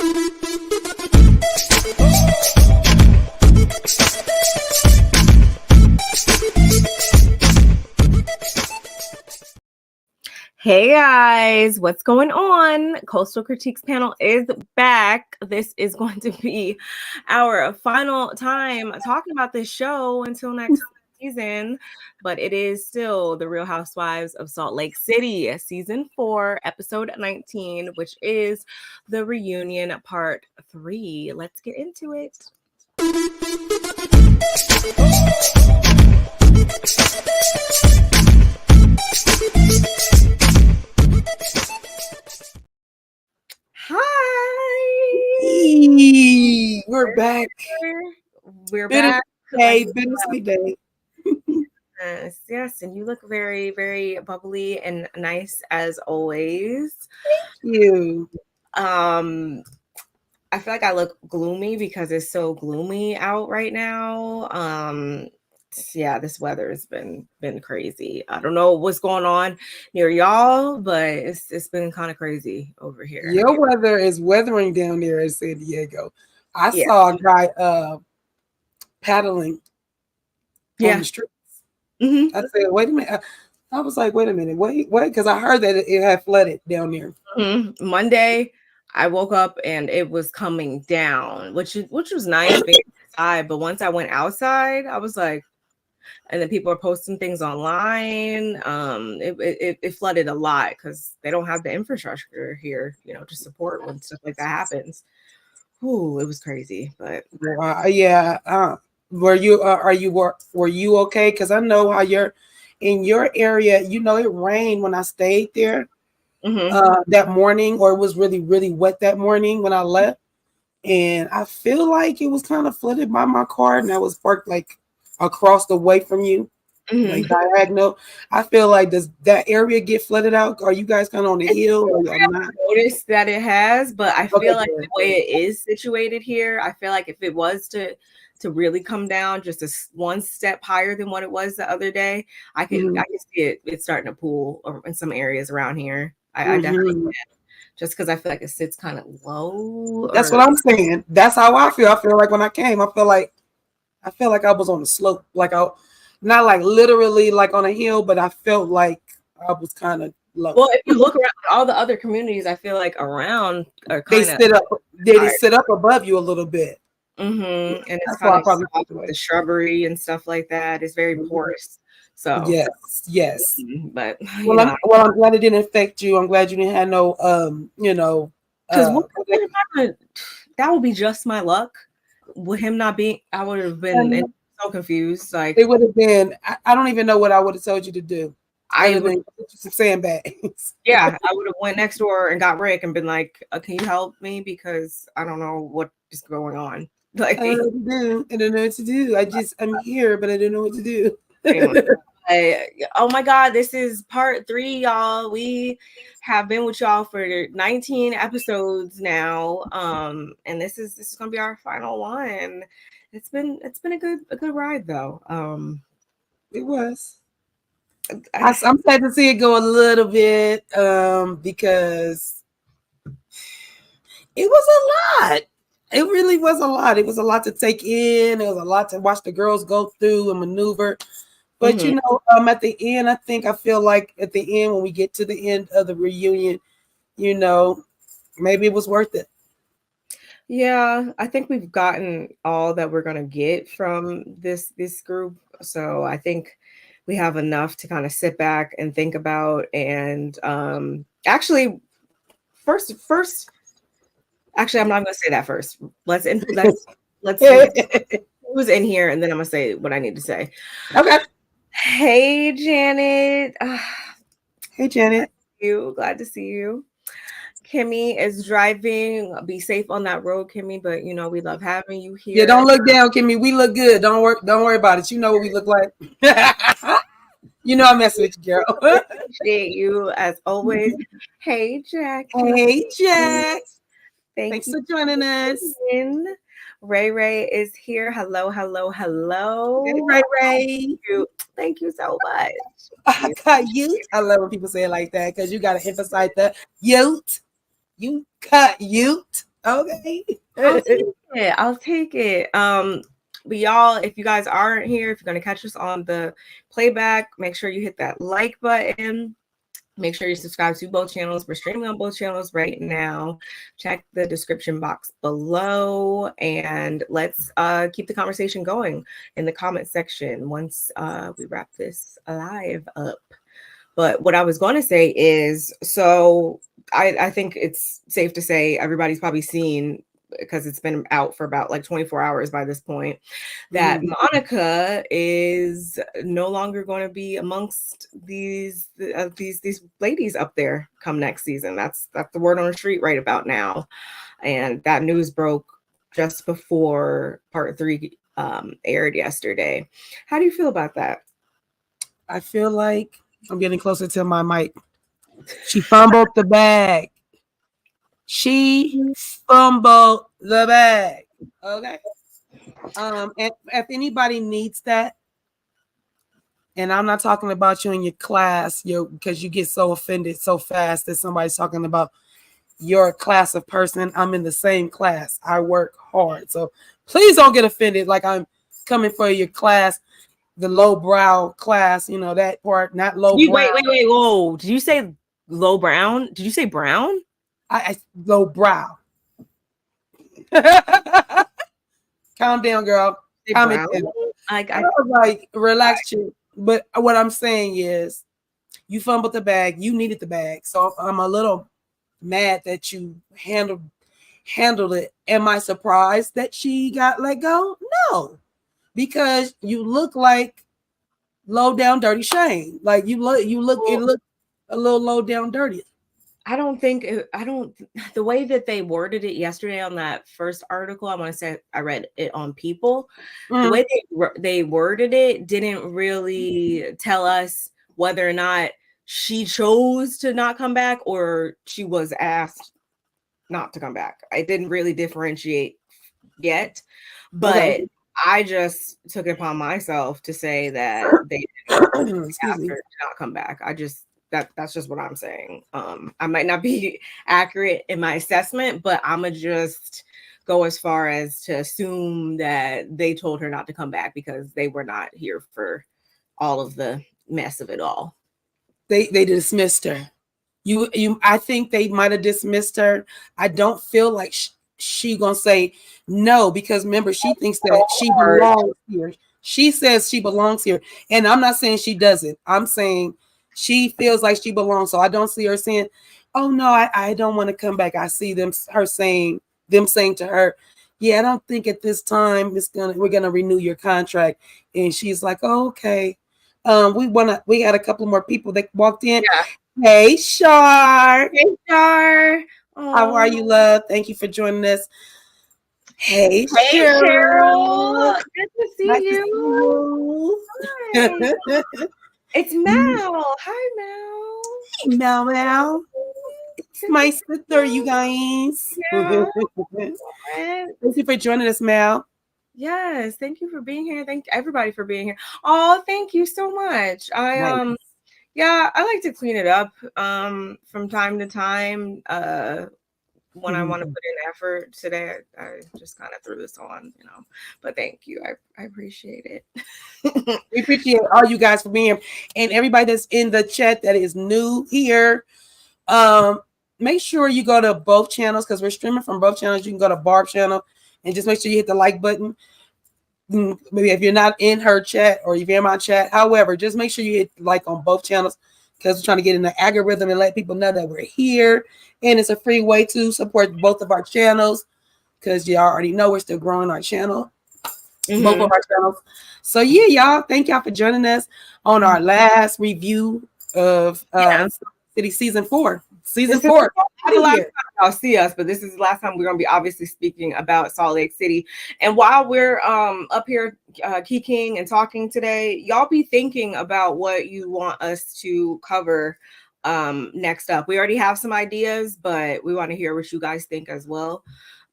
Hey guys, what's going on? Coastal Critiques panel is back. This is going to be our final time talking about this show until next season, but it is still The Real Housewives of Salt Lake City, season 4, episode 19, which is the reunion part 3. Let's get into it. Hi, we're back. We're back. Bittersweet day. Yes, and you look very, very bubbly and nice as always. Thank you. I feel like I look gloomy because it's so gloomy out right now. Yeah, this weather has been crazy. I don't know what's going on near y'all, but it's been kind of crazy over here. Your weather is weathering down there in San Diego. I saw a guy paddling on the streets. Mm-hmm. I said, wait a minute. I was like, wait a minute, wait, because I heard that it had flooded down there. Mm-hmm. Monday, I woke up and it was coming down, which was nice being inside. But once I went outside, I was like, and then people are posting things online. It flooded a lot because they don't have the infrastructure here, to support when stuff like that happens. Ooh, it was crazy, but were you okay? Because I know how you're in your area. It rained when I stayed there that morning, or it was really, really wet that morning when I left, and I feel like it was kind of flooded by my car, and I was parked like across the way from you, like diagonal. I feel like, does that area get flooded out? Are you guys kind of on the hill? Or I haven't noticed that it has, but I feel like the way it is situated here, I feel like if it was to really come down just one step higher than what it was the other day, I can see it's starting to pool in some areas around here. I definitely can. Just because I feel like it sits kind of low. That's what I'm saying. That's how I feel. I feel like when I came, I feel like I was on the slope, like not like literally like on a hill, but I felt like I was kind of low. Well, if you look around all the other communities, I feel like around are they sit up above you a little bit. And it's kind of the shrubbery and stuff like that. It's very porous. So yes. But I'm glad it didn't affect you. I'm glad you didn't have no because that would be just my luck. With him not being, I would have been so confused. Like, it would have been, I don't even know what I would have told you to do. I would have been some sandbags. Yeah, I would have went next door and got Rick and been like, "Can you help me? Because I don't know what is going on." Like, I don't know what to do. I'm here, but I don't know what to do. Oh my God, this is part 3, y'all. We have been with y'all for 19 episodes now. And this is gonna be our final one. It's been a good ride though. It was. I'm sad to see it go a little bit, because it was a lot. It really was a lot. It was a lot to take in. It was a lot to watch the girls go through and maneuver. But at the end, I feel like at the end, when we get to the end of the reunion, maybe it was worth it. Yeah, I think we've gotten all that we're gonna get from this group. So I think we have enough to kind of sit back and think about. And actually, first, actually, I'm not gonna say that first. Let's see who's in here, and then I'm gonna say what I need to say. Okay. Hey, Janet. Hey, Janet. Glad to see you. Kimmy is driving. Be safe on that road, Kimmy. But we love having you here. Yeah, don't look down, Kimmy. We look good. Don't worry about it. You know what we look like. I'm messing with you, girl. Appreciate you as always. Hey, Jack. Hey, Jack. Thanks for joining us. Ray is here. Hello. Hey, Ray. Thank you so much. I got you. I love when people say it like that because you got to emphasize the youth. You cut youth. Okay. I'll take it. I'll take it. But y'all, if you guys aren't here, if you're gonna catch us on the playback, make sure you hit that like button. Make sure you subscribe to both channels. We're streaming on both channels right now. Check the description box below, and let's keep the conversation going in the comment section once we wrap this live up. But what I was going to say is, so I think it's safe to say everybody's probably seen, because it's been out for about like 24 hours by this point, that Monica is no longer going to be amongst these ladies up there come next season. That's the word on the street right about now, and that news broke just before part 3 aired yesterday. How do you feel about that? I feel like I'm getting closer to my mic. She fumbled the bag. She fumbled the bag. Okay. And if anybody needs that, and I'm not talking about you in your class, because you get so offended so fast that somebody's talking about your class of person. I'm in the same class. I work hard. So please don't get offended like I'm coming for your class, the lowbrow class, that part, not low brow. Wait, whoa. Did you say low brown? Did you say brown? I low brow. Calm down, girl. Calm it down. I was like, relax you. But what I'm saying is, you fumbled the bag. You needed the bag. So I'm a little mad that you handled it. Am I surprised that she got let go? No, because you look like low down dirty Shane. Like it looked a little low down dirty. The way that they worded it yesterday on that first article, I want to say I read it on People. The way they worded it didn't really tell us whether or not she chose to not come back or she was asked not to come back. I didn't really differentiate yet, but I just took it upon myself to say that they didn't ask her to not come back. That's just what I'm saying. I might not be accurate in my assessment, but I'ma just go as far as to assume that they told her not to come back because they were not here for all of the mess of it all. They dismissed her. I think they might have dismissed her. I don't feel like she gonna say no, because remember, she thinks that she belongs here. She says she belongs here, and I'm not saying she doesn't. I'm saying she feels like she belongs. So I don't see her saying, "Oh no, I don't want to come back." I see them saying to her, "Yeah, I don't think at this time we're gonna renew your contract." And she's like, "Oh, okay." We had a couple more people that walked in. Yeah. Hey, Shar. Hey, Shar. How are you, love? Thank you for joining us. Hey, Cheryl. Good to see nice you. To see you. Hi. It's Mel. Hi, Mel. Hey, Mel. It's my sister, you guys. Yeah. Thank you for joining us, Mel. Yes, thank you for being here. Thank everybody for being here. Oh, thank you so much. Yeah, I like to clean it up from time to time. When I want to put in effort. Today I just kind of threw this on, but thank you. I appreciate it. We appreciate all you guys for being here, and everybody that's in the chat that is new here. Make sure you go to both channels, because we're streaming from both channels. You can go to Barb's channel and just make sure you hit the like button. Maybe if you're not in her chat or if you're in my chat, however, just make sure you hit like on both channels, because we're trying to get in the algorithm and let people know that we're here. And it's a free way to support both of our channels, because y'all already know we're still growing our channel, both of our channels. So yeah, y'all, thank y'all for joining us on our last review of City Season 4. Season 4. I'll see us, but this is the last time we're going to be obviously speaking about Salt Lake City. And while we're up here kikiing and talking today, y'all be thinking about what you want us to cover next up. We already have some ideas, but we want to hear what you guys think as well.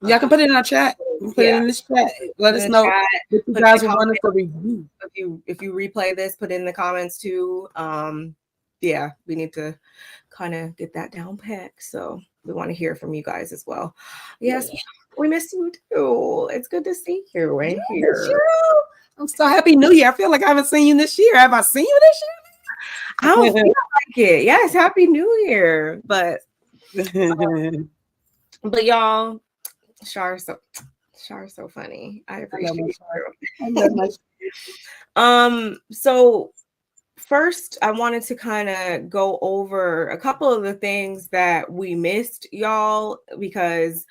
Y'all can put it in our chat. Put it in this chat. Let us know what you guys want us to review. If you replay this, put it in the comments too. yeah, we need to kind of get that down packed. So we want to hear from you guys as well. Yes, we miss you too. It's good to see you right here. I'm so happy New Year. I feel like I haven't seen you this year. Have I seen you this I don't feel like it. Yes, Happy New Year. But y'all, Char's so funny. I appreciate you. So first, I wanted to kind of go over a couple of the things that we missed, y'all, because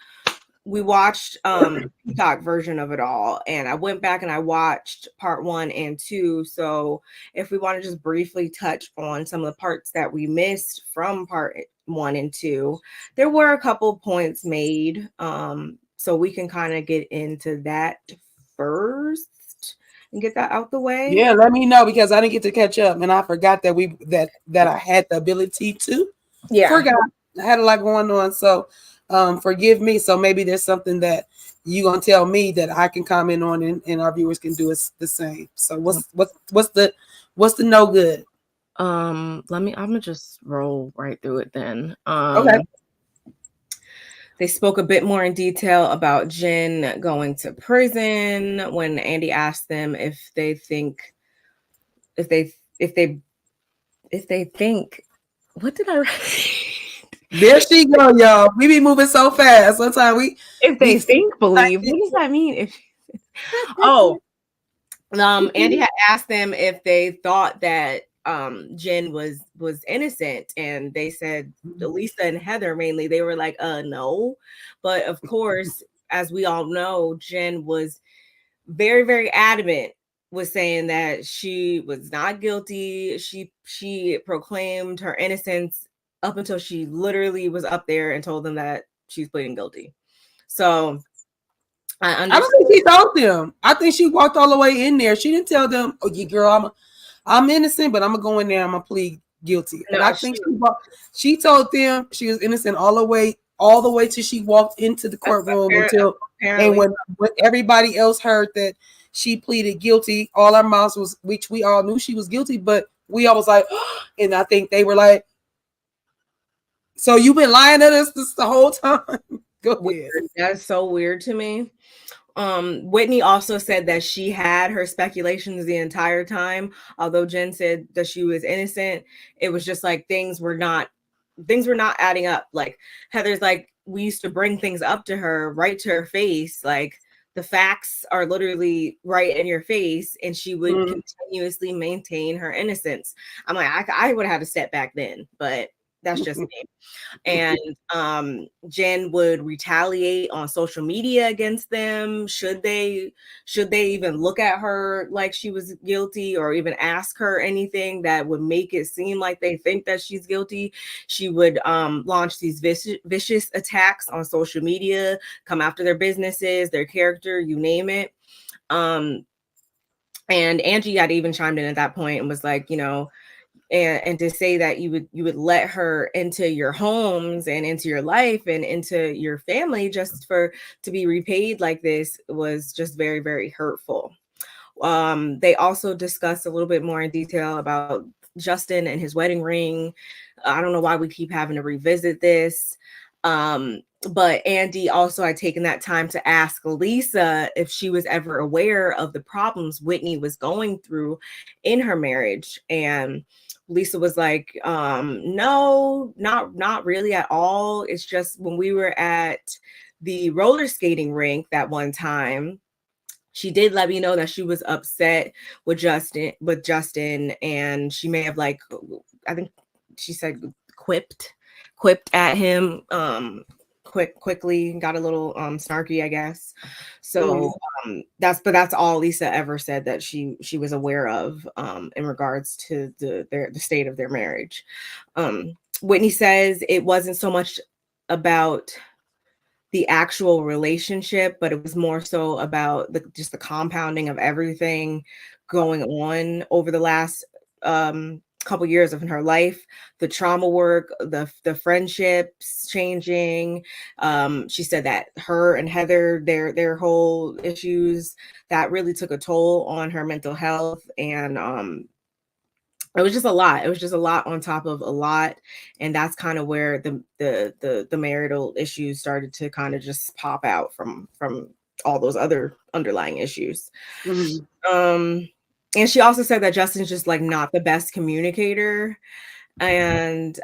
we watched Peacock version of it all, and I went back and I watched part 1 and 2. So if we want to just briefly touch on some of the parts that we missed from part 1 and 2, there were a couple points made. So we can kind of get into that first and get that out the way. Yeah, let me know, because I didn't get to catch up, and I forgot that that I had the ability to. Yeah, forgot. I had a lot going on, so forgive me. So maybe there's something that you gonna tell me that I can comment on, and our viewers can do the same. So what's the no good? I'm gonna just roll right through it then. Okay. They spoke a bit more in detail about Jen going to prison when Andy asked them if they think, what did I write? There she go, y'all. We be moving so fast. Sometimes if they think, believe. What does that mean? Andy had asked them if they thought that Jen was innocent, and they said, Lisa and Heather mainly, they were like, no. But of course, as we all know, Jen was very, very adamant with saying that she was not guilty. She proclaimed her innocence up until she literally was up there and told them that she's pleading guilty. So I don't think she told them. I think she walked all the way in there. She didn't tell them, "Oh, yeah, girl, I'm innocent, but I'm gonna go in there. I'm gonna plead guilty." No, and I think she told them she was innocent all the way till she walked into the courtroom. And when everybody else heard that she pleaded guilty, all our mouths was, which we all knew she was guilty, but we all was like, and I think they were like, "So you've been lying to us this the whole time?" Go ahead. That's so weird to me. Whitney also said that she had her speculations the entire time. Although Jen said that she was innocent, it was just like things were not adding up. Like Heather's like, we used to bring things up to her, right to her face, like the facts are literally right in your face, and she would continuously maintain her innocence. I'm like, I would have had to step back then, but that's just me. And Jen would retaliate on social media against them. Should they even look at her like she was guilty, or even ask her anything that would make it seem like they think that she's guilty? She would launch these vicious attacks on social media, come after their businesses, their character, you name it. And Angie had even chimed in at that point and was like, and to say that you would let her into your homes and into your life and into your family just to be repaid like this was just very, very hurtful. They also discussed a little bit more in detail about Justin and his wedding ring. I don't know why we keep having to revisit this. But Andy also had taken that time to ask Lisa if she was ever aware of the problems Whitney was going through in her marriage. And Lisa was like, no, not really at all. It's just when we were at the roller skating rink that one time, she did let me know that she was upset with Justin, and she may have, like, I think she said quipped at him quickly, got a little snarky, I guess. So that's all Lisa ever said that she was aware of in regards to the state of their marriage. Whitney says it wasn't so much about the actual relationship, but it was more so about just the compounding of everything going on over the last couple years of her life, the trauma work, the friendships changing. She said that her and Heather, their whole issues, that really took a toll on her mental health. And it was just a lot. It was just a lot on top of a lot, and that's kind of where the marital issues started to kind of just pop out from all those other underlying issues. And she also said that Justin's just like not the best communicator, and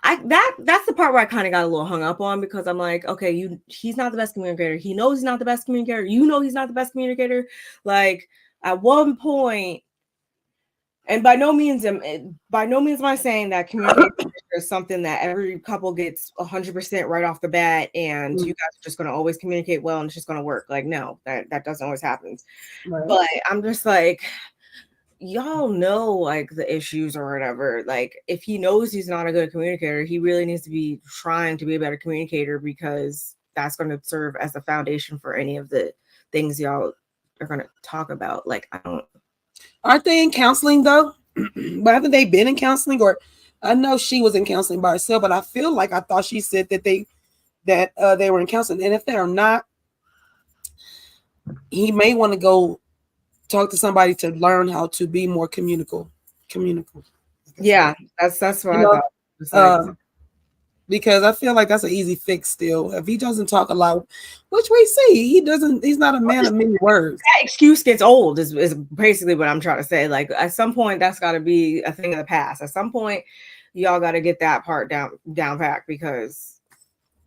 that's the part where I kind of got a little hung up on, because I'm like, okay, he's not the best communicator. He knows he's not the best communicator. You know he's not the best communicator. Like at one point, and by no means am I saying that communication is something that every couple gets 100% right off the bat, and you guys are just going to always communicate well and it's just going to work. Like, no, that doesn't always happen. Right. But I'm just like, y'all know like the issues or whatever. Like if he knows he's not a good communicator, he really needs to be trying to be a better communicator, because that's going to serve as the foundation for any of the things y'all are going to talk about. Like, aren't they in counseling though? But haven't they been in counseling? Or I know she was in counseling by herself, but I feel like I thought she said that they were in counseling. And if they're not, he may want to go talk to somebody to learn how to be more communicable. Yeah, that's what I thought. Because I feel like that's an easy fix still. If he doesn't talk a lot, which we see, he's not a man of many words. That excuse gets old is basically what I'm trying to say. Like at some point, that's got to be a thing of the past. At some point, y'all got to get that part down packed, because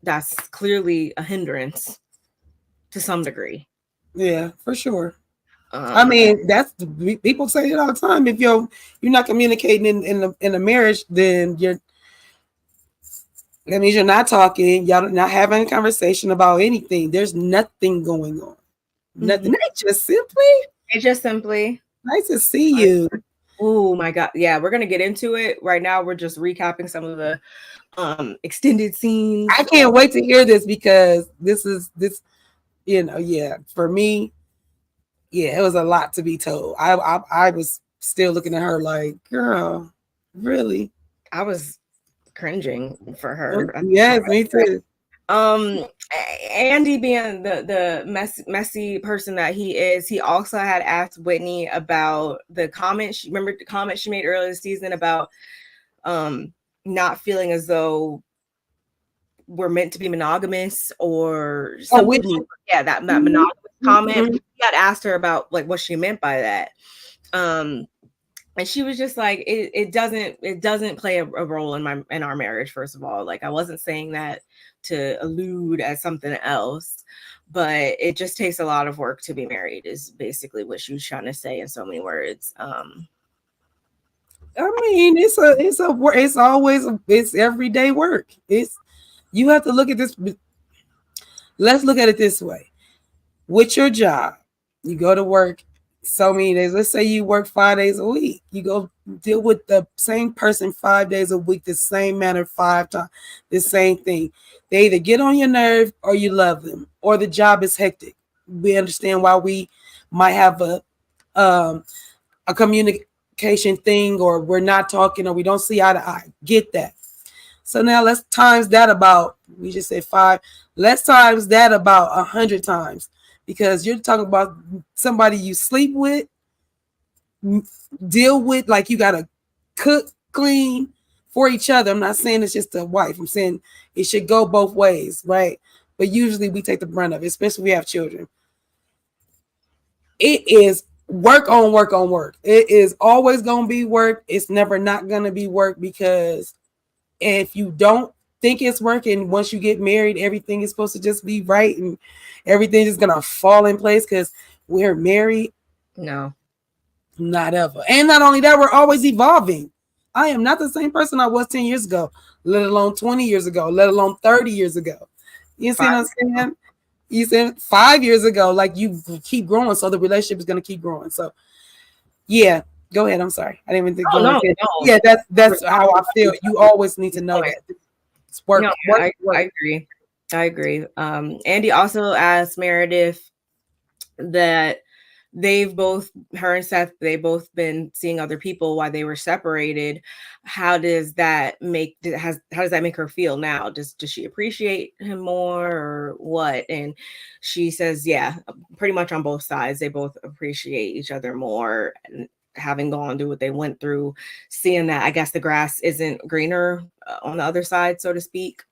that's clearly a hindrance to some degree. Yeah, for sure. I mean, that's people say it all the time. If you're not communicating in a marriage, then that means you're not talking. Y'all not having a conversation about anything. There's nothing going on. Nothing. It's just simply. Nice to see you. Oh my God. Yeah, we're gonna get into it. Right now, we're just recapping some of the extended scenes. I can't wait to hear this, because this, for me, it was a lot to be told. I was still looking at her like, girl, really? I was cringing for her. Yes, me too. Andy, being the messy person that he is, he also had asked Whitney about the comment. Remember the comment she made earlier this season about not feeling as though we're meant to be monogamous or something. That monogamous comment. He had asked her about like what she meant by that. And she was just like, it doesn't play a role in our marriage. First of all, like I wasn't saying that to allude as something else, but it just takes a lot of work to be married, is basically what she was trying to say in so many words. I mean, it's everyday work. You have to look at this. Let's look at it this way. With your job, you go to work so many days. Let's say you work 5 days a week. You go deal with the same person 5 days a week, the same manner 5 times, the same thing. They either get on your nerve or you love them, or the job is hectic. We understand why we might have a communication thing, or we're not talking, or we don't see eye to eye. Get that. So now let's times that about, we just said 5. Let's times that about 100 times. Because you're talking about somebody you sleep with, deal with, like you got to cook, clean for each other. I'm not saying it's just a wife. I'm saying it should go both ways, right? But usually we take the brunt of it, especially if we have children. It is work on work on work. It is always going to be work. It's never not going to be work, because if you don't think it's working, once you get married, everything is supposed to just be right and everything is gonna fall in place because we're married. No, not ever. And not only that, we're always evolving. I am not the same person I was 10 years ago, let alone 20 years ago, let alone 30 years ago. You see what I'm saying? You said 5 years ago, like you keep growing, so the relationship is gonna keep growing. So yeah, go ahead. I'm sorry, I didn't even think. No. Yeah, that's how I feel. You always need to know that. Work. I agree. Andy also asked Meredith that her and Seth, they both been seeing other people while they were separated. How does that make her feel now? Does she appreciate him more or what? And she says, yeah, pretty much on both sides. They both appreciate each other more. having gone through what they went through, seeing that I guess the grass isn't greener on the other side, so to speak.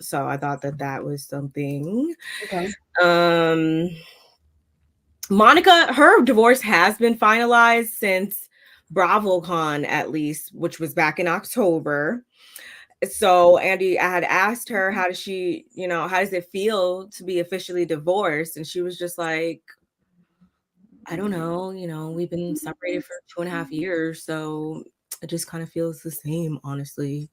So I thought that was something. Okay. Monica, her divorce has been finalized since BravoCon, at least, which was back in October. So Andy, I had asked her, how does she, how does it feel to be officially divorced? And she was just like, I don't know, we've been separated for 2.5 years, so it just kind of feels the same, honestly.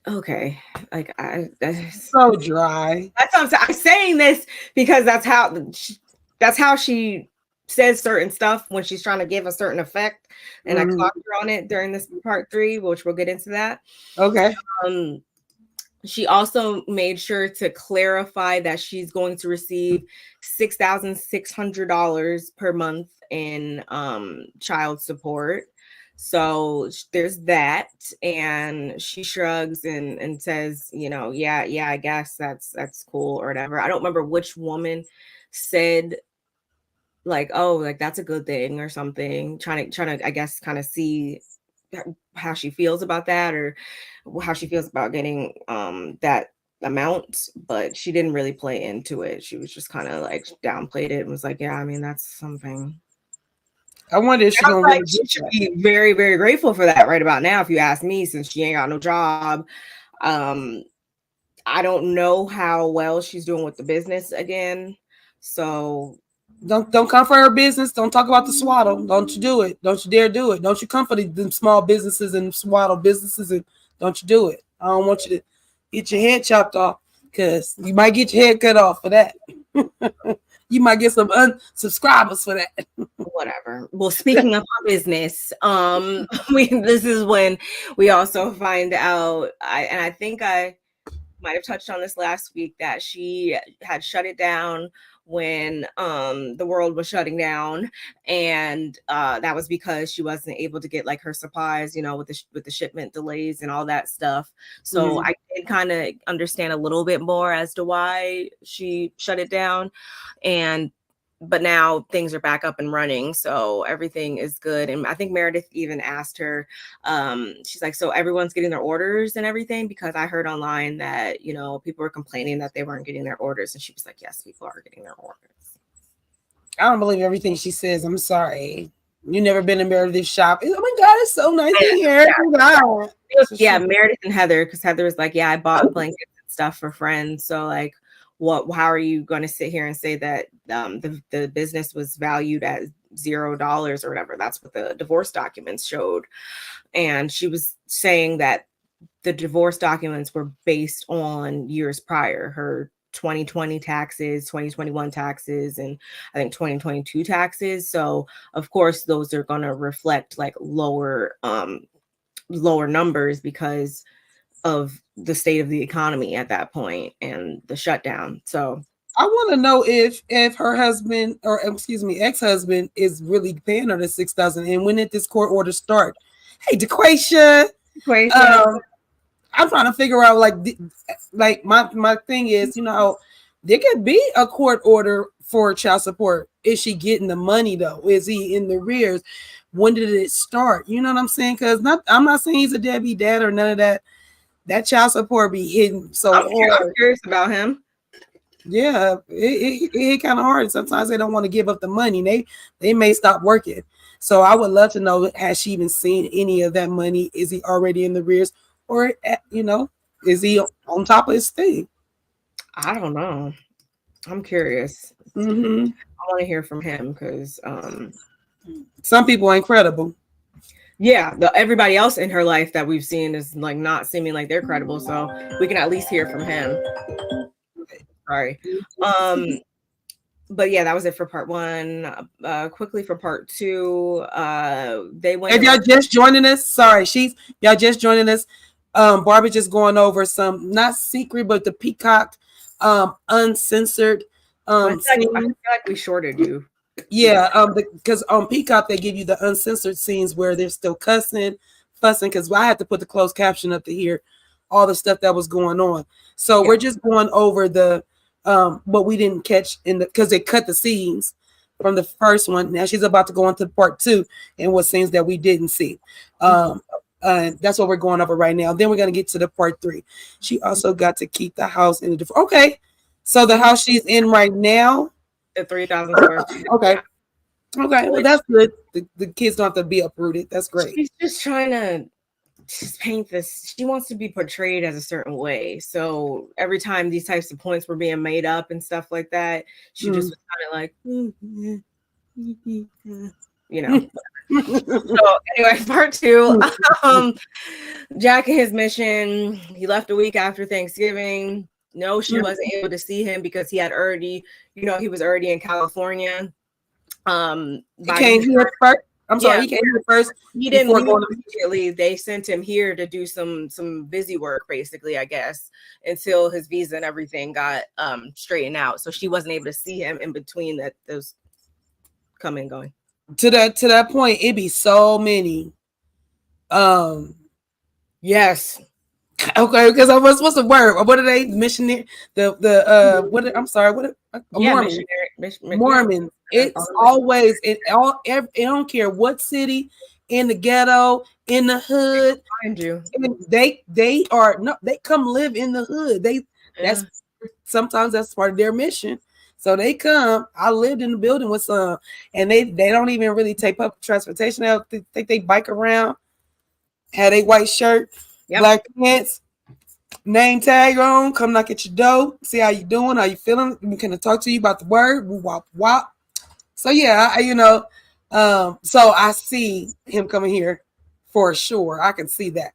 Okay, like that's so dry. That's I'm saying this because that's how she says certain stuff when she's trying to give a certain effect, and I clocked her on it during this part 3, which we'll get into that. Okay. She also made sure to clarify that she's going to receive $6,600 per month in child support. So there's that, and she shrugs and says, yeah, I guess that's cool or whatever. I don't remember which woman said like, oh, like that's a good thing or something, trying to I guess kind of see how she feels about that, or how she feels about getting that amount, but she didn't really play into it. She was just kind of like downplayed it and was like, yeah, I mean, that's something. I wonder if she's gonna really she should be very, very grateful for that right about now, if you ask me, since she ain't got no job. I don't know how well she's doing with the business again. So don't come for her business. Don't talk about the swaddle. Don't you do it. Don't you dare do it. Don't you come for them small businesses and swaddle businesses, and don't you do it. I don't want you to get your head chopped off, because you might get your head cut off for that. You might get some unsubscribers for that. Whatever. Well, speaking of our business, this is when we also find out, I think I might have touched on this last week, that she had shut it down when the world was shutting down, and that was because she wasn't able to get like her supplies, with the shipment delays and all that stuff. So I did kind of understand a little bit more as to why she shut it down, but now things are back up and running, so everything is good. And I think Meredith even asked her, she's like, so everyone's getting their orders and everything? Because I heard online that, people were complaining that they weren't getting their orders. And she was like, yes, people are getting their orders. I don't believe everything she says. I'm sorry. You never been in Meredith's shop. Oh my God, it's so nice in here. Yeah, Meredith and Heather, because Heather was like, yeah, I bought blankets and stuff for friends. So like, how are you going to sit here and say that the business was valued at $0 or whatever? That's what the divorce documents showed. And she was saying that the divorce documents were based on years prior, her 2020 taxes, 2021 taxes, and I think 2022 taxes. So of course those are going to reflect like lower numbers because of the state of the economy at that point and the shutdown. So I want to know if her husband, or excuse me, ex-husband, is really paying her the $6,000. And when did this court order start? Hey, DeQuasia. I'm trying to figure out like my thing is, there could be a court order for child support. Is she getting the money though? Is he in the rears? When did it start? You know what I'm saying? Because I'm not saying he's a deadbeat dad or none of that. That child support be hidden so hard. I'm curious about him. Yeah, it kind of hard. Sometimes they don't want to give up the money. They may stop working. So I would love to know, has she even seen any of that money? Is he already in the rears, or is he on top of his thing? I don't know. I'm curious. I want to hear from him because some people are incredible. Yeah, everybody else in her life that we've seen is like not seeming like they're credible, so we can at least hear from him. Sorry. But yeah, that was it for part 1. Quickly for part 2, they went. If y'all just joining us, sorry, y'all just joining us. Barbie just going over some, not secret, but the Peacock uncensored. I feel like we shorted you. Yeah, because on Peacock they give you the uncensored scenes where they're still cussing, fussing. Because I had to put the closed caption up to hear all the stuff that was going on. So we're just going over the what we didn't catch because they cut the scenes. from the first one. Now she's about to go into part 2 and what scenes that we didn't see. That's what we're going over right now. Then we're going to get to the part 3. She also got to keep the house in the different. Okay. So the house she's in right now. The 3,000 square feet. Okay. Okay. Well, that's good. The kids don't have to be uprooted. That's great. She's just trying to just paint this. She wants to be portrayed as a certain way. So every time these types of points were being made up and stuff like that, she just was kind of like, you know. So anyway, part 2. Jack and his mission. He left a week after Thanksgiving. No, she wasn't able to see him because he had already, he was already in California. He came here first. I'm sorry, he came here first. He didn't leave immediately. They sent him here to do some busy work, basically, I guess, until his visa and everything got straightened out. So she wasn't able to see him in between those coming and going. To that point, it'd be so many. Yes. Okay, because I was what's the word? What are they missionary? What? I'm sorry. What? Mormon. Mormon. It's always I don't care what city, in the ghetto, in the hood. Find you. They are no. They come live in the hood. That's sometimes that's part of their mission. So they come. I lived in the building with some, and they don't even really take public transportation. They think they bike around, had a white shirt, black pants, name tag on, come knock at your door, see how you doing, how you feeling. We can talk to you about the word. Wop wop. So yeah, so I see him coming here for sure. I can see that.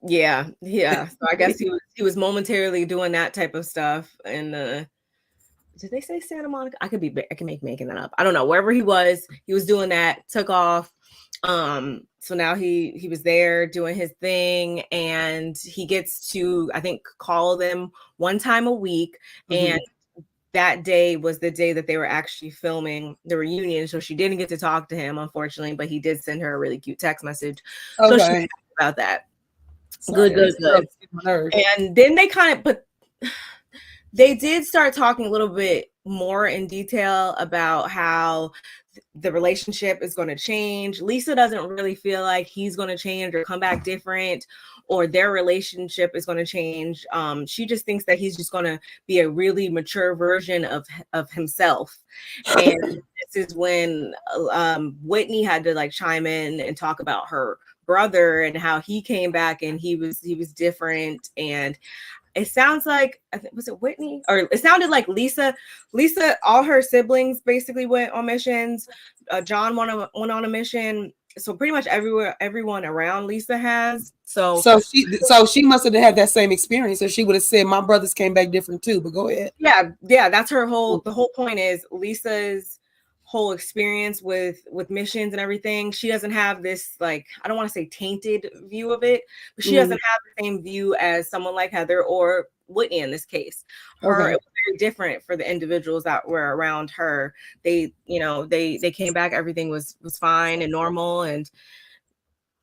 Yeah. So I guess he was momentarily doing that type of stuff. And did they say Santa Monica? I can making that up. I don't know. Wherever he was doing that, took off. So now he was there doing his thing, and he gets to, I think, call them one time a week. And that day was the day that they were actually filming the reunion. So she didn't get to talk to him, unfortunately, but he did send her a really cute text message. Okay. So she talked about that. Sorry, good. And then they did start talking a little bit more in detail about how the relationship is going to change. Lisa doesn't really feel like he's going to change or come back different, or their relationship is going to change. She just thinks that he's just going to be a really mature version of himself. And this is when Whitney had to chime in and talk about her brother and how he came back and he was different. And it sounds like, was it Whitney? Or it sounded like Lisa, all her siblings basically went on missions. John went on a mission. So pretty much everyone around Lisa has. So she must have had that same experience. So she would have said, my brothers came back different too, but go ahead. Yeah. That's the whole point is Lisa's whole experience with missions and everything. She doesn't have this, I don't want to say tainted view of it, but she doesn't have the same view as someone like Heather or Whitney in this case. It was very different for the individuals that were around her. They came back, everything was fine and normal, and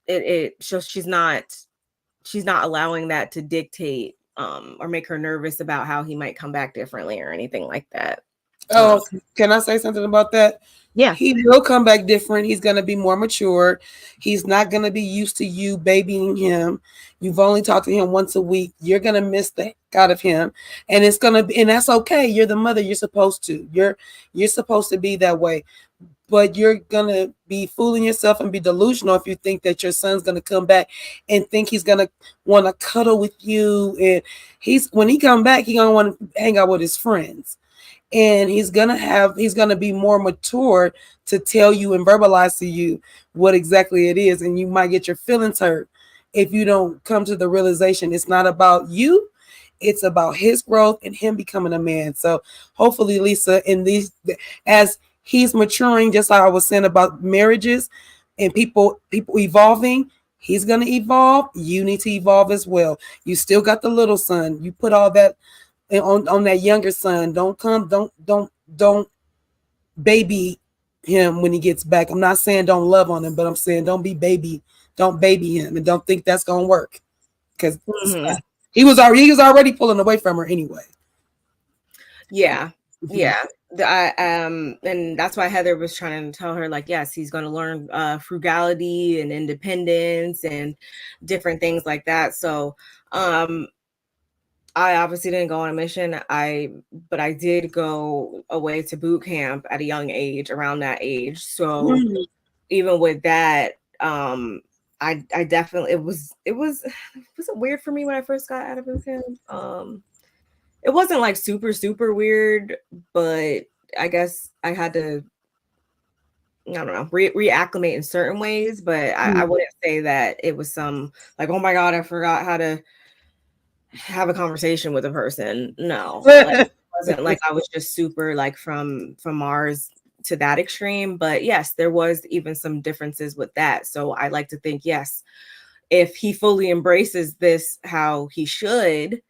it shows she's not allowing that to dictate or make her nervous about how he might come back differently or anything like that. Oh, can I say something about that? Yeah. He will come back different. He's going to be more mature. He's not going to be used to you babying him. You've only talked to him once a week. You're going to miss the heck out of him. And it's going to be, and that's okay. You're the mother. You're supposed to. You're supposed to be that way. But you're going to be fooling yourself and be delusional if you think that your son's going to come back and think he's going to want to cuddle with you. And when he come back, he's going to want to hang out with his friends. And he's gonna be more mature to tell you and verbalize to you what exactly it is. And you might get your feelings hurt if you don't come to the realization it's not about you, it's about his growth and him becoming a man. So hopefully, Lisa, as he's maturing, just like I was saying about marriages and people evolving, he's gonna evolve. You need to evolve as well. You still got the little son. You put all that on that younger son. Don't baby him when he gets back. I'm not saying don't love on him, but I'm saying don't baby him and don't think that's gonna work, because he was already pulling away from her anyway. Yeah. Yeah, and that's why Heather was trying to tell her, like, yes, he's going to learn frugality and independence and different things like that. So, I obviously didn't go on a mission. But I did go away to boot camp at a young age, around that age. So even with that, I definitely it was weird for me when I first got out of boot camp. It wasn't like super, super weird, but I guess I had to, I don't know, reacclimate in certain ways. But I wouldn't say that it was some like, oh my God, I forgot how to have a conversation with a person. No, like, it wasn't like I was just super like from Mars to that extreme. But yes, there was even some differences with that. So I like to think, yes, if he fully embraces this how he should,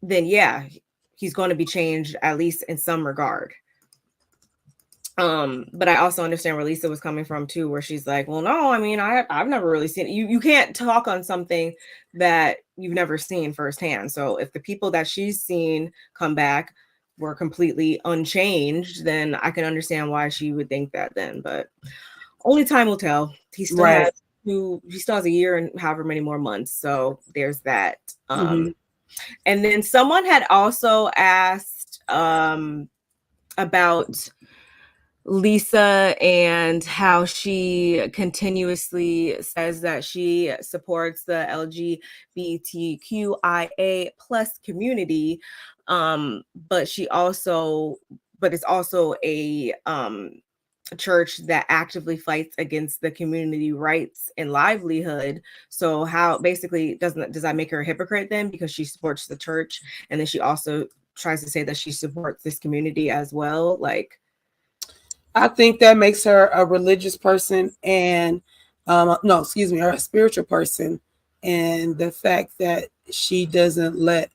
then yeah, he's going to be changed at least in some regard. But I also understand where Lisa was coming from too, where she's like, well, no, I mean, I've never really seen it. You can't talk on something that you've never seen firsthand. So if the people that she's seen come back were completely unchanged, then I can understand why she would think that then. But only time will tell. He still has a year and however many more months. So there's that. And then someone had also asked about Lisa and how she continuously says that she supports the LGBTQIA plus community, but it's also a church that actively fights against the community rights and livelihood. So how basically does that make her a hypocrite then, because she supports the church and then she also tries to say that she supports this community as well? Like, I think that makes her a religious person and or a spiritual person. And the fact that she doesn't let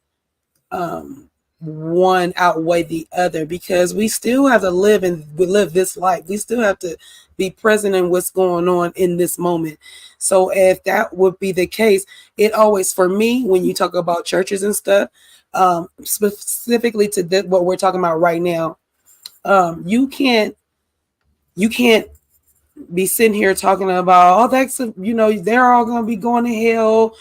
one outweigh the other, because we still have to live this life. We still have to be present in what's going on in this moment. So if that would be the case, it always, for me, when you talk about churches and stuff, specifically to what we're talking about right now, you can't be sitting here talking about, oh, that's they're all going to be going to hell,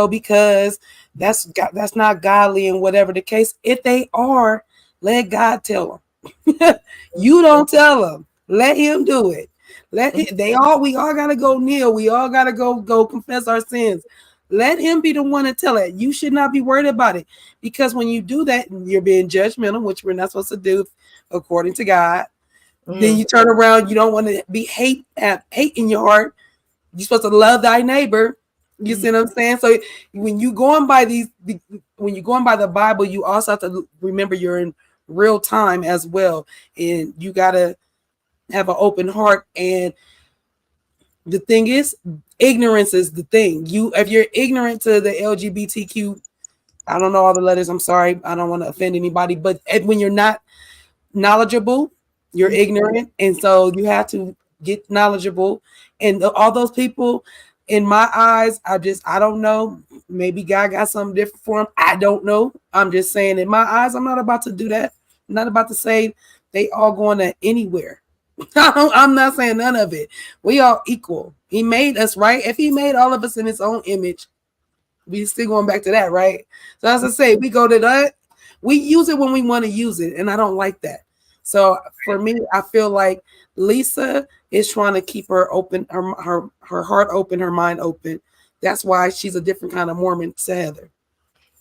because that's not godly, and whatever the case. If they are, let God tell them. You don't tell them. Let him do it. We all got to go kneel. We all got to go confess our sins. Let him be the one to tell it. You should not be worried about it, because when you do that, you're being judgmental, which we're not supposed to do according to God. Then you turn around, you don't want to be hate in your heart. You're supposed to love thy neighbor. You see what I'm saying? So when you going by the Bible, you also have to remember you're in real time as well, and you gotta have an open heart. And the thing is, ignorance is the thing. If you're ignorant to the LGBTQ, I don't know all the letters. I'm sorry, I don't want to offend anybody, but when you're not knowledgeable, you're ignorant. And so you have to get knowledgeable. And all those people, in my eyes, I don't know. Maybe God got something different for them. I don't know. I'm just saying, in my eyes, I'm not about to do that. I'm not about to say they all going to anywhere. I'm not saying none of it. We all equal. He made us, right? If he made all of us in his own image, we still going back to that, right? So as I say, we go to that. We use it when we want to use it. And I don't like that. So for me, I feel like Lisa is trying to keep her open, her heart open, her mind open. That's why she's a different kind of Mormon to Heather.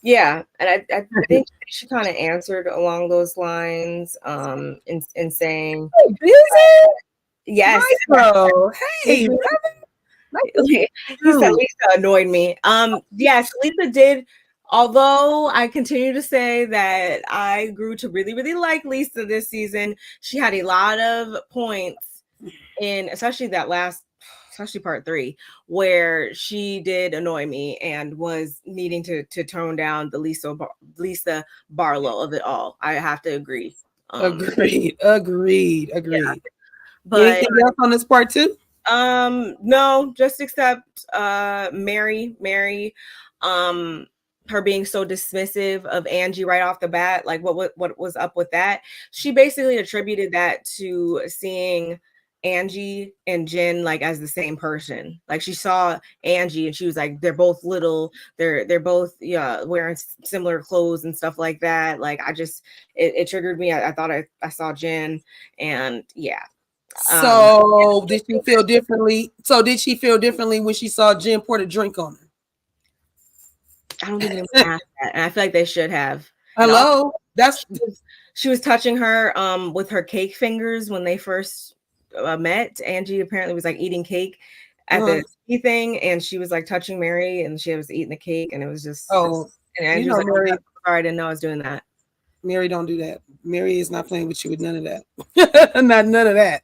Yeah, and I think she kind of answered along those lines, in saying, yes, hey, he said Lisa annoyed me. Yes, Lisa did. Although I continue to say that I grew to really, really like Lisa this season, she had a lot of points in, especially part 3, where she did annoy me and was needing to tone down the Lisa Barlow of it all. I have to agree. Agreed. Yeah. But anything else on this part too? No, just except Mary. her being so dismissive of Angie right off the bat, like what was up with that. She basically attributed that to seeing Angie and Jen like as the same person. Like she saw Angie and she was like, they're both little, they're both wearing similar clothes and stuff like that. Like it triggered me. I thought I saw Jen, and yeah. So did she feel differently? So did she feel differently when she saw Jen pour the drink on her? I don't think anyone asked that, and I feel like they should have. Hello, she was touching her with her cake fingers when they first met. Angie apparently was like eating cake at the tea thing, and she was like touching Mary, and she was eating the cake, and it was just and Angie was like, Mary, oh, sorry, I didn't know I was doing that. Mary, don't do that. Mary is not playing with you with none of that. None of that.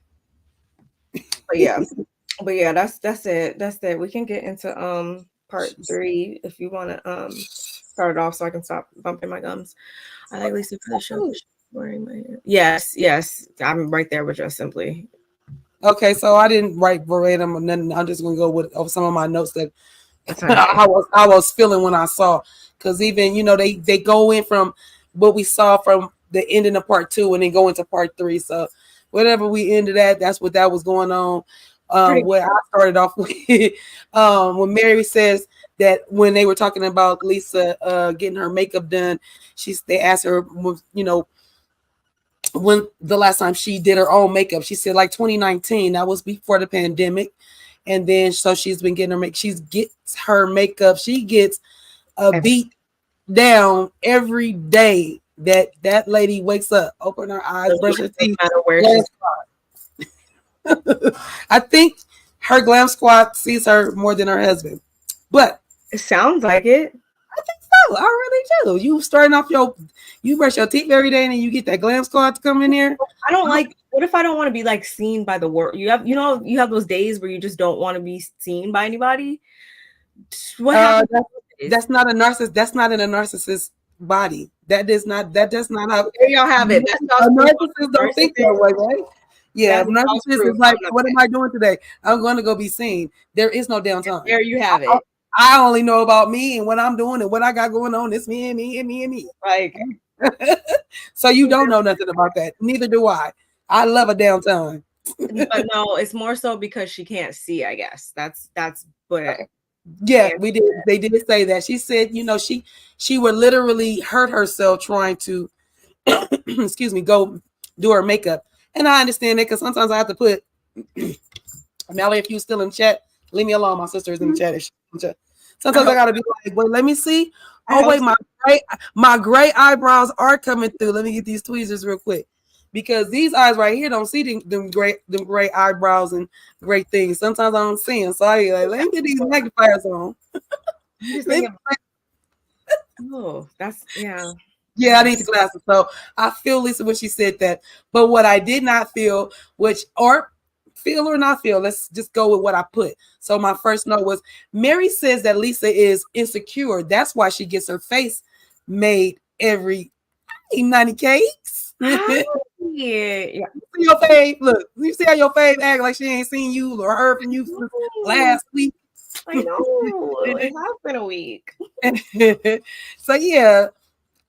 But yeah, that's it. We can get into part 3 if you want to start it off so I can stop bumping my gums. I like Lisa for the show. Wearing my hair. Yes, I'm right there with Just Simply. Okay, so I didn't write verbatim or nothing. I'm just gonna go with some of my notes that I was feeling when I saw, because even they go in from what we saw from the ending of part 2 and then go into part 3. So whatever we ended at, that's what that was going on. What I started off with when Mary says that when they were talking about Lisa getting her makeup done, they asked her, when the last time she did her own makeup. She said like 2019. That was before the pandemic. And then so she's been getting her makeup. She gets her makeup. She gets a beat down every day that lady wakes up, open her eyes, brush her teeth. I think her glam squad sees her more than her husband, but it sounds like it. I think so. I really do. You starting off you brush your teeth every day and then you get that glam squad to come in here. I don't like. What if I don't want to be like seen by the world? You have those days where you just don't want to be seen by anybody. What happens? That's not a narcissist. That's not in a narcissist body. That does not how. There y'all have it. A narcissist don't think that way, right? Yeah, narcissist is like, what am I doing today? I'm going to go be seen. There is no downtime. There you have it. I only know about me and what I'm doing and what I got going on. It's me and me and me and me. Like, so you don't know nothing about that. Neither do I. I love a downtime. But no, it's more so because she can't see, I guess. That's but yeah, we did. They did say that. She said, she would literally hurt herself trying to excuse me, go do her makeup. And I understand that because sometimes I have to put Mallory, if you still in chat, leave me alone. My sister is in the chat. Sometimes I gotta be like, wait, let me see. Oh, wait, my gray eyebrows are coming through. Let me get these tweezers real quick. Because these eyes right here don't see them gray eyebrows and great things. Sometimes I don't see them. So I like, let me get these magnifiers on. Oh, that's Yeah, I need the glasses. So I feel Lisa when she said that. But what I did not feel, feel or not feel, let's just go with what I put. So my first note was Mary says that Lisa is insecure. That's why she gets her face made every 90 cakes. Yeah. You see your fave, look, you see how your fave act like she ain't seen you or heard from you last week. I know. It has been a week. So yeah.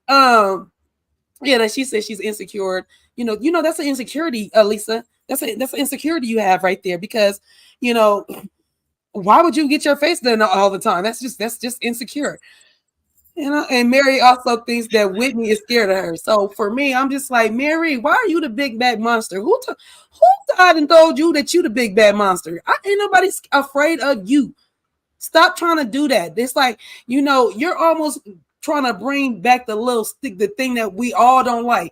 That she says she's insecure. That's an insecurity, Lisa. That's an insecurity you have right there, because why would you get your face done all the time? That's just insecure. And Mary also thinks that Whitney is scared of her. So for me, I'm just like, Mary, why are you the big bad monster? Who died and told you that you the big bad monster? Ain't nobody afraid of you. Stop trying to do that. It's like, you're almost trying to bring back the thing that we all don't like,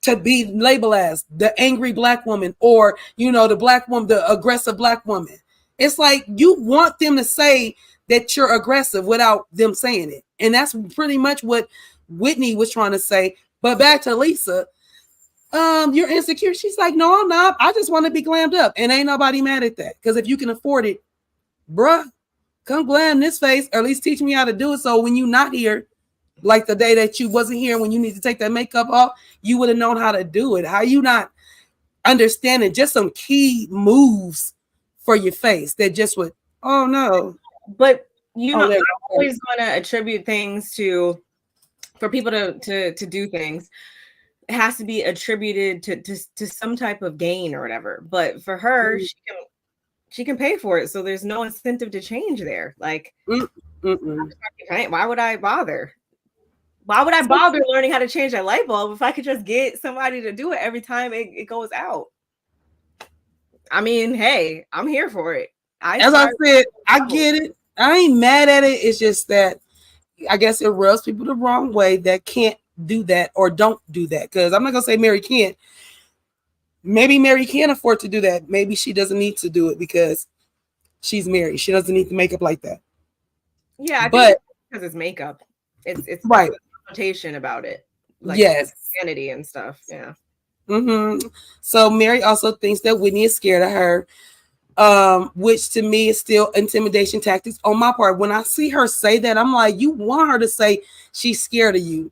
to be labeled as the angry black woman, or the black woman, the aggressive black woman. It's like you want them to say that you're aggressive without them saying it. And that's pretty much what Whitney was trying to say. But back to Lisa, you're insecure. She's like, no, I'm not. I just want to be glammed up. And ain't nobody mad at that. Because if you can afford it, bruh, come glam this face, or at least teach me how to do it. So when you're not here, like the day that you wasn't here when you need to take that makeup off, you would have known how to do it. How you not understanding just some key moves for your face that just would, oh no. But You know, I'm always going to attribute things for people to do things. It has to be attributed to some type of gain or whatever. But for her, she can pay for it, so there's no incentive to change there. Like, why would I bother? Why would I bother learning how to change that light bulb if I could just get somebody to do it every time it goes out? I mean, hey, I'm here for it. As I said, I get it. I ain't mad at it. It's just that I guess it rubs people the wrong way that can't do that or don't do that. Because I'm not gonna say Mary can't. Maybe Mary can't afford to do that. Maybe she doesn't need to do it because she's married. She doesn't need to make up like that. Yeah, but because it's makeup, it's right. Connotation about it, like yes, vanity and stuff. Yeah. So Mary also thinks that Whitney is scared of her. Which to me is still intimidation tactics on my part. When I see her say that, I'm like, you want her to say she's scared of you,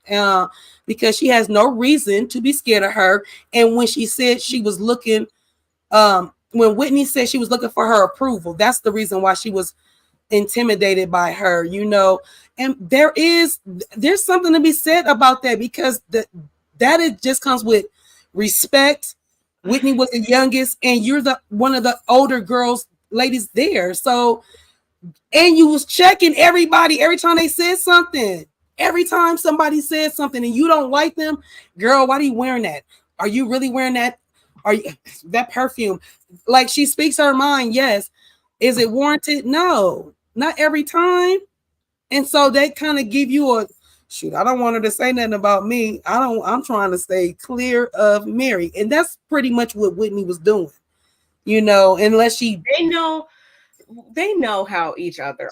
because she has no reason to be scared of her. And when she said she was looking, when Whitney said she was looking for her approval, that's the reason why she was intimidated by her, you know. And there's something to be said about that, because that it just comes with respect. Whitney was the youngest, and you're one of the older ladies there. So, and you was checking everybody every time they said something. Every time somebody said something and you don't like them, girl, why are you wearing that? Are you really wearing that? Are you that perfume? Like, she speaks her mind, yes. Is it warranted? No, not every time. And so they kind of give you a shoot. I don't want her to say nothing about me. I'm trying to stay clear of Mary. And that's pretty much what Whitney was doing, you know, unless they know how each other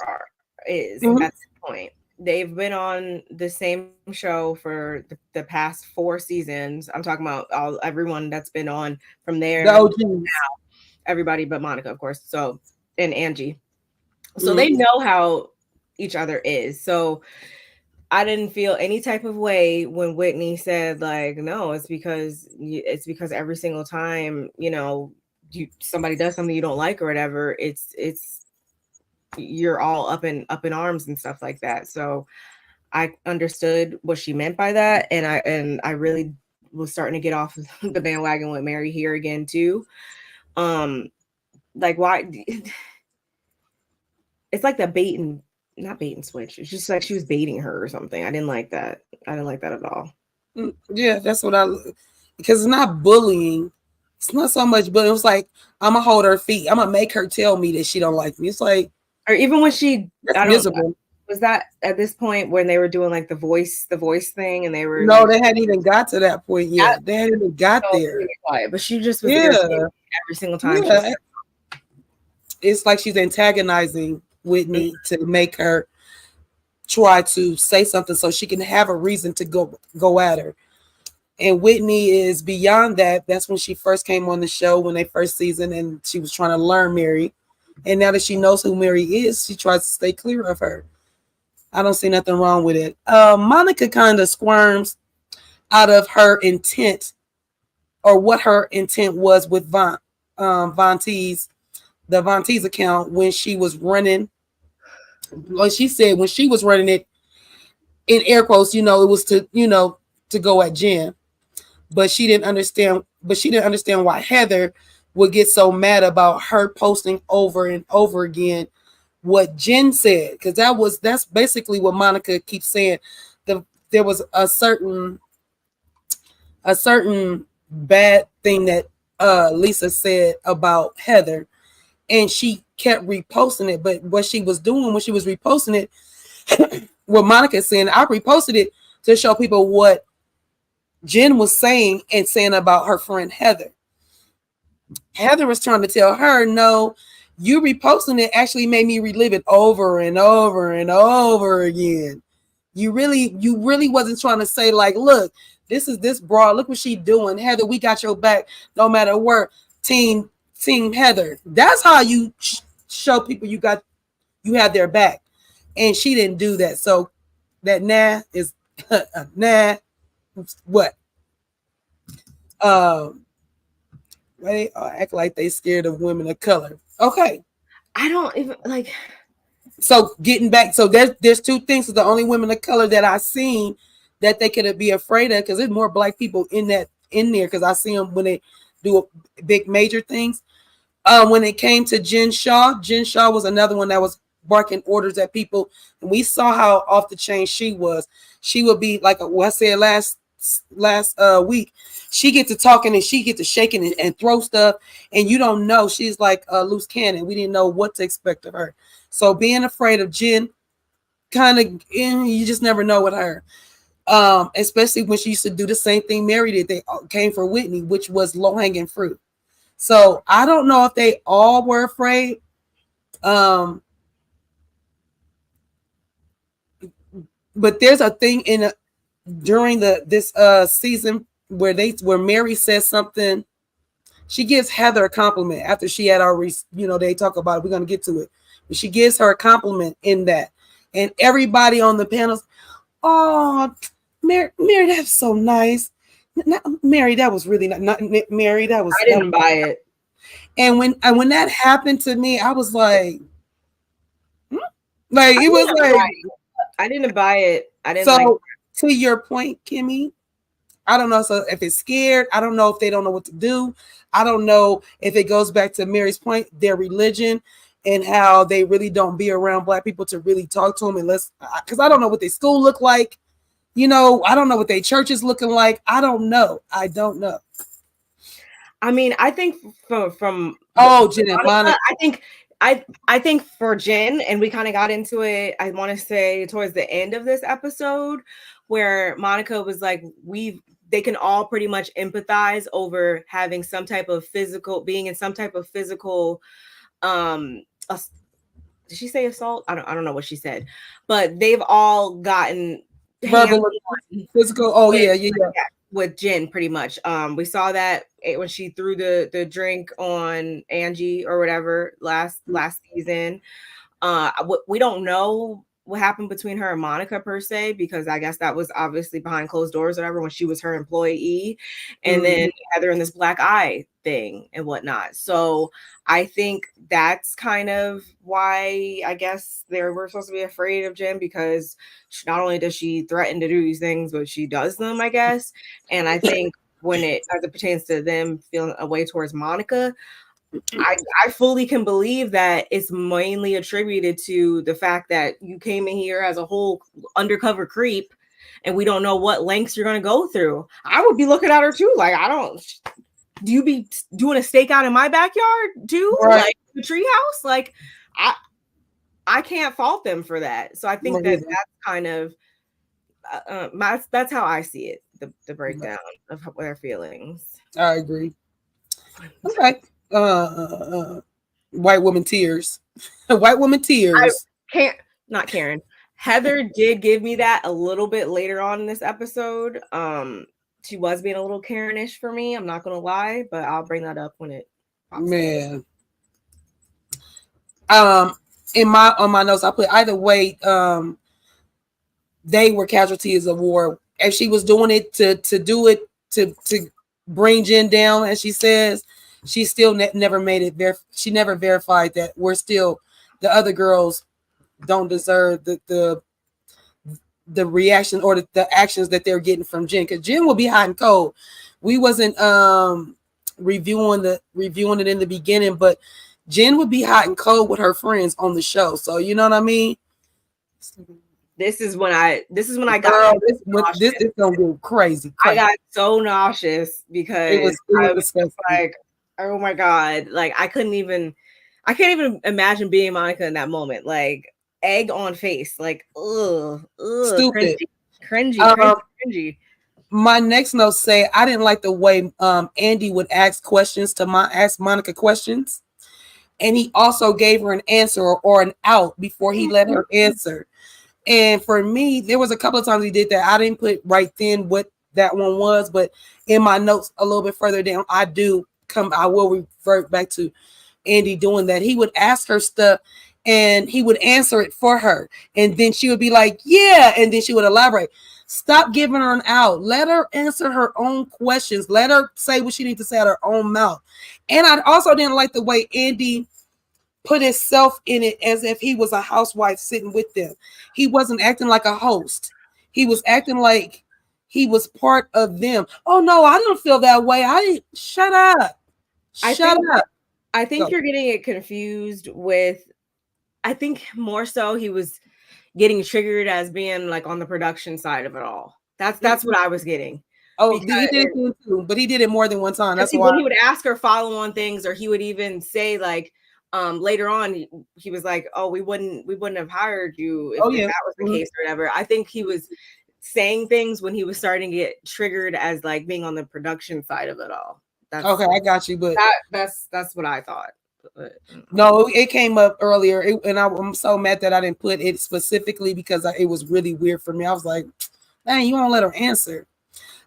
is at this point. They've been on the same show for the past 4 seasons. I'm talking about everyone that's been on from there now, everybody but Monica, of course. So, and Angie. So they know how each other is. So I didn't feel any type of way when Whitney said, like, no, it's because every single time, you know, somebody does something you don't like or whatever, it's you're all up in arms and stuff like that. So I understood what she meant by that, and I really was starting to get off the bandwagon with Mary here again too. Like, why? It's like the not bait and switch. It's just like she was baiting her or something. I didn't like that. I didn't like that at all. Yeah, that's what because it's not bullying. It's not so much, but it was like, I'm gonna hold her feet. I'm gonna make her tell me that she don't like me. It's like, or even when she, miserable. Was that at this point when they were doing like the voice thing, and they were no, they hadn't even got to that point yet. They hadn't even got there. Really quiet, but she just was irritated every single time. Yeah. It's like she's antagonizing Whitney to make her try to say something so she can have a reason to go at her. And Whitney is beyond that. That's when she first came on the show, when they first season, and she was trying to learn Mary. And now that she knows who Mary is, she tries to stay clear of her. I don't see nothing wrong with it. Monica kind of squirms out of her intent, or what her intent was with the Von Teese account when she was running. Like she said, when she was running it, in air quotes, you know, it was to go at Jen. But she didn't understand why Heather would get so mad about her posting over and over again what Jen said, because that's basically what Monica keeps saying. There was a certain bad thing that Lisa said about Heather, and she kept reposting it. But what she was doing when she was reposting it, what Monica saying, I reposted it to show people what Jen was saying and saying about her friend Heather. Heather was trying to tell her, no, you reposting it actually made me relive it over and over and over again. You really wasn't trying to say, like, look, this is this broad. Look what she doing. Heather, we got your back no matter where. Team Heather. That's how you show people you have their back. And she didn't do that. So that nah is nah. What? They act like they scared of women of color. Okay. I don't even like. So getting back, so there's two things. So the only women of color that I seen that they could be afraid of, because there's more black people in there, because I see them when they do big major things. When it came to Jen Shaw was another one that was barking orders at people, and we saw how off the chain she was. She would be like what I said last week. She get to talking and she get to shaking and throw stuff, and you don't know. She's like a loose cannon. We didn't know what to expect of her. So being afraid of Jen, kind of, you just never know with her. Especially when she used to do the same thing Mary did. They came for Whitney, which was low hanging fruit. So I don't know if they all were afraid. But there's a thing during this season where Mary says something. She gives Heather a compliment after she had already, they talk about it. We're going to get to it. But she gives her a compliment in that. And everybody on the panels, oh, Mary, that's so nice. Mary, that was really not Mary. That was. I didn't buy it. And when that happened to me, I was like, like it was like I didn't buy it. I didn't. So to your point, Kimmy, I don't know. So if it's scared, I don't know if they don't know what to do. I don't know if it goes back to Mary's point, their religion and how they really don't be around black people to really talk to them unless, because I don't know what their school look like. I don't know what their church is looking like. I don't know. I mean, I think from Jen and Monica, I think for Jen, and we kind of got into it, I want to say towards the end of this episode, where Monica was like, they can all pretty much empathize over having some type of being in some type of physical, did she say assault? I don't know what she said, but they've all gotten verbal, physical. Oh yeah. With Jen, pretty much. We saw that when she threw the drink on Angie or whatever last season. We don't know what happened between her and Monica per se, because I guess that was obviously behind closed doors or whatever when she was her employee, and then Heather in this black eye thing and whatnot. So I think that's kind of why I guess we're supposed to be afraid of Jen, because not only does she threaten to do these things, but she does them, I guess. And I think as it pertains to them feeling a way towards Monica, I fully can believe that it's mainly attributed to the fact that you came in here as a whole undercover creep and we don't know what lengths you're going to go through. I would be looking at her too. Like, do you be doing a stakeout in my backyard too? Right. Like the treehouse? Like, I can't fault them for that. So I think that's kind of, that's how I see it. The breakdown of their feelings. I agree. Okay. White woman tears. White woman tears. Not Karen. Heather did give me that a little bit later on in this episode. She was being a little Karen-ish for me. I'm not gonna lie, but I'll bring that up when it pops up. On my notes, I put either way, they were casualties of war. If she was doing it to bring Jen down, as she says, she still never made it. She never verified that the other girls don't deserve the reaction or the actions that they're getting from Jen, because Jen will be hot and cold. We wasn't reviewing it in the beginning, but Jen would be hot and cold with her friends on the show. So you know what I mean? This is when I got this is gonna go crazy. I got so nauseous because I was like, oh my God. Like I can't even imagine being Monica in that moment. Like egg on face, like stupid, cringy. My next note say I didn't like the way Andy would ask Monica questions, and he also gave her an answer or an out before he let her answer. And for me, there was a couple of times he did that. I didn't put right then what that one was, but in my notes a little bit further down, I will revert back to Andy doing that. He would ask her stuff and he would answer it for her. And then she would be like, yeah. And then she would elaborate. Stop giving her an out. Let her answer her own questions. Let her say what she needs to say out of her own mouth. And I also didn't like the way Andy put himself in it as if he was a housewife sitting with them. He wasn't acting like a host. He was acting like he was part of them. Oh no, I don't feel that way. Shut up. I think Go. you're getting it confused with, I think more so he was getting triggered as being like on the production side of it all. That's what I was getting. Oh, he did it too, but he did it more than one time. That's why when he would ask her follow on things, or he would even say like later on he was like, oh, we wouldn't have hired you if that was the case or whatever. I think he was saying things when he was starting to get triggered as like being on the production side of it all. Okay, I got you, but that's what I thought. But, no, it came up earlier, and I'm so mad that I didn't put it specifically because it was really weird for me. I was like, "Dang, you won't let her answer."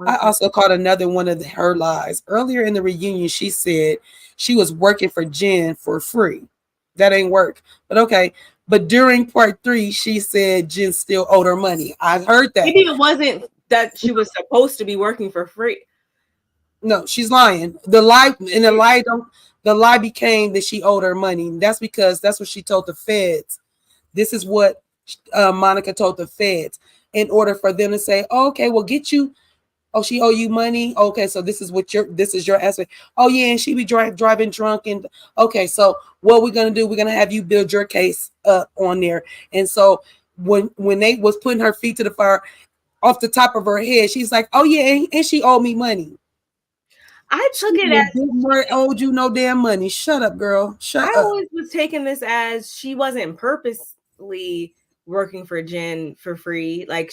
I also caught another one of her lies earlier in the reunion. She said she was working for Jen for free. That ain't work, but okay. But during part 3, she said Jen still owed her money. I heard that. Maybe it wasn't that she was supposed to be working for free. No, she's lying. The lie became that she owed her money. That's because that's what she told the feds. This is what Monica told the feds in order for them to say, oh, okay, we'll get you. Oh, she owe you money. Okay, so this is your answer. Oh yeah, and she be driving drunk, and okay, so what we're gonna do? We're gonna have you build your case up on there. And so when they was putting her feet to the fire off the top of her head, she's like, oh yeah, and she owed me money. I took it as owed you no damn money. Shut up, girl. Shut up. I always was taking this as she wasn't purposely working for Jen for free. Like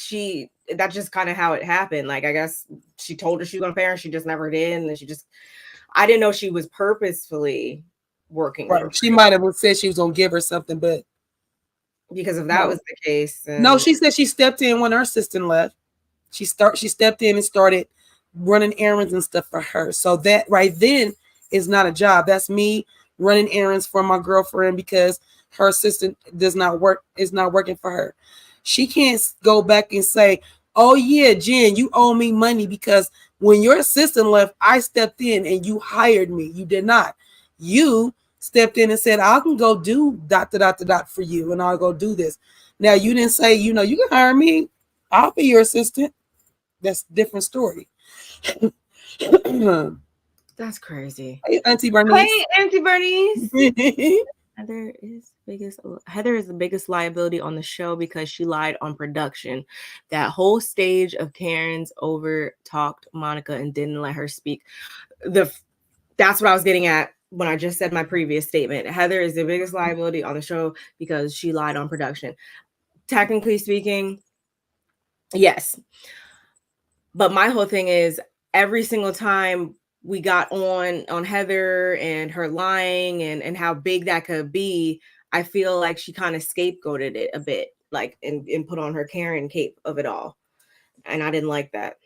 that's just kind of how it happened. Like I guess she told her she was gonna pay her, and she just never did, and then I didn't know she was purposefully working. Right. She might have said she was gonna give her something, but because if that was the case, no, she said she stepped in when her assistant left. She stepped in and started running errands and stuff for her. So that right then is not a job. That's me running errands for my girlfriend because her assistant is not working for her. She can't go back and say, oh yeah, Jen, you owe me money because when your assistant left, I stepped in and you hired me. You did not. You stepped in and said, I can go do ... for you, and I'll go do this. Now you didn't say, you can hire me. I'll be your assistant. That's a different story. That's crazy. Hey, Auntie Bernice. Hey, Auntie Bernice. Heather is the biggest liability on the show because she lied on production. That whole stage of Karen's over talked Monica and didn't let her speak. That's what I was getting at when I just said my previous statement. Heather is the biggest liability on the show because she lied on production. Technically speaking, yes. But my whole thing is every single time we got on Heather and her lying and how big that could be, I feel like she kind of scapegoated it a bit, like and put on her Karen cape of it all. And I didn't like that.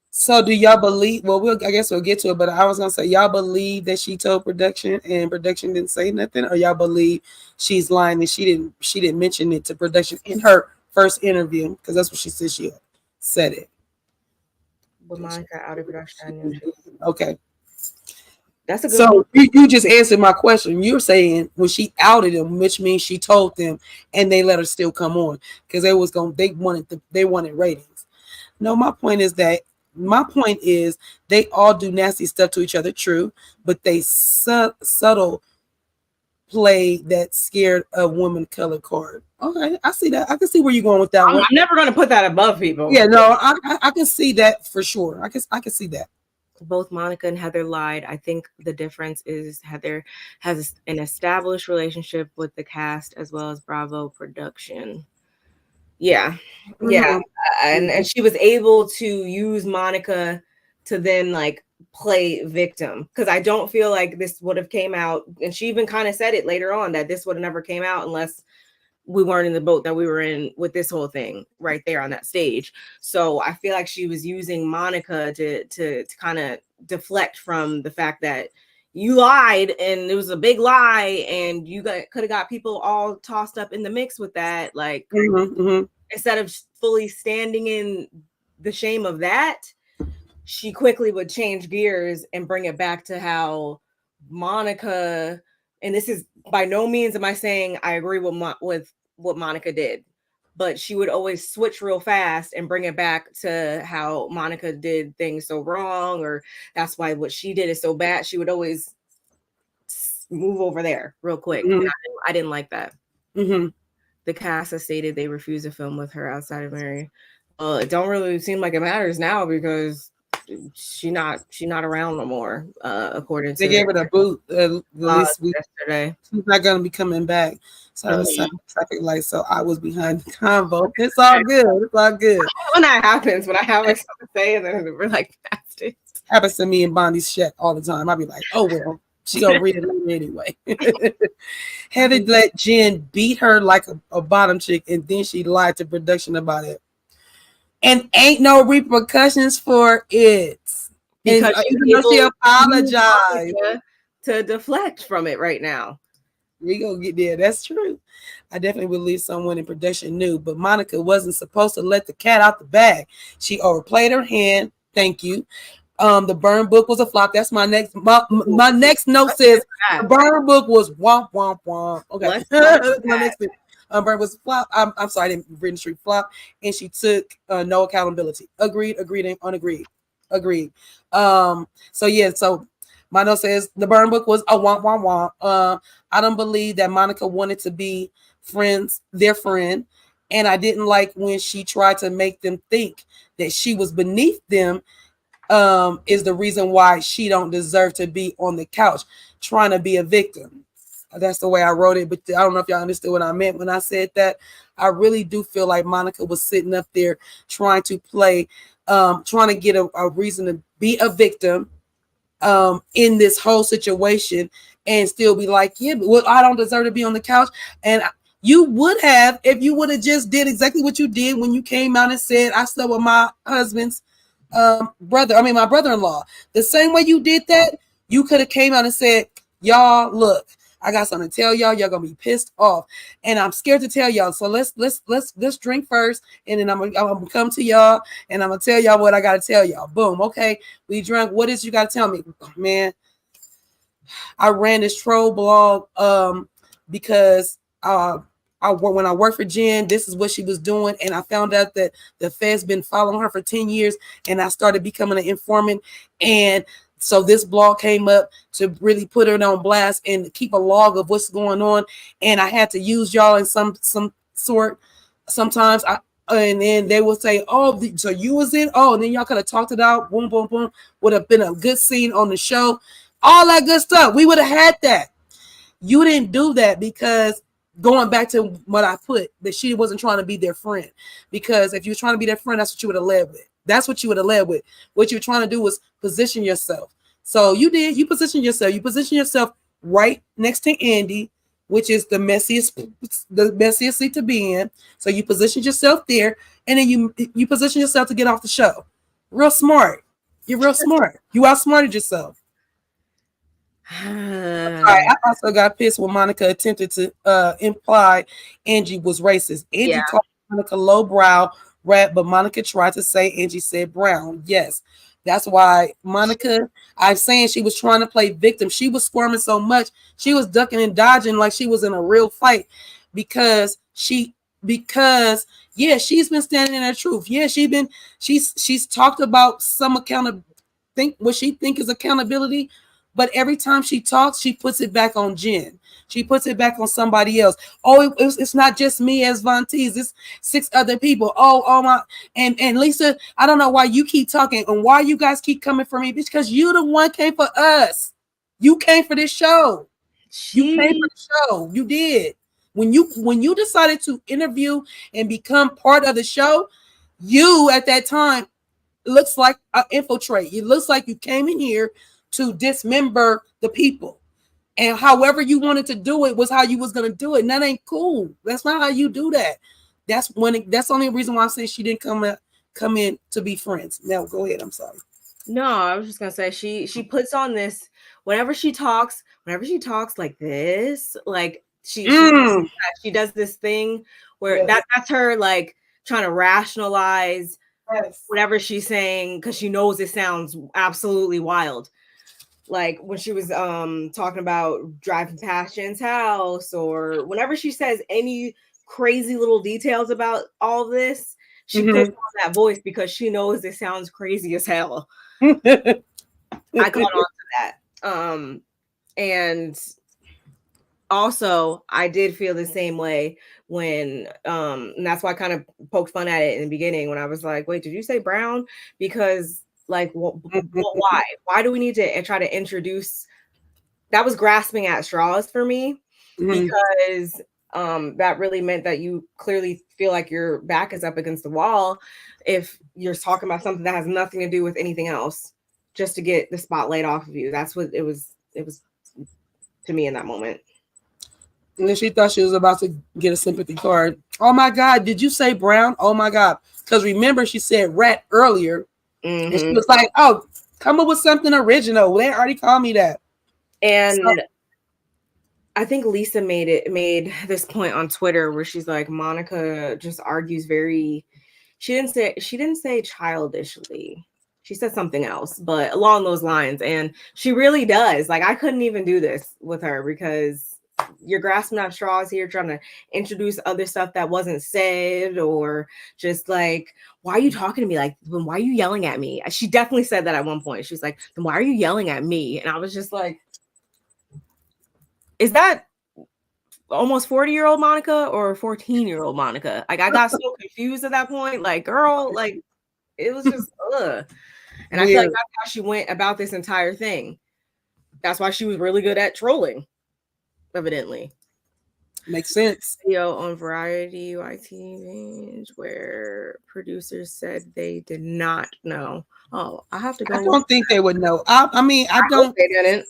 So do y'all believe, I guess we'll get to it, but I was gonna say, y'all believe that she told production and production didn't say nothing, or y'all believe she's lying and she didn't mention it to production in her first interview? Because that's what she said, she said it. With Monica out of production. Okay. That's a good so you just answered my question. You're saying when she outed them, which means she told them and they let her still come on because they wanted ratings. No, my point is they all do nasty stuff to each other, true, but they subtle play that scared a woman color card. Okay, I see that. I can see where you're going with that one. I'm never going to put that above people. Yeah, no, I can see that for sure. I can see that. Both Monica and Heather lied. I think the difference is Heather has an established relationship with the cast as well as Bravo production. Yeah. Yeah. And she was able to use Monica to then like play victim, because I don't feel like this would have came out, and she even kind of said it later on that this would have never came out unless we weren't in the boat that we were in with this whole thing right there on that stage. So I feel like she was using Monica to kind of deflect from the fact that you lied and it was a big lie and you could have got people all tossed up in the mix with that. Like instead of fully standing in the shame of that, she quickly would change gears and bring it back to how Monica and this is by no means am I saying I agree with what Monica did, but she would always switch real fast and bring it back to how Monica did things so wrong, or that's why what she did is so bad. She would always move over there real quick. Mm-hmm. And I didn't like that. Mm-hmm. The cast has stated they refuse to film with her outside of Mary. It don't really seem like it matters now because she not around no more. According They to gave it a boot this week. Yesterday. She's not gonna be coming back. So I was traffic light, so I was behind the convo. It's all good. It's all good. When that happens, when I have like something to say, and then we're like, bastards. Happens to me and Bonnie's shit all the time. I'll be like, oh well, she gonna read it later anyway. Heather let Jen beat her like a bottom chick, and then she lied to production about it. And ain't no repercussions for it. Because even though she apologized to deflect from it right now. We gonna get there. That's true. I definitely believe someone in production knew, but Monica wasn't supposed to let the cat out the bag. She overplayed her hand. Thank you. The burn book was a flop. That's my next. My next note says the burn book was womp womp womp. Okay, my next thing. Burn was flop. I'm sorry, I didn't read the street flop, and she took no accountability. Agreed, and unagreed. Agreed. So yeah, so my note says the burn book was a womp womp womp. I don't believe that Monica wanted to be their friend, and I didn't like when she tried to make them think that she was beneath them. Is the reason why she don't deserve to be on the couch trying to be a victim. That's the way I wrote it, but I don't know if y'all understood what I meant when I said that. I really do feel like Monica was sitting up there trying to play, trying to get a reason to be a victim in this whole situation and still be like, yeah, but well, I don't deserve to be on the couch. And you would have if you would have just did exactly what you did when you came out and said, I slept with my husband's my brother-in-law. The same way you did that, you could have came out and said, y'all, look, I got something to tell y'all. Y'all gonna be pissed off, and I'm scared to tell y'all. So let's drink first, and then I'm gonna come to y'all, and I'm gonna tell y'all what I gotta tell y'all. Boom. Okay, we drank. What is you gotta tell me, man? I ran this troll blog because when I worked for Jen, this is what she was doing, and I found out that the Fed's been following her for 10 years, and I started becoming an informant, and so this blog came up to really put her on blast and keep a log of what's going on, and I had to use y'all in some sort. Sometimes and then they will say, "Oh, so you was in? Oh," and then y'all could have talked it out. Boom, boom, boom. Would have been a good scene on the show. All that good stuff. We would have had that. You didn't do that because going back to what I put, that she wasn't trying to be their friend. Because if you were trying to be their friend, that's what you would have led with. That's what you would have led with. What you were trying to do was position yourself. So you did. You positioned yourself. You position yourself right next to Andy, which is the messiest seat to be in. So you positioned yourself there, and then you position yourself to get off the show. Real smart. You're real smart. You outsmarted yourself. I also got pissed when Monica attempted to imply Angie was racist. Angie called Monica lowbrow rat, but Monica tried to say Angie said brown. Yes, that's why Monica, I'm saying she was trying to play victim. She was squirming so much. She was ducking and dodging like she was in a real fight because she's been standing in her truth. Yeah, she's talked about some what she think is accountability. But every time she talks, she puts it back on Jen. She puts it back on somebody else. Oh, it's not just me as Von Teese. It's 6 other people. Oh my. And Lisa, I don't know why you keep talking and why you guys keep coming for me. Because you the one came for us. You came for this show. You came for the show. You did. When you decided to interview and become part of the show, you at that time looks like an infiltrate. It looks like you came in here to dismember the people, and however you wanted to do it was how you was going to do it, and that ain't cool. That's not how you do that. That's the only reason why I'm saying she didn't come in to be friends. Now go ahead. I'm sorry. No, I was just gonna say she puts on this whenever she talks like this, like she does this thing where that's her like trying to rationalize whatever she's saying because she knows it sounds absolutely wild. like when she was talking about driving past Jen's house, or whenever she says any crazy little details about all this, she puts on that voice because she knows it sounds crazy as hell. I caught on to that. And also I did feel the same way when and that's why I kind of poked fun at it in the beginning when I was like, wait, did you say brown? Because like why do we need to try to introduce that? Was grasping at straws for me, because that really meant that you clearly feel like your back is up against the wall if you're talking about something that has nothing to do with anything else, just to get the spotlight off of you. That's what it was to me in that moment. And then she thought she was about to get a sympathy card. Oh my God, did you say brown? Oh my God. Because remember, she said rat earlier. And she was like, oh, come up with something original. They already called me that. And so, I think Lisa made this point on Twitter where she's like, Monica just argues very, she didn't say childishly. She said something else, but along those lines. And she really does. Like, I couldn't even do this with her because you're grasping at straws here, trying to introduce other stuff that wasn't said, or just like, why are you talking to me? Like, then why are you yelling at me? She definitely said that at one point. She's like, then why are you yelling at me? And I was just like, is that almost 40-year-old Monica or 14-year-old Monica? Like, I got so confused at that point. Like, girl, like, it was just ugh. And I feel like that's how she went about this entire thing. That's why she was really good at trolling, evidently. Makes sense. Video on Variety YT page where producers said they did not know. Oh, I have to go. I don't think they would know. I mean, I don't. They didn't.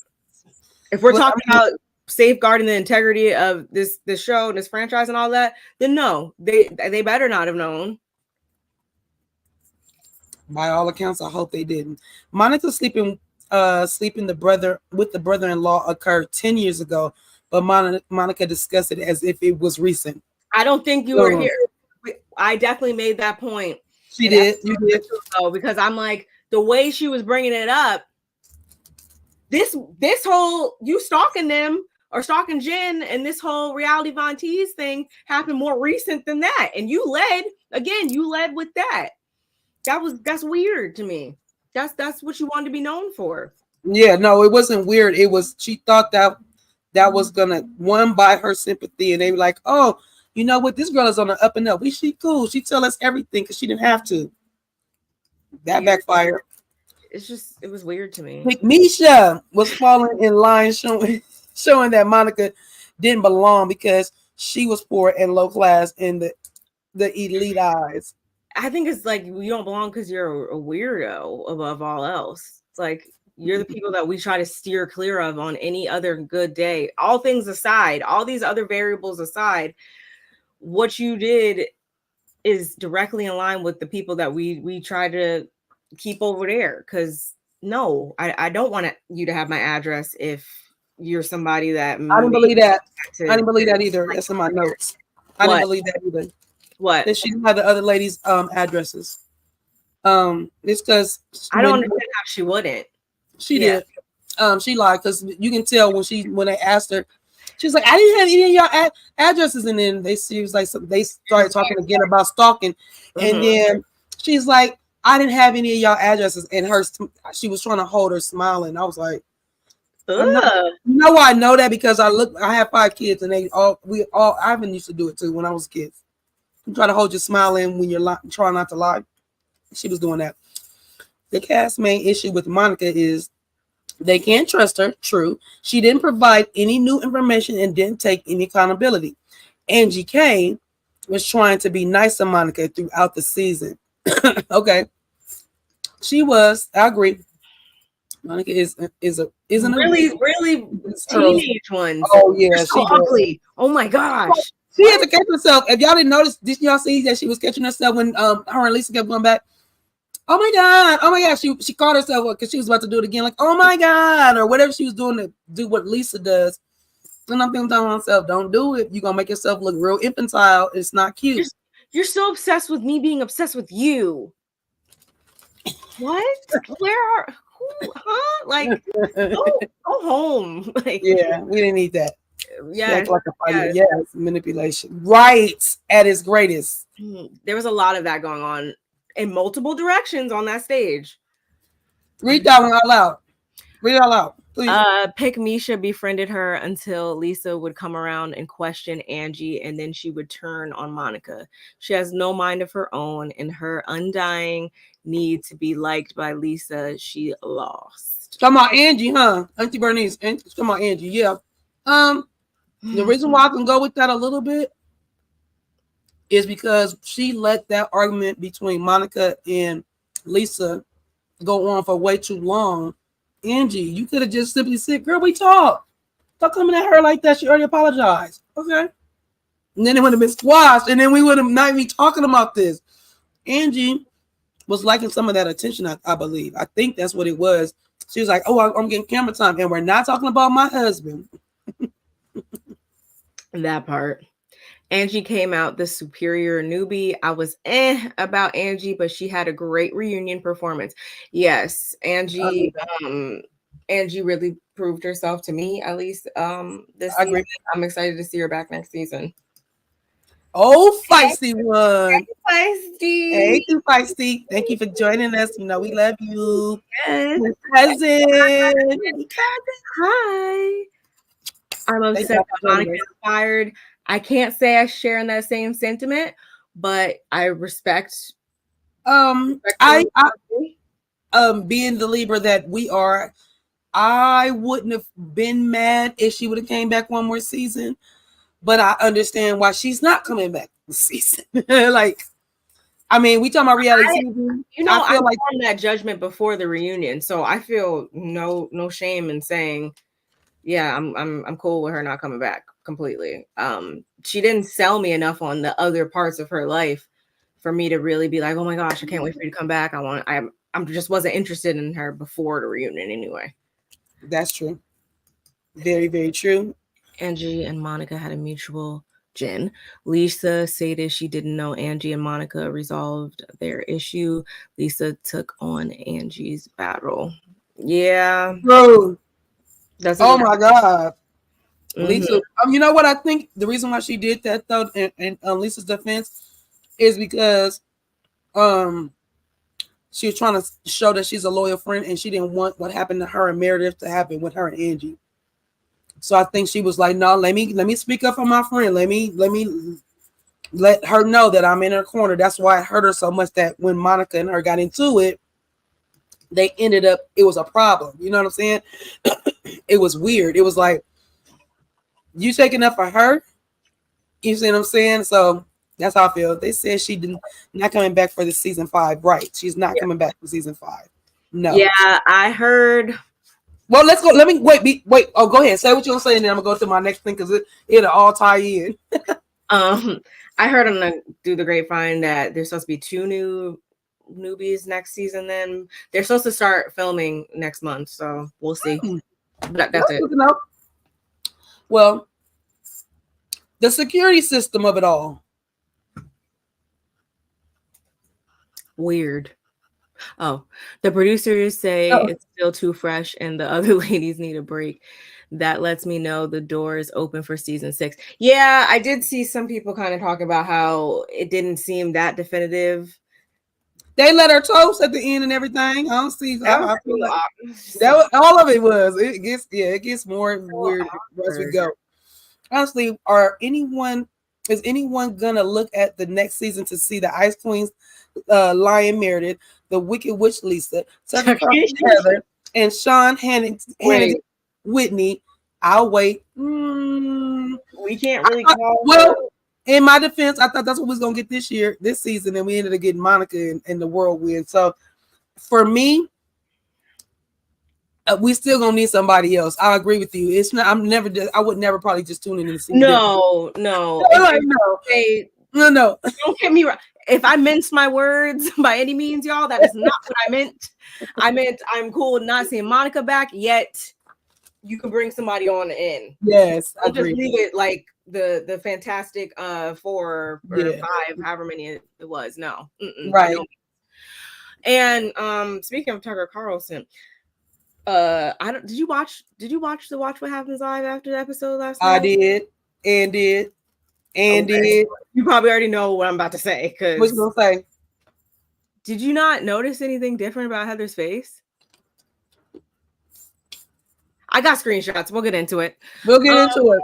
If we're talking about safeguarding the integrity of this show and this franchise and all that, then no, they better not have known. By all accounts, I hope they didn't. Monica sleeping the brother-in-law occurred 10 years ago, but Monica discussed it as if it was recent. I don't think you were here. I definitely made that point. She did. You did. Because I'm like, the way she was bringing it up, this whole you stalking them or stalking Jen and this whole reality Von Teese thing happened more recent than that. And you led with that. That's weird to me. That's what you wanted to be known for. Yeah, no, it wasn't weird. It was, she thought that was gonna buy her sympathy, and they were like, oh, you know what, this girl is on the up and up. She cool. She tell us everything because she didn't have to. That backfired. It was weird to me. Misha was falling in line, showing that Monica didn't belong because she was poor and low class in the elite eyes. I think it's like you don't belong because you're a weirdo above all else. It's like you're the people that we try to steer clear of on any other good day. All things aside, all these other variables aside, what you did is directly in line with the people that we try to keep over there. Because no, I don't want you to have my address if you're somebody that I didn't believe that. I didn't believe that either. That's in my notes. I didn't believe that either. What? That she didn't have the other ladies' addresses. It's because I don't understand how she wouldn't. She did. She lied because you can tell when they asked her, she was like, I didn't have any of y'all addresses, and then they started talking again about stalking, and then she's like, I didn't have any of y'all addresses, and she was trying to hold her smiling. I was like, you know why I know that? Because I have 5 kids, and I even used to do it too when I was kids. You try to hold your smile in when you're trying not to lie. She was doing that. The cast's main issue with Monica is they can't trust her. True. She didn't provide any new information and didn't take any accountability. Angie K was trying to be nice to Monica throughout the season. Okay. She was. I agree. Monica isn't really teenage ones. Oh yeah, she's so ugly. Oh my gosh. She had to catch herself. If y'all didn't notice, did y'all see that she was catching herself when her and Lisa kept going back? Oh my God. She caught herself because she was about to do it again, like, oh my God, or whatever she was doing to do what Lisa does. And I'm thinking to myself, don't do it. You're gonna make yourself look real infantile. It's not cute. You're so obsessed with me being obsessed with you. What? Huh? Like, go home. Like, Yeah, we didn't need that. yes, Like a fighter. yes. Yes, manipulation. Right at its greatest. There was a lot of that going on in multiple directions on that stage. Read that one out loud. Read it out loud, please. Pick Misha befriended her until Lisa would come around and question Angie, and then she would turn on Monica. She has no mind of her own, and her undying need to be liked by Lisa, she lost. Talking about Angie, huh? Auntie Bernice. Talking about Angie, yeah. The reason why I can go with that a little bit is because she let that argument between Monica and Lisa go on for way too long. Angie, you could have just simply said, girl, we talked. Stop coming at her like that. She already apologized. Okay. And then it would have been squashed, and then we would have not be talking about this. Angie was liking some of that attention, I believe. I think that's what it was. She was like, oh, I'm getting camera time, and we're not talking about my husband. That part. Angie came out the superior newbie. I was about Angie, but she had a great reunion performance. Yes, Angie really proved herself to me, at least this season. I'm excited to see her back next season. Oh, feisty one. Feisty. Hey, too feisty. Thank you for joining us. You know, we love you. Yes. Cousin. Hi. I'm upset that Monica is fired. I can't say I share in that same sentiment, but I respect. I being the Libra that we are, I wouldn't have been mad if she would have came back one more season, but I understand why she's not coming back this season. Like, I mean, we talking about reality TV. You know, I like that judgment before the reunion, so I feel no shame in saying, yeah, I'm cool with her not coming back completely. She didn't sell me enough on the other parts of her life for me to really be like, oh my gosh, I can't wait for you to come back. I'm just wasn't interested in her before the reunion anyway. That's true. Very, very true. Angie and Monica had a mutual Jen. Lisa stated she didn't know Angie and Monica resolved their issue. Lisa took on Angie's battle. Yeah. Bro. Oh my God. Mm-hmm. Lisa, you know what I think the reason why she did that though, in Lisa's defense, is because she was trying to show that she's a loyal friend, and she didn't want what happened to her and Meredith to happen with her and Angie. So I think she was like, no, let me speak up for my friend. Let me let her know that I'm in her corner. That's why it hurt her so much that when Monica and her got into it, they ended up, it was a problem. You know what I'm saying? It was weird. It was like, you taking up for her? You see what I'm saying? So that's how I feel. They said she not coming back for the season 5. Right. She's not coming back for season 5. No. Yeah, I heard. Well, let's go. Let me wait. Oh, go ahead. Say what you're gonna say, and then I'm gonna go to my next thing because it'll all tie in. I heard on the through the grapevine that there's supposed to be 2 newbies next season. Then they're supposed to start filming next month, so we'll see. But that's it. Well, the security system of it all. Weird. Oh, the producers say it's still too fresh and the other ladies need a break. That lets me know the door is open for season 6. Yeah, I did see some people kind of talk about how it didn't seem that definitive. They let her toast at the end and everything. I don't see. I feel like that was, all of it was. It gets more weird as we go. Honestly, is anyone gonna look at the next season to see the Ice Queens, Lion Meredith, the Wicked Witch Lisa, Heather, and Sean Hannity, Whitney? I'll wait. We can't really call. Well, in my defense, I thought that's what we was gonna get this season, and we ended up getting Monica and the Whirlwind. So for me, we still gonna need somebody else. I agree with you. It's not. I would never probably just tune in and see. No. No. Don't get me wrong. If I minced my words by any means, y'all, that is not what I meant. I meant I'm cool with not seeing Monica back yet. You can bring somebody on in. Yes, I'll just leave it like the Fantastic 4 or 5, however many it was. No, right. And speaking of Tucker Carlson, I don't. Did you watch the Watch What Happens Live after the episode last night? I did, and did. You probably already know what I'm about to say. What you gonna say? Did you not notice anything different about Heather's face? I got screenshots. We'll get into it. We'll get into it.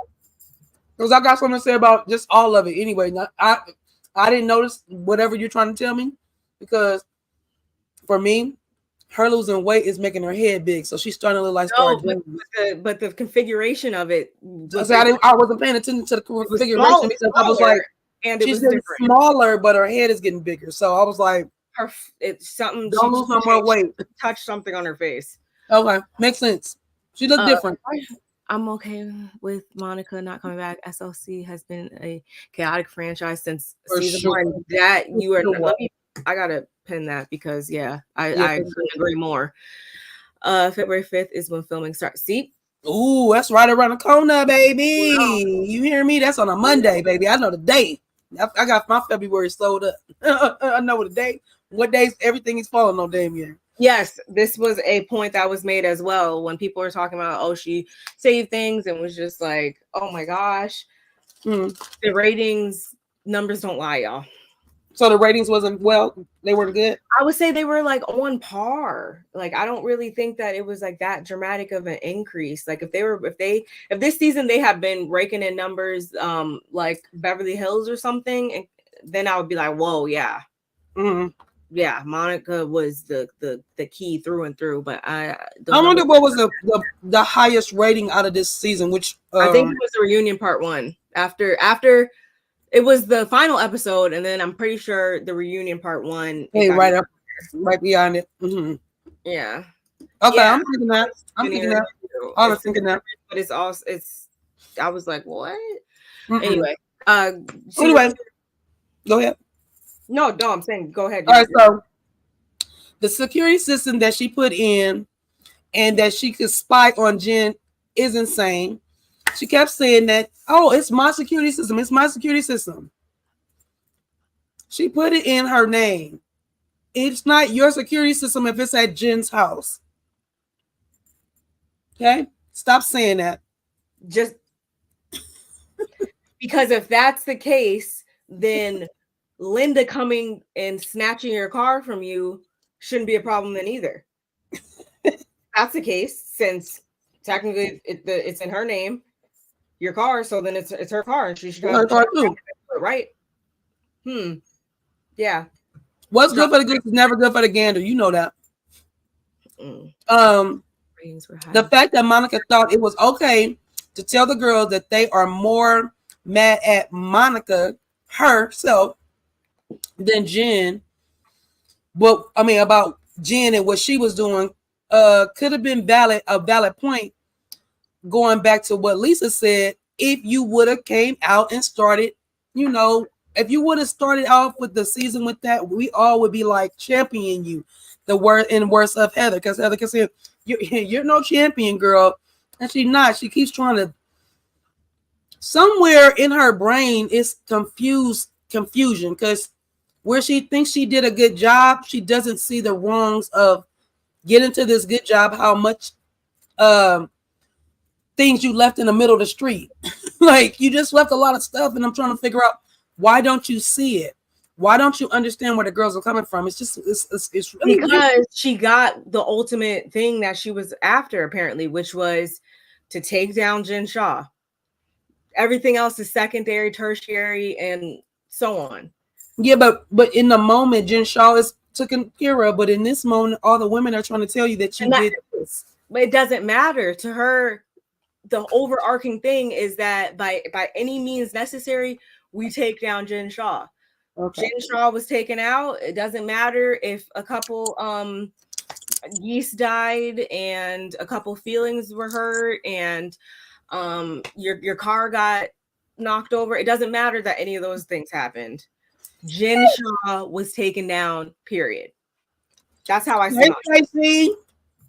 Because I got something to say about just all of it. Anyway, I didn't notice whatever you're trying to tell me, because for me, her losing weight is making her head big, so she's starting to look like Star Jones. But the configuration of it. I wasn't paying attention to the configuration because I was like, and she's getting smaller, but her head is getting bigger. So I was like, it's something. Don't lose no more weight. Touch something on her face. Okay, makes sense. She looked different. I'm okay with Monica not coming back. SLC has been a chaotic franchise since season 1. That you are. I gotta pin that because I couldn't agree more. February 5th is when filming starts. See, ooh, that's right around the corner, baby. Wow. You hear me? That's on a Monday, baby. I know the date. I got my February slowed up. I know the date. What days everything is falling on damn year. Yes, this was a point that was made as well when people were talking about, oh, she saved things and was just like, oh my gosh. The ratings numbers don't lie, y'all. So the ratings they weren't good. I would say they were like on par. Like, I don't really think that it was like that dramatic of an increase. Like if this season they have been raking in numbers like Beverly Hills or something, then I would be like, whoa, yeah. Yeah, Monica was the key through and through. But I wonder what was the highest rating out of this season, which I think it was the reunion part 1. After it was the final episode, and then I'm pretty sure the reunion part 1. Hey, right up, right beyond it. Yeah. Okay, yeah, I'm thinking that. I was thinking that. But it's also I was like, what? Anyway, Anyway, go ahead. No, I'm saying go ahead. All right, so the security system that she put in and that she could spy on Jen is insane. She kept saying that, oh, it's my security system. It's my security system. She put it in her name. It's not your security system if it's at Jen's house. Okay? Stop saying that. Just because if that's the case, then Linda coming and snatching your car from you shouldn't be a problem then either. That's the case, since technically it's in her name, your car, so then it's her car, and she should have her car too, right? Yeah. What's good for the goose is never good for the gander. You know that. The fact that Monica thought it was okay to tell the girls that they are more mad at Monica herself than Jen. Well, I mean about Jen and what she was doing could have been a valid point, going back to what Lisa said. If you would have came out and started, if you would have started off with the season with that, we all would be like championing you, the worst of Heather, because Heather can say you're no champion, girl, and she's not. She keeps trying to. Somewhere in her brain is confusion, because where she thinks she did a good job, she doesn't see the wrongs of getting to this good job. How much things you left in the middle of the street. Like, you just left a lot of stuff, and I'm trying to figure out, why don't you see it? Why don't you understand where the girls are coming from? It's really because weird. She got the ultimate thing that she was after, apparently, which was to take down Jen Shaw. Everything else is secondary, tertiary, and so on. Yeah, but in the moment, Jen Shaw is taken care of, but in this moment, all the women are trying to tell you that you did this. But it doesn't matter to her. The overarching thing is that by any means necessary, we take down Jen Shaw. Okay. Jen Shaw was taken out. It doesn't matter if a couple geese died and a couple feelings were hurt and your car got knocked over. It doesn't matter that any of those things happened. Jen Shaw was taken down, period. That's how I see it.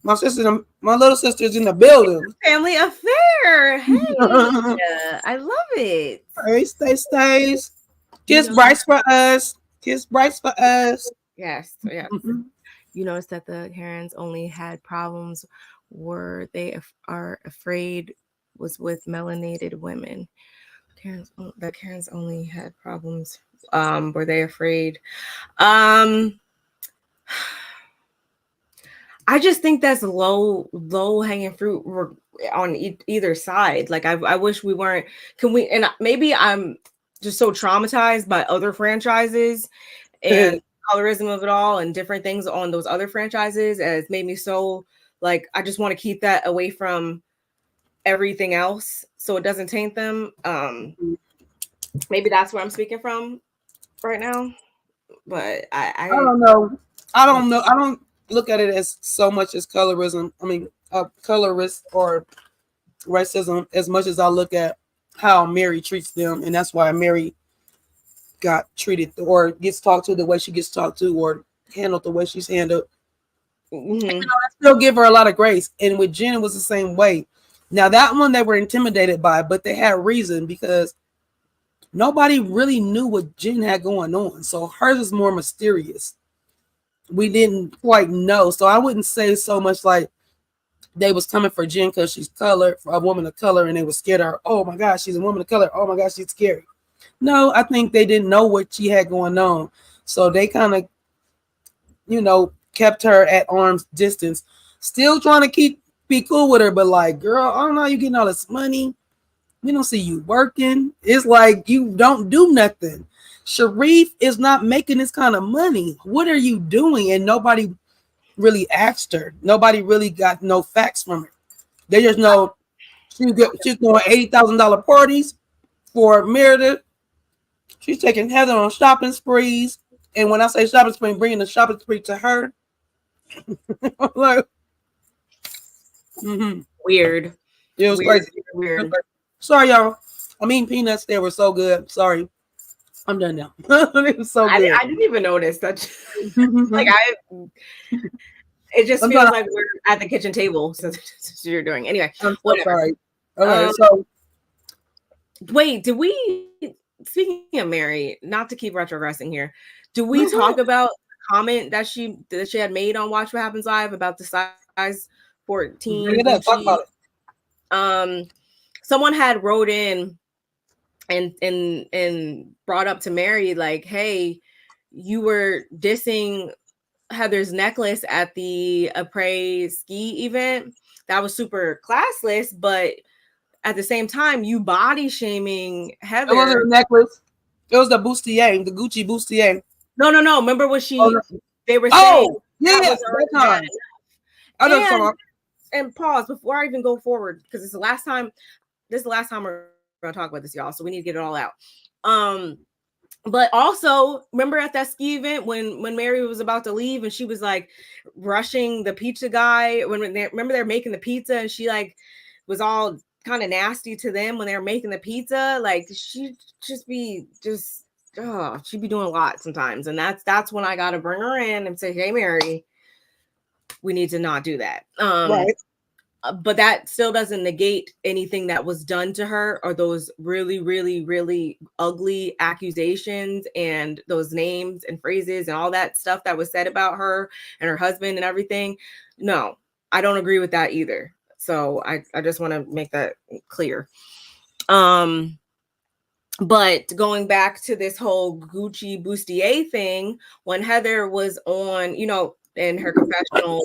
My sister, my little sister's in the building. Family affair. Hey, yeah, I love it. Hey, stays. Kiss Bryce for us. Kiss Bryce for us. Yes. Yeah. You notice that the Karens only had problems were they are afraid was with melanated women. Karen's only had problems. Were they afraid? I just think that's low hanging fruit on either side. Like I wish we weren't. Can we? And maybe I'm just so traumatized by other franchises and colorism of it all and different things on those other franchises as made me so like I just want to keep that away from everything else so it doesn't taint them. Maybe that's where I'm speaking from right now. But I don't know. I don't know. I don't look at it as so much as colorism. I mean, colorist or racism as much as I look at how Mary treats them, and that's why Mary got treated or gets talked to the way she gets talked to or handled the way she's handled. I still give her a lot of grace. And with Jen, it was the same way. Now that one they were intimidated by, but they had reason because nobody really knew what Jen had going on. So hers was more mysterious. We didn't quite know. So I wouldn't say so much like they was coming for Jen because she's colored, for a woman of color, and they were scared of her. Oh my gosh, she's a woman of color. Oh my gosh, she's scary. No, I think they didn't know what she had going on. So they kind of, kept her at arm's distance, still trying to be cool with her, but like, girl, I don't know, you getting all this money. We don't see you working. It's like you don't do nothing. Sharif is not making this kind of money. What are you doing? And nobody really asked her. Nobody really got no facts from her. They just know she's going $80,000 parties for Meredith. She's taking Heather on shopping sprees. And when I say shopping spree, bringing the shopping spree to her. Like, weird. It was crazy. Weird. Sorry, y'all. I mean, peanuts, they were so good. Sorry. I'm done now. It was so good. I didn't even notice that. It just feels like we're at the kitchen table since you're doing. Anyway, I'm so sorry. Okay, so wait, did we? Speaking of Mary, not to keep retrogressing here, do we talk about the comment that she had made on Watch What Happens Live about the size 14? Talk about it. Someone had wrote in and brought up to Mary like, hey, you were dissing Heather's necklace at the après ski event. That was super classless, but at the same time, you body shaming Heather. It wasn't a necklace. It was the bustier, the Gucci bustier. No. Remember what they were saying? Yeah. And pause before I even go forward because it's the last time. This is the last time we're going to talk about this, y'all. So we need to get it all out. But also, remember at that ski event when Mary was about to leave and she was like rushing the pizza guy remember they're making the pizza and she like was all kind of nasty to them when they were making the pizza. Like she'd be doing a lot sometimes. And that's when I got to bring her in and say, hey, Mary, we need to not do that. Right. But that still doesn't negate anything that was done to her or those really, really, really ugly accusations and those names and phrases and all that stuff that was said about her and her husband and everything. No, I don't agree with that either. So I just want to make that clear. But going back to this whole Gucci bustier thing, when Heather was on, in her confessional,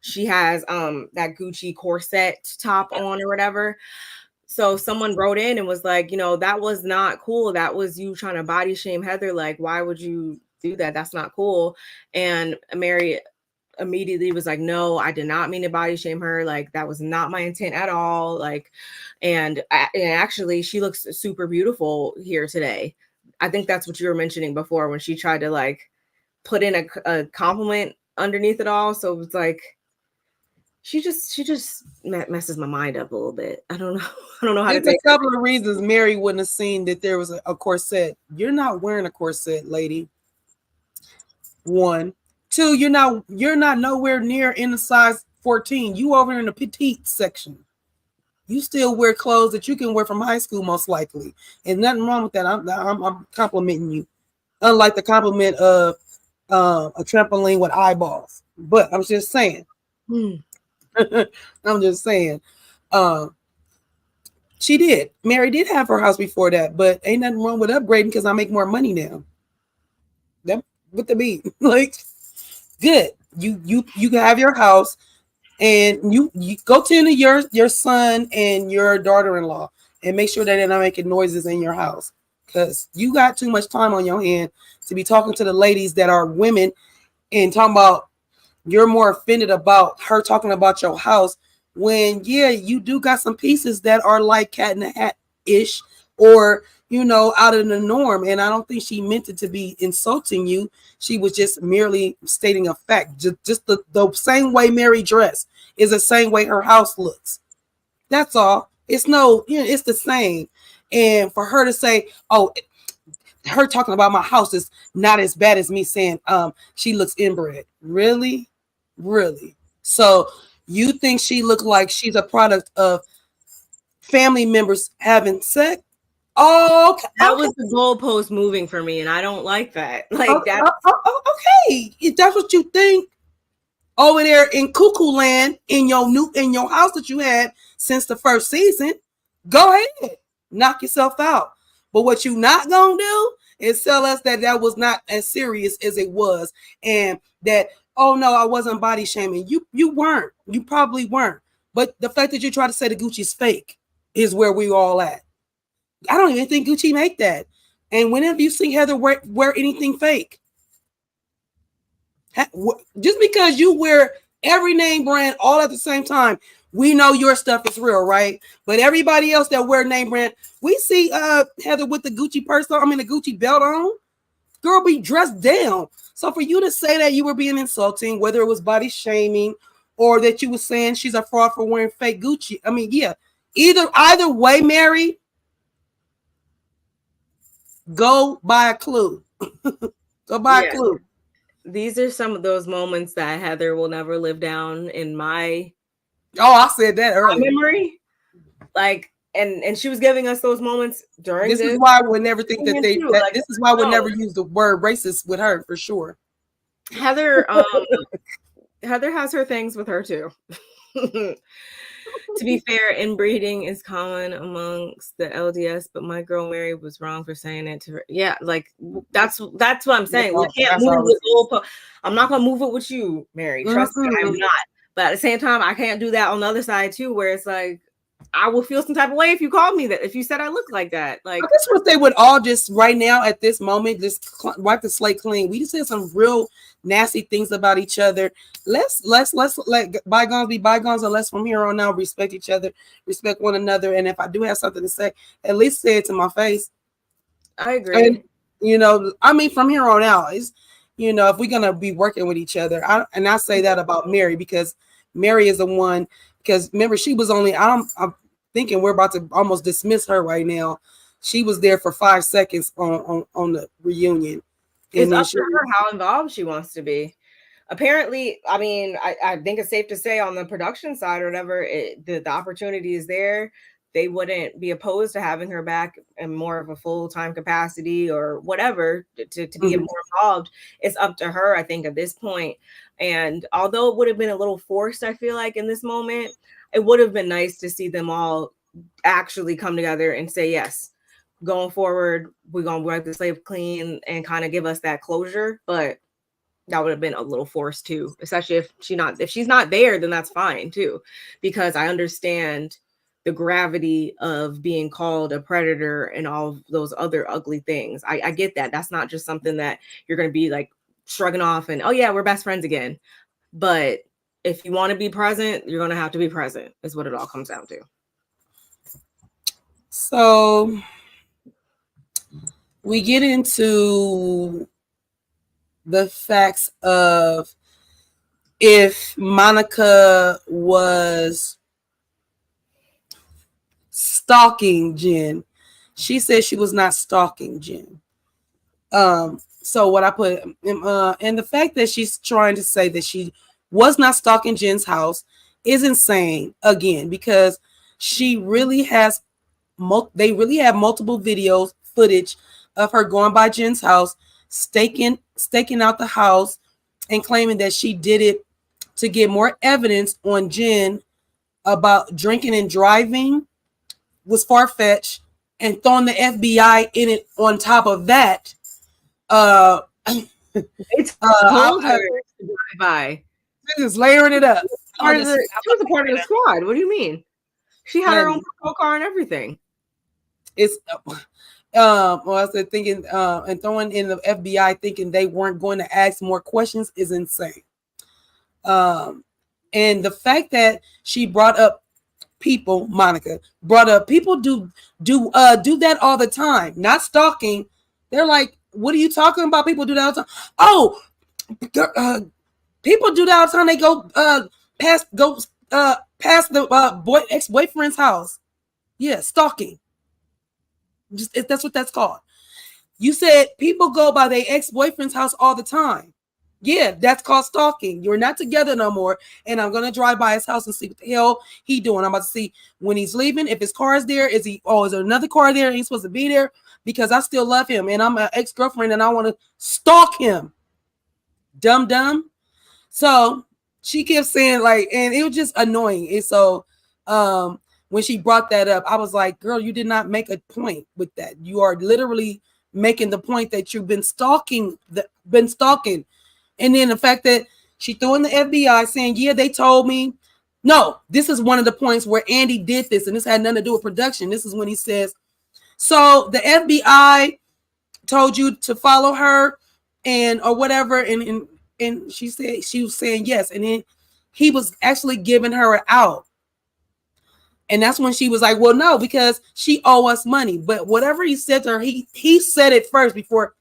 she has that Gucci corset top on or whatever. So someone wrote in and was like, that was not cool. That was you trying to body shame Heather. Like, why would you do that? That's not cool. And Mary immediately was like, no, I did not mean to body shame her. Like, that was not my intent at all. Like, and actually she looks super beautiful here today. I think that's what you were mentioning before when she tried to like put in a compliment underneath it all. So it's like, she just messes my mind up a little bit. I don't know how to take a couple of reasons Mary wouldn't have seen that there was a corset. You're not wearing a corset, lady. 1, 2, you're not nowhere near in the size 14. You over in the petite section. You still wear clothes that you can wear from high school, most likely. And nothing wrong with that. I'm complimenting you. Unlike the compliment of a trampoline with eyeballs. But I'm just saying. I'm just saying. She did. Mary did have her house before that, but ain't nothing wrong with upgrading because I make more money now. That with the beat, like good. You can have your house, and you go to your son and your daughter-in-law, and make sure that they're not making noises in your house, because you got too much time on your hand to be talking to the ladies that are women and talking about you're more offended about her talking about your house when you do got some pieces that are like cat in the hat ish, or out of the norm. And I don't think she meant it to be insulting you. She was just merely stating a fact. Just the same way Mary dressed is the same way her house looks. That's all. It's it's the same. And for her to say, oh, her talking about my house is not as bad as me saying she looks inbred. Really? So you think she looked like she's a product of family members having sex? Oh, okay. That was the goalpost moving for me, and I don't like that. Like that. Okay, if that's what you think over there in cuckoo land in your house that you had since the first season, go ahead, knock yourself out. But what you not gonna do is tell us that was not as serious as it was, and that, oh no, I wasn't body shaming. You weren't. You probably weren't. But the fact that you try to say the Gucci's fake is where we all at. I don't even think Gucci make that. And whenever you see Heather wear anything fake, just because you wear every name brand all at the same time, we know your stuff is real, right? But everybody else that wear name brand, we see Heather with the Gucci purse on, the Gucci belt on. Girl be dressed down. So for you to say that you were being insulting, whether it was body shaming or that you were saying she's a fraud for wearing fake Gucci, either way, Mary, go buy a clue. Go buy a clue. These are some of those moments that Heather will never live down in my I said that earlier. memory. Like, and she was giving us those moments during this. Is why I would never think that this is why I would never use the word racist with her, for sure. Heather Heather has her things with her too. To be fair, inbreeding is common amongst the LDS, but my girl Mary was wrong for saying it to her. Yeah, like that's what I'm saying. We can't move with I'm not gonna move it with you, Mary. Trust me, I'm not. But at the same time, I can't do that on the other side too, where it's like I will feel some type of way if you called me that, if you said I look like that. Like, I guess what they would all just right now at this moment just wipe the slate clean. We just said some real nasty things about each other. Let's let bygones be bygones, and let's from here on out respect each other, respect one another. And if I do have something to say, at least say it to my face. I agree. And, from here on out, it's if we're gonna be working with each other, I say that about Mary, because Mary is the one. Because remember, she was only, I'm thinking we're about to almost dismiss her right now. She was there for 5 seconds on the reunion. It's up to her how involved she wants to be. Apparently, I think it's safe to say on the production side or whatever, the opportunity is there. They wouldn't be opposed to having her back in more of a full-time capacity or whatever to be more involved. It's up to her, I think, at this point. And although it would have been a little forced, I feel like in this moment, it would have been nice to see them all actually come together and say, yes, going forward, we're going to wipe the slate clean and kind of give us that closure. But that would have been a little forced too, especially if she's not there, then that's fine too, because I understand the gravity of being called a predator and all of those other ugly things. I get that. That's not just something that you're going to be like shrugging off and, oh yeah, we're best friends again. But if you want to be present, you're going to have to be present, is what it all comes down to. So we get into the facts of if Monica was stalking Jen. She said she was not stalking Jen. So what I put, and the fact that she's trying to say that she was not stalking Jen's house is insane, again, because she really has, they really have multiple videos, footage of her going by Jen's house, staking out the house, and claiming that she did it to get more evidence on Jen about drinking and driving was far-fetched, and throwing the FBI in it on top of that. It's told her to drive by. Just layering it up. She was a part of the squad. What do you mean? She had her own patrol car and everything. It's well, I was thinking, and throwing in the FBI thinking they weren't going to ask more questions is insane. And the fact that she brought up people, Monica brought up people do that all the time, not stalking. They're like, what are you talking about? People do that all the time. Oh, people do that all the time. They go past the ex-boyfriend's house. Yeah, stalking. Just that's what that's called. You said people go by their ex-boyfriend's house all the time. Yeah, that's called stalking. You're not together no more, and I'm gonna drive by his house and see what the hell he doing. I'm about to see when he's leaving. If his car is there, is there another car there? He's supposed to be there because I still love him, and I'm an ex-girlfriend, and I want to stalk him. Dumb. So she kept saying like, and it was just annoying. And so, when she brought that up, I was like, girl, you did not make a point with that. You are literally making the point that you've been stalking. And then the fact that she threw in the FBI saying, yeah, they told me. No, this is one of the points where Andy did this, and this had nothing to do with production. This is when he says, so the FBI told you to follow her and or whatever. And she said she was saying yes. And then he was actually giving her an out. And that's when she was like, well, no, because she owe us money. But whatever he said to her, he said it first before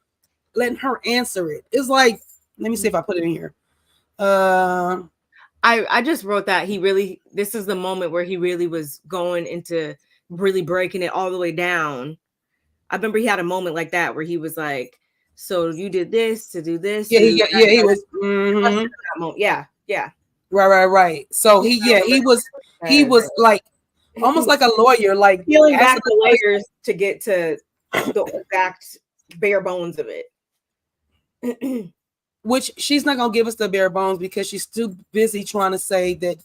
letting her answer it. It's like, let me see if I put it in here. I just wrote that this is the moment where he really was going into really breaking it all the way down. I remember he had a moment like that where he was like, so you did this to do this. Yeah, he was. Mm-hmm. Yeah. Right. So he was like almost like a lawyer, like peeling back the layers to get to the exact bare bones of it. Which she's not gonna give us the bare bones because she's too busy trying to say that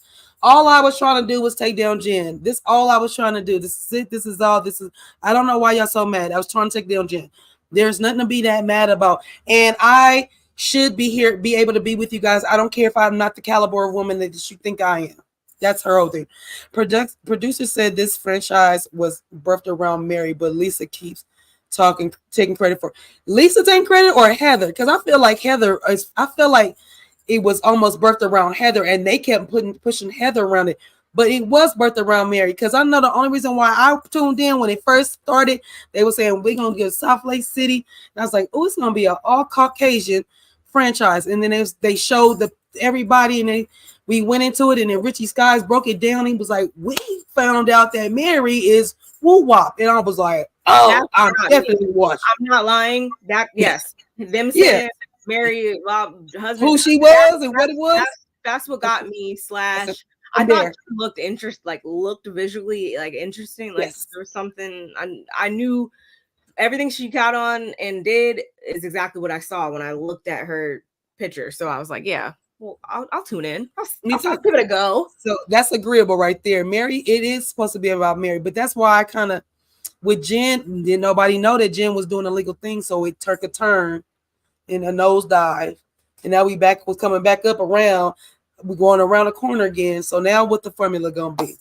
all I was trying to do was take down Jen. This all I was trying to do. This is it. This is all. This is. I don't know why y'all so mad. I was trying to take down Jen. There's nothing to be that mad about. And I should be able to be with you guys. I don't care if I'm not the caliber of woman that you think I am. That's her whole thing. Producer said this franchise was birthed around Mary, but Lisa keeps taking credit for. Lisa taking credit or Heather? Because I feel like it was almost birthed around Heather, and they kept pushing Heather around it. But it was birthed around Mary, because I know the only reason why I tuned in when it first started, they were saying we're gonna get South Lake City, and I was like, oh, it's gonna be an all Caucasian franchise. And then they showed everybody, and we went into it, and then Richie Skies broke it down. He was like, we found out that Mary is woo wop, and I was like, oh, I'm definitely watching. I'm not lying. Yes, them saying Mary husband, who she was and what it was. That's what got me. I thought she looked visually like interesting. Like there was something I knew. Everything she got on and did is exactly what I saw when I looked at her picture. So I was like, yeah, well, I'll tune in. I'll give it a go. So that's agreeable right there. Mary, it is supposed to be about Mary, but that's why I kind of with Jen, didn't nobody know that Jen was doing illegal things, so it took a turn in a nosedive, and now was coming back up around. We're going around the corner again. So now what the formula gonna be?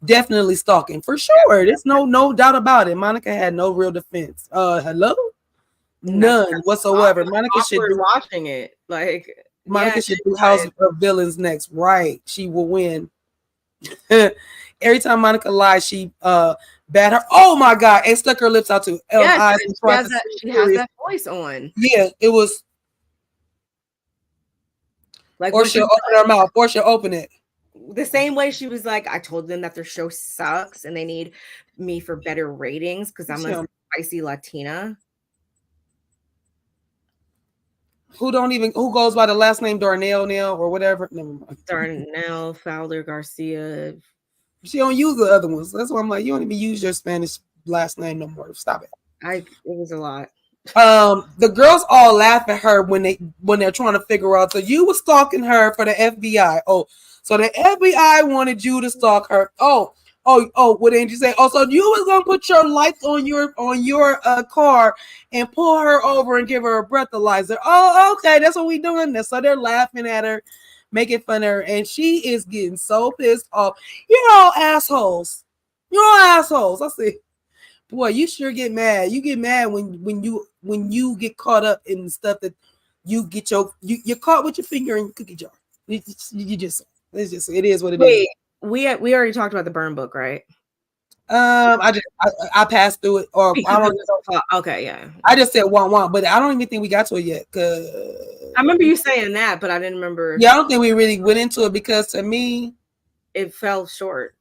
Definitely stalking for sure. There's no doubt about it. Monica had no real defense. Hello? None whatsoever. Monica should be watching it. Like Monica should do House of Villains next. Right. She will win. Every time Monica lies, she bat her. Oh my God. And stuck her lips out too. Yes, she has that voice on. Yeah, it was. Like, or she'll open her mouth, or she'll open it. The same way she was like, I told them that their show sucks and they need me for better ratings because I'm a spicy Latina. Who goes by the last name Darnell now or whatever. Never mind. Darnell, Fowler, Garcia. She don't use the other ones. That's why I'm like, you don't even use your Spanish last name no more. Stop it. It was a lot. The girls all laugh at her when they're trying to figure out. So you were stalking her for the FBI. Oh, so the FBI wanted you to stalk her. What did you say? Oh, so you was gonna put your lights on your car and pull her over and give her a breathalyzer. Oh, okay, that's what we doing. So they're laughing at her, making fun of her, and she is getting so pissed off. You're all assholes. You're all assholes. I see. Boy, you sure get mad. You get mad when you get caught up in stuff that you get you're caught with your finger in your cookie jar. It is what it is. We already talked about the burn book, right? I passed through it, or I don't know. Okay, yeah. I just said one, but I don't even think we got to it yet. Cause I remember you saying that, but I didn't remember. Yeah, I don't think we really went into it because to me, it fell short.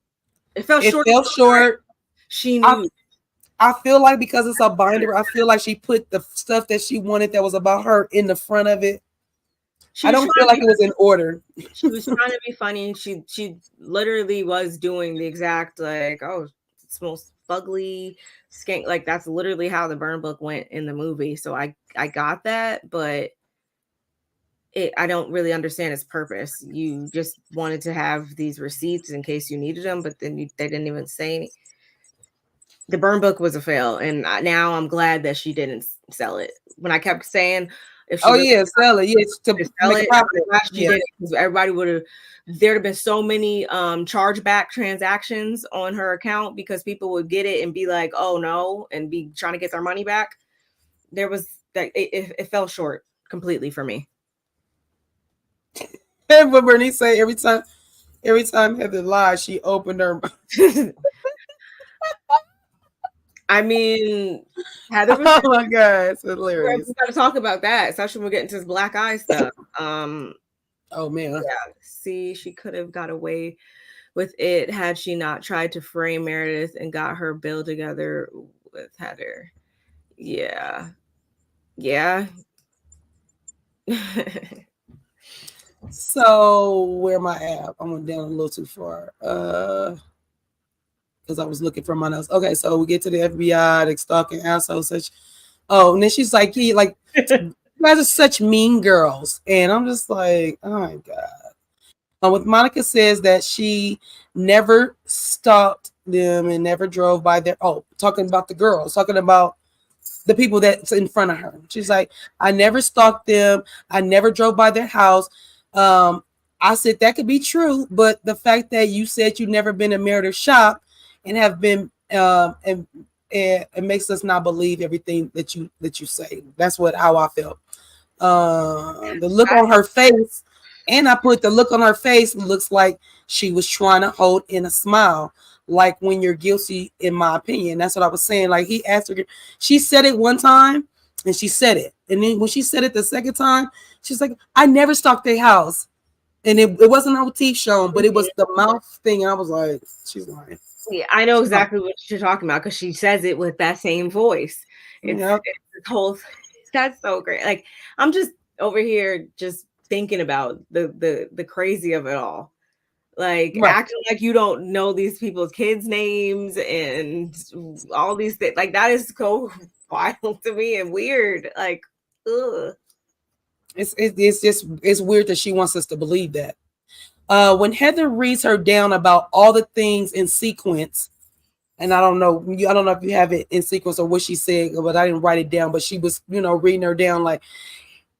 It fell short. She knew. I feel like because it's a binder, I feel like she put the stuff that she wanted that was about her in the front of it. I don't feel like it was in order. She was trying to be funny. She literally was doing the exact it smells fugly, skank. Like that's literally how the burn book went in the movie. So I got that, but I don't really understand its purpose. You just wanted to have these receipts in case you needed them, but then they didn't even say anything. The burn book was a fail, and now I'm glad that she didn't sell it. When I kept saying, if she sell it, yes, to sell it, she did it because everybody would have. There'd have been so many chargeback transactions on her account because people would get it and be like, "Oh no," and be trying to get their money back. There was that it fell short completely for me. And what Bernice say every time Heather lied, she opened her mouth. I mean, Heather was, oh my god, it's hilarious. We got to talk about that, especially when we get into this black eye stuff. Oh man, yeah. See, she could have got away with it had she not tried to frame Meredith and got her bill together with Heather. Yeah. So where am I at? I went down a little too far. Because I was looking for my notes. Okay, so we get to the FBI, the stalking asshole, such. Oh, and then she's like, you guys are such mean girls. And I'm just like, oh my God. With Monica says that she never stalked them and never drove by their, talking about the girls, talking about the people that's in front of her. She's like, I never stalked them. I never drove by their house. I said that could be true, but the fact that you said you've never been in Meredith's shop and have been, and it makes us not believe everything that you say. That's how I felt. The look on her face, and I put the look on her face looks like she was trying to hold in a smile, like when you're guilty, in my opinion. That's what I was saying. Like he asked her, she said it one time, and she said it, and then when she said it the second time, she's like, I never stalked their house. And it wasn't no teeth shown, but it was the mouth thing. And I was like, she's lying. Yeah, I know exactly what you're talking about because she says it with that same voice. It's this whole. That's so great. Like I'm just over here just thinking about the crazy of it all. Like acting like you don't know these people's kids' names and all these things. Like that is so wild to me and weird. Like, ugh. It's weird that she wants us to believe that. When Heather reads her down about all the things in sequence, and I don't know if you have it in sequence or what she said, but I didn't write it down. But she was, reading her down like,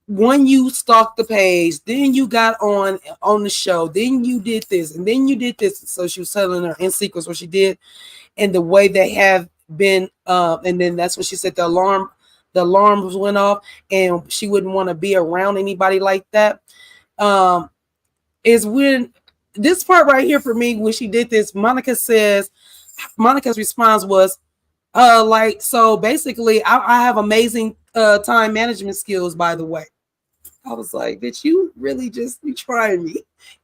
when you stalked the page, then you got on the show, then you did this, and then you did this. So she was telling her in sequence what she did, and the way they have been. And then that's when she said the alarms went off, and she wouldn't want to be around anybody like that. Is when this part right here for me, when she did this, Monica's response was, so basically, I have amazing time management skills, by the way. I was like, bitch, you really you trying me.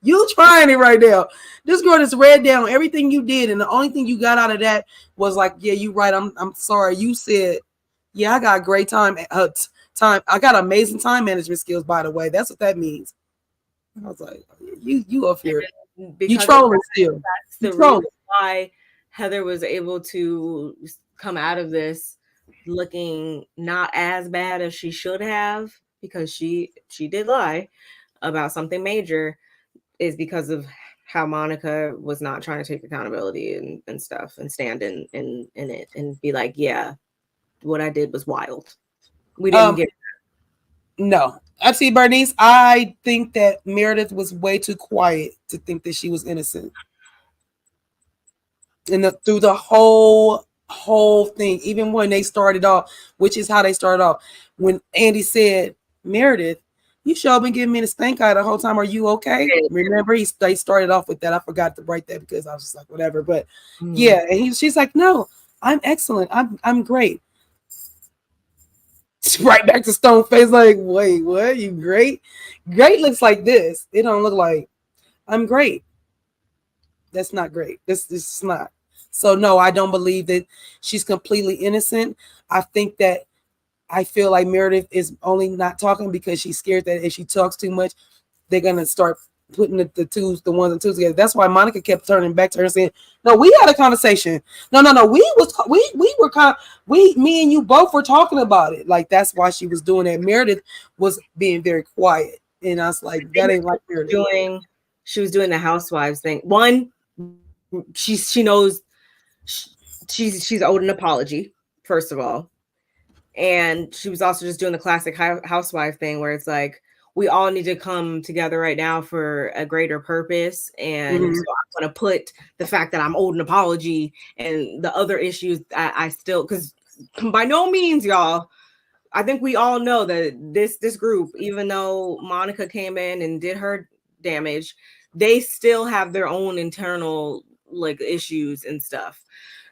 You trying it right now. This girl just read down everything you did, and the only thing you got out of that was like, yeah, you right. I'm sorry. You said, yeah, I got great time. I got amazing time management skills, by the way. That's what that means. I was like, you up here. You trolling still. That's the reason why Heather was able to come out of this looking not as bad as she should have, because she did lie about something major, is because of how Monica was not trying to take accountability and stuff, and stand in it and be like, yeah, what I did was wild. We didn't get no. See, Bernice, I think that Meredith was way too quiet to think that she was innocent. And through the whole thing, even when they started off, which is how they started off, when Andy said, Meredith, you sure been giving me the stink eye the whole time. Are you okay? Remember, they started off with that. I forgot to write that because I was just like, whatever. But yeah, and she's like, no, I'm excellent. I'm great. Right back to stone face, like, wait, what? You great? Great looks like this. It don't look like I'm great. That's not great. This is not. So no, I don't believe that she's completely innocent. I think that I feel like Meredith is only not talking because she's scared that if she talks too much, they're gonna start putting the ones and twos together. That's why Monica kept turning back to her saying, "No, we had a conversation. No, me and you both were talking about it." Like that's why she was doing that. Meredith was being very quiet, and I was like, "That ain't like Meredith." She was doing the Housewives thing. One, she knows she's owed an apology, first of all. And she was also just doing the classic housewife thing where it's like, we all need to come together right now for a greater purpose. And so I'm going to put the fact that I'm owed an apology and the other issues I still, because by no means, y'all, I think we all know that this group, even though Monica came in and did her damage, they still have their own internal like issues and stuff.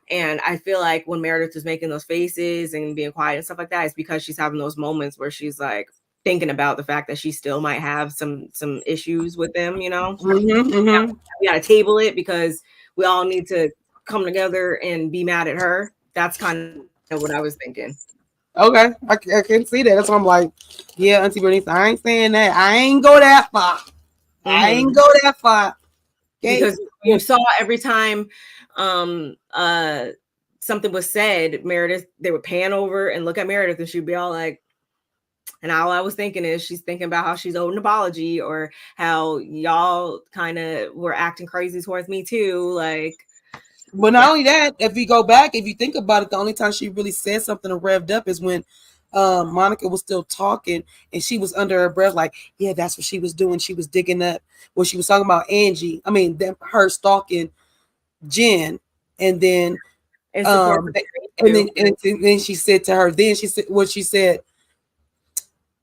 And I feel like when Meredith was making those faces and being quiet and stuff like that, it's because she's having those moments where she's like thinking about the fact that she still might have some issues with them, you know. We gotta table it because we all need to come together and be mad at her. That's kind of what I was thinking. Okay, I can see that. That's why I'm like, yeah, Auntie Bernice, I ain't saying that. I ain't go that far. I ain't go that far. Okay? Because you saw every time something was said, Meredith, they would pan over and look at Meredith and she'd be all like, and all I was thinking is she's thinking about how she's owed an apology or how y'all kind of were acting crazy towards me too. Like, but not only that, if we go back, if you think about it, the only time she really said something or revved up is when Monica was still talking and she was under her breath, like, yeah, that's what she was doing. She was digging up what she was talking about Angie. I mean, her stalking Jen, and then and then she said to her, then she said what she said.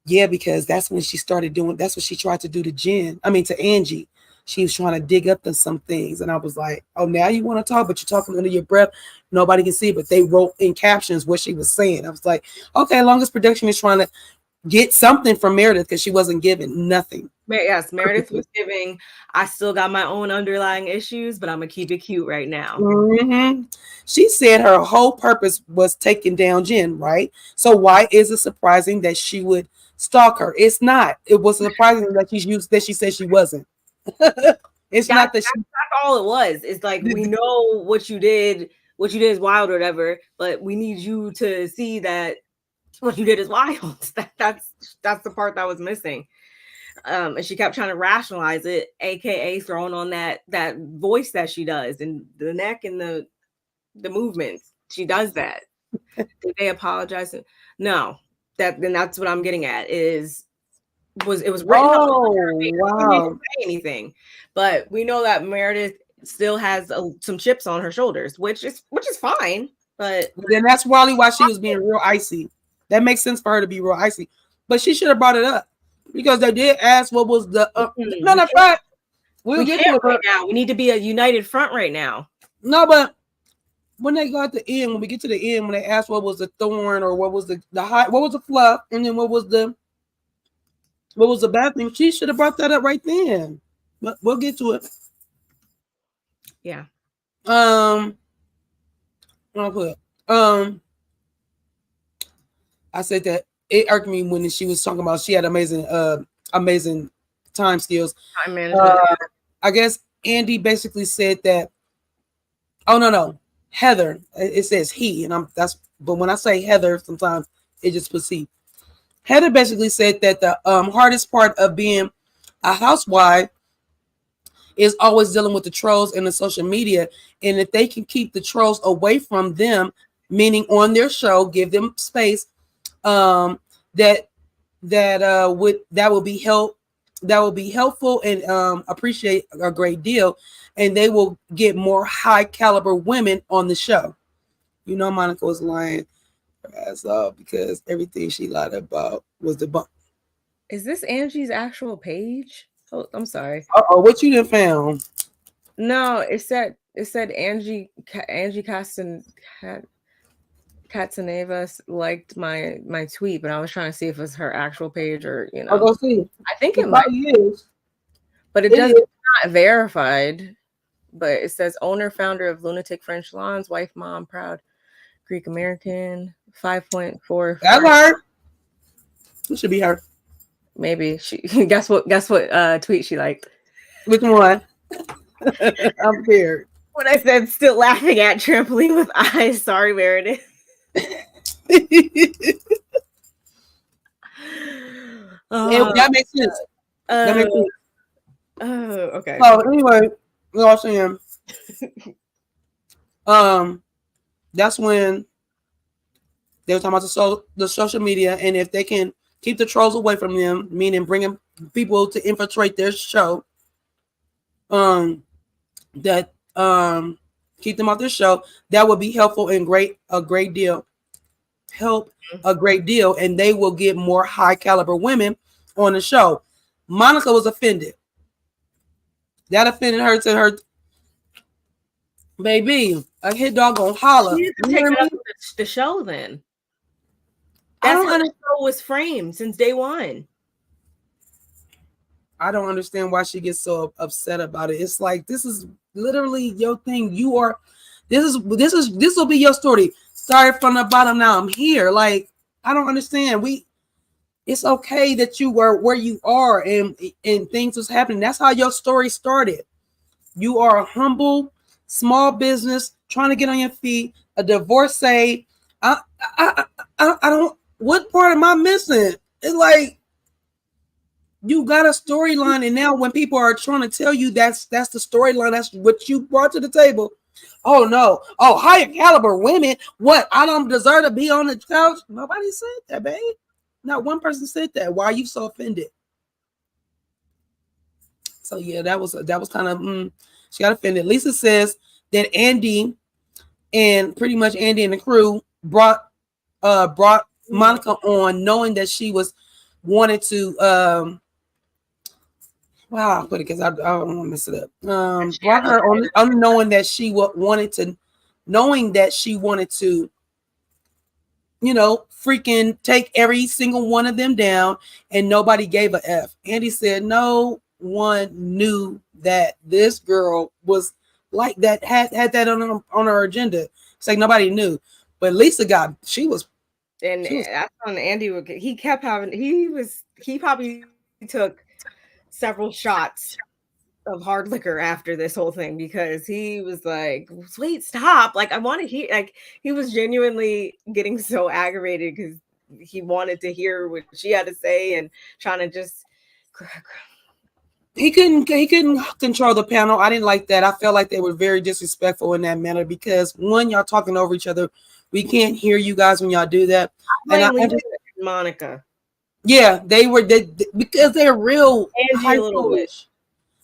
Yeah, because that's when she started doing. That's what she tried to do to Jen. I mean, to Angie. She was trying to dig up some things, and I was like, "Oh, now you want to talk, but you're talking under your breath. Nobody can see it, but they wrote in captions what she was saying." I was like, "Okay, as long as production is trying to get something from Meredith because she wasn't giving nothing." Yes, Meredith was giving. I still got my own underlying issues, but I'm gonna keep it cute right now. She said her whole purpose was taking down Jen, right? So why is it surprising that she would stalk her? It's not. It was surprising that she said she wasn't. It's not that that's all it was. It's like, we know what you did is wild or whatever, but we need you to see that what you did is wild. That's the part that was missing. And she kept trying to rationalize it, aka throwing on that voice that she does and the neck and the movements. She does that. Did they apologize? No. That's what I'm getting at is it was written. Wow. Say anything, but we know that Meredith still has some chips on her shoulders, which is fine. But then that's probably why she was being real icy. That makes sense for her to be real icy, but she should have brought it up because they did ask what was the no fact. We'll get to it right now. We need to be a united front right now. No, but when they got to the end, when we get to the end, when they asked what was the thorn or what was the high, what was the fluff, and then what was the bad thing, she should have brought that up right then. But we'll get to it. Yeah. I'll put I said that it irked me when she was talking about she had amazing time skills. Time management. I guess Andy basically said that. Oh no. Heather, it says he, and but when I say Heather, sometimes it just puts he. Heather basically said that the hardest part of being a housewife is always dealing with the trolls and the social media. And if they can keep the trolls away from them, meaning on their show, give them space, that will be helpful and appreciate a great deal, and they will get more high caliber women on the show. You know, Monica was lying her ass off because everything she lied about was the bump. Is this Angie's actual page? Oh, I'm sorry. What you done found? No, it said Angie Katsaneva liked my tweet, but I was trying to see if it was her actual page or I'll go see. I think it might is, but it doesn't not verified. But it says owner, founder of Lunatic French Lawns, wife, mom, proud Greek American, 5.4. That's her. It should be her. Maybe she. Guess what tweet she liked? Which one? I'm scared. When I said still laughing at trampoline with eyes. Sorry, Meredith. That makes sense. That makes sense. Oh, okay. So anyway, we all saying, that's when they were talking about the social media, and if they can keep the trolls away from them, meaning bringing people to infiltrate their show, that keep them off their show, that would be helpful and a great deal, and they will get more high caliber women on the show. Monica was offended. That offended her to her. Baby, a hit dog gonna holler. You need to take it up with the show then. That's how the show was framed since day one. I don't understand why she gets so upset about it. It's like, this is literally your thing. This will be your story. Started from the bottom, now I'm here. Like, I don't understand. It's okay that you were where you are and things was happening. That's how your story started. You are a humble, small business trying to get on your feet, a divorcee. I don't. What part am I missing? It's like, you got a storyline, and now when people are trying to tell you that's the storyline, that's what you brought to the table. Oh no! Oh, higher caliber women. What? I don't deserve to be on the couch. Nobody said that, babe. Not one person said that. Why are you so offended? So yeah, that was kind of she got offended. Lisa says that Andy and the crew brought Monica on, knowing that she wanted to I'll put it because I don't want to mess it up. Brought her on knowing that she wanted to, freaking take every single one of them down, and nobody gave a F. Andy said no one knew that this girl was like that, had that on her agenda. It's like nobody knew, but Lisa that's on Andy. He kept having. He probably took several shots of hard liquor after this whole thing, because he was like, wait, stop. Like, I want to hear, like, he was genuinely getting so aggravated because he wanted to hear what she had to say and trying to just. He couldn't control the panel. I didn't like that. I felt like they were very disrespectful in that manner because, one, y'all talking over each other. We can't hear you guys when y'all do that. Monica. Yeah, because they're real high schoolish.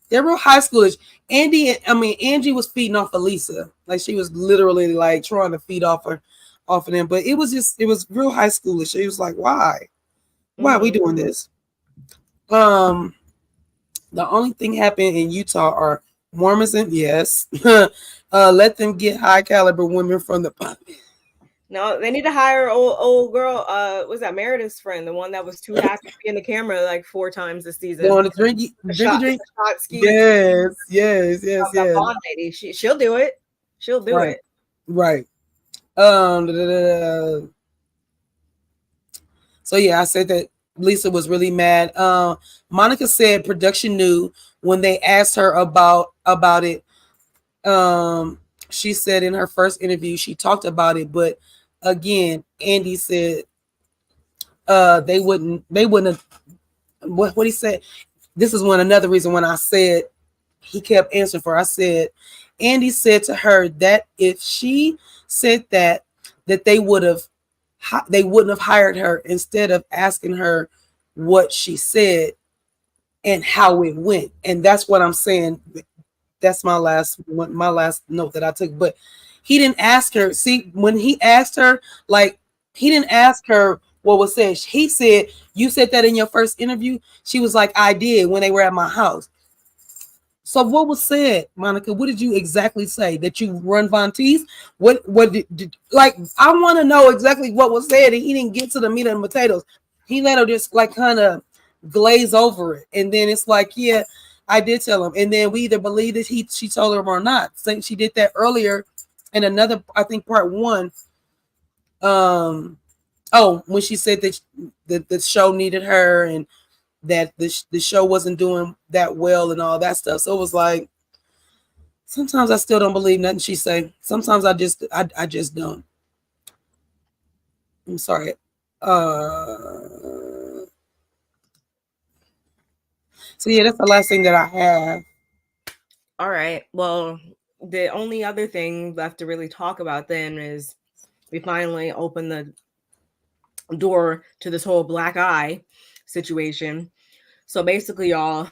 They're real high schoolish. Angie was feeding off of Lisa. Like, she was literally like trying to feed off of them. But it was real high schoolish. It was like, why? Why are we doing this? The only thing happened in Utah are Mormons, and yes, let them get high caliber women from the. No, they need to hire old girl. Was that Meredith's friend, the one that was too happy to be in the camera like 4 times this season? On the drink. Yes. Blonde lady, she'll do it. She'll do it. Right. So yeah, I said that Lisa was really mad. Monica said production knew when they asked her about it. she said in her first interview, she talked about it, but again, Andy said they wouldn't have what he said. This is another reason when I said he kept answering for. I said Andy said to her that if she said that they wouldn't have hired her instead of asking her what she said and how it went. And that's what I'm saying. That's my last note that I took. But he didn't ask her. See, when he asked her, like, he didn't ask her what was said. He said, "You said that in your first interview." She was like, "I did when they were at my house." So what was said, Monica? What did you exactly say? That you run Von Teese? What did like? I want to know exactly what was said. And he didn't get to the meat and potatoes. He let her just like kind of glaze over it, and then it's like, yeah, I did tell him. And then we either believe that she told him or not. So she did that earlier in another, I think, part one. When she said that the show needed her and that the show wasn't doing that well and all that stuff. So it was like, sometimes I still don't believe nothing she say. Sometimes I just don't. I'm sorry. So yeah, that's the last thing that I have. All right. Well, the only other thing left to really talk about then is we finally opened the door to this whole black eye situation. So basically, y'all,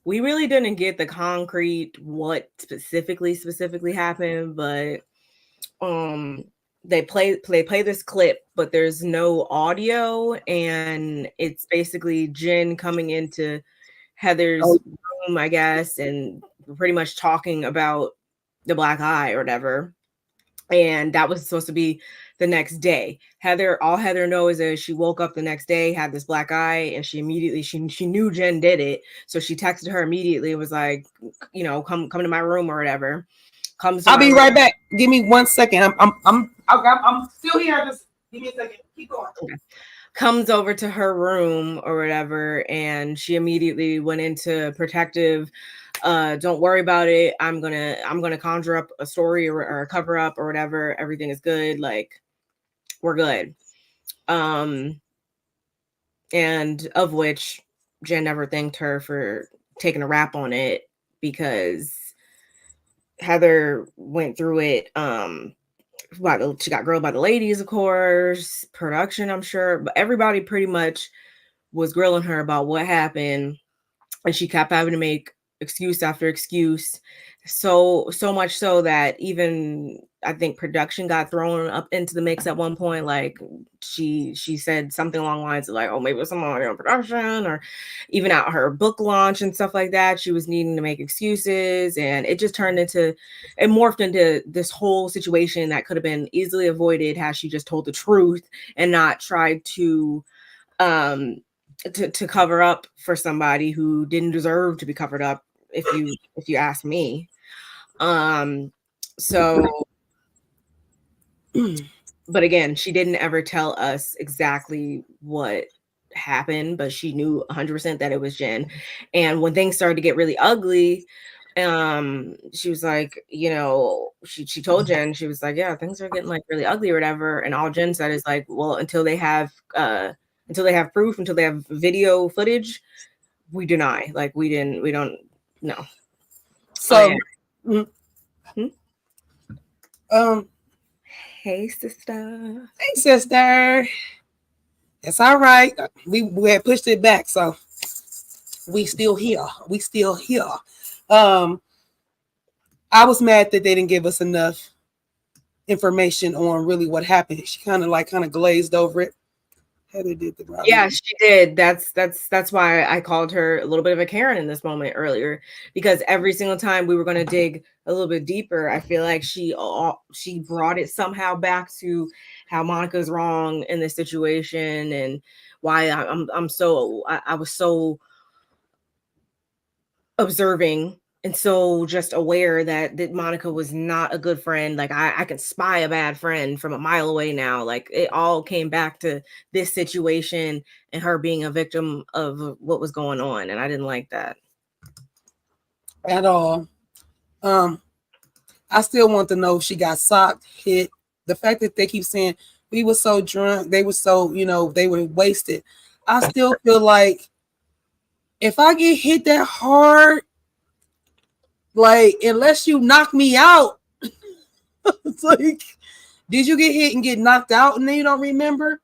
we really didn't get the concrete what specifically happened, but they play this clip, but there's no audio, and it's basically Jen coming into Heather's room, I guess, and pretty much talking about the black eye or whatever. And that was supposed to be the next day. All Heather knows is she woke up the next day, had this black eye, and she immediately she knew Jen did it. So she texted her immediately and was like, you know, come to my room or whatever. I'll be right back. Give me 1 second. I'm still here. Just give me a second. Keep going. Okay. Comes over to her room or whatever, and she immediately went into protective. Don't worry about it. I'm gonna conjure up a story or a cover up or whatever. Everything is good. Like, we're good. And of which Jen never thanked her for taking a rap on it, because Heather went through it. She got grilled by the ladies, of course, production, I'm sure, but everybody pretty much was grilling her about what happened, and she kept having to make excuse after excuse. So much so that even I think production got thrown up into the mix at one point. Like she said something along the lines of like, oh, maybe it was someone on production, or even at her book launch and stuff like that, she was needing to make excuses, and it morphed into this whole situation that could have been easily avoided had she just told the truth and not tried to cover up for somebody who didn't deserve to be covered up, if you ask me. So but again, she didn't ever tell us exactly what happened, but she knew 100% that it was Jen. And when things started to get really ugly, she was like, you know, she told Jen, she was like, yeah, things are getting like really ugly or whatever. And all Jen said is like, well, until they have proof, until they have video footage, we deny. Like, we don't know. So hey sister. Hey sister. It's all right. We had pushed it back, so we still here. I was mad that they didn't give us enough information on really what happened. She kind of glazed over it. Heather did the right. Yeah, she did. That's why I called her a little bit of a Karen in this moment earlier, because every single time we were going to dig a little bit deeper, I feel like she brought it somehow back to how Monica's wrong in this situation, and why I was so observing and so just aware that Monica was not a good friend. Like, I can spy a bad friend from a mile away now. Like, it all came back to this situation and her being a victim of what was going on. And I didn't like that at all. I still want to know if she got socked, hit. The fact that they keep saying we were so drunk, they were so, they were wasted. I still feel like if I get hit that hard, like unless you knock me out, it's like, did you get hit and get knocked out and then you don't remember?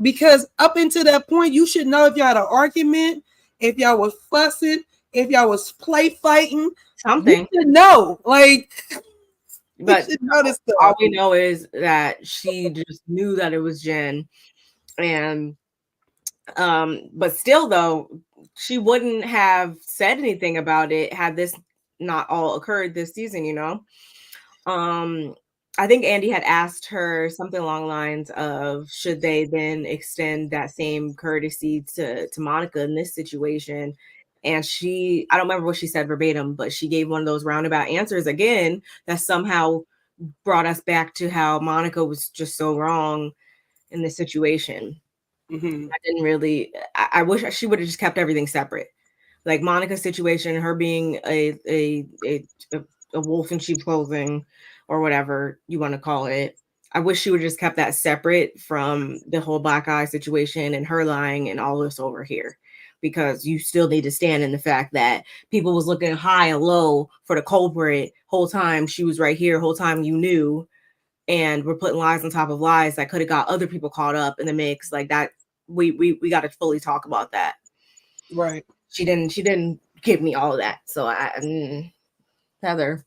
Because up until that point, you should know if y'all had an argument, if y'all was fussing, if y'all was play fighting, something. You should know. Like, but all we know is that she just knew that it was Jen, and but still, though, she wouldn't have said anything about it had this not all occurred this season. I think Andy had asked her something along the lines of should they then extend that same courtesy to Monica in this situation. And I don't remember what she said verbatim, but she gave one of those roundabout answers again that somehow brought us back to how Monica was just so wrong in this situation. Mm-hmm. I didn't really, I wish she would have just kept everything separate. Like Monica's situation, her being a wolf in sheep's clothing, or whatever you want to call it. I wish she would just kept that separate from the whole black eye situation and her lying and all this over here, because you still need to stand in the fact that people was looking high and low for the culprit whole time she was right here, whole time you knew, and we're putting lies on top of lies that could have got other people caught up in the mix. Like that, we got to fully talk about that. Right. She didn't give me all of that. So Heather.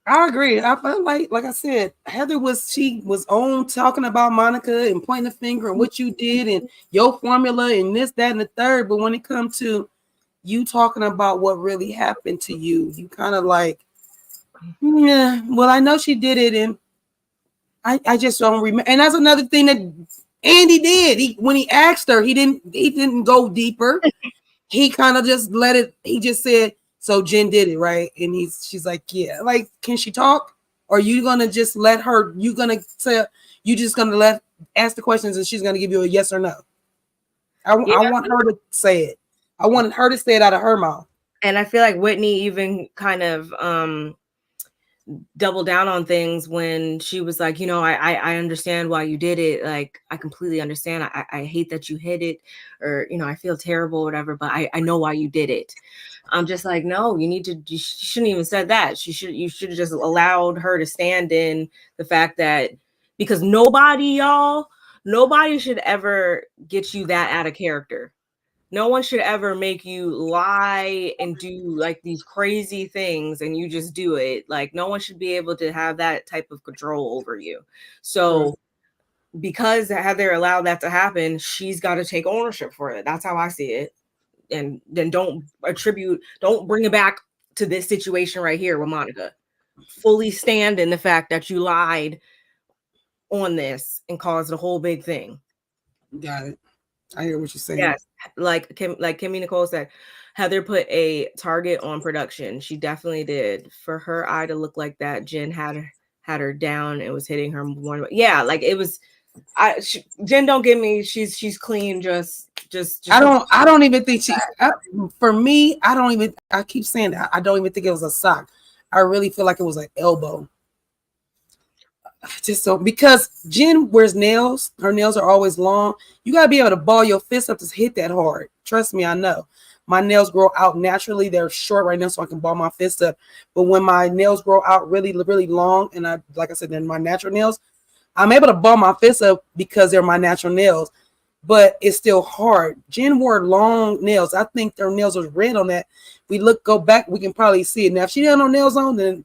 I agree. I felt like I said, Heather was on talking about Monica and pointing the finger and what you did and your formula and this, that, and the third. But when it comes to you talking about what really happened to you, you kind of like, yeah, well, I know she did it, and I just don't remember. And that's another thing that Andy did. When he asked her, he didn't go deeper. He kind of just let it. He just said, "So Jen did it, right?" And she's like, "Yeah." Like, can she talk? Or are you gonna just let her? You just gonna ask the questions, and she's gonna give you a yes or no? I want her to say it. I wanted her to say it out of her mouth. And I feel like Whitney even kind of double down on things when she was like, I understand why you did it. Like, I completely understand. I hate that you hit it, or, I feel terrible or whatever, but I know why you did it. I'm just like, no, you shouldn't even said that. You should have just allowed her to stand in the fact that, because nobody should ever get you that out of character. No one should ever make you lie and do like these crazy things and you just do it. Like, no one should be able to have that type of control over you. So because Heather allowed that to happen, she's got to take ownership for it. That's how I see it. And then don't bring it back to this situation right here with Monica. Fully stand in the fact that you lied on this and caused a whole big thing. Got it. I hear what you're saying. Yes, like Kimmy Nicole said, Heather put a target on production. She definitely did. For her eye to look like that, Jen had her down and was hitting her one. Yeah, like it was. Jen don't give me. She's clean. Just. I don't even think she. For me, I don't even. I keep saying that. I don't even think it was a sock. I really feel like it was an elbow. Just so, because Jen wears nails, her nails are always long. You gotta be able to ball your fist up to hit that hard. Trust me, I know. My nails grow out naturally. They're short right now, so I can ball my fist up. But when my nails grow out really, really long, and like I said, they're my natural nails, I'm able to ball my fist up because they're my natural nails. But it's still hard. Jen wore long nails. I think their nails was red on that. Go back, we can probably see it. Now, if she had no nails on, then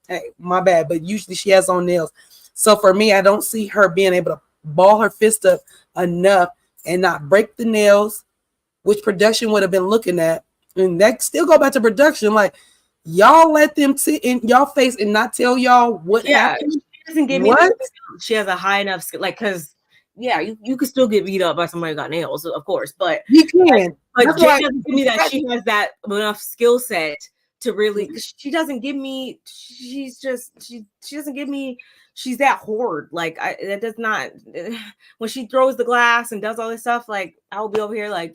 hey, my bad. But usually she has on nails. So for me, I don't see her being able to ball her fist up enough and not break the nails, which production would have been looking at. And that still go back to production. Like, y'all let them sit in y'all face and not tell y'all what happened. She doesn't give me she has a high enough skill, like, because you could still get beat up by somebody who got nails, of course, but you can. But Jen doesn't give me that she has that enough skill set to really. She doesn't give me. She doesn't give me. She's that horde. Like, that does not. When she throws the glass and does all this stuff, like, I'll be over here like,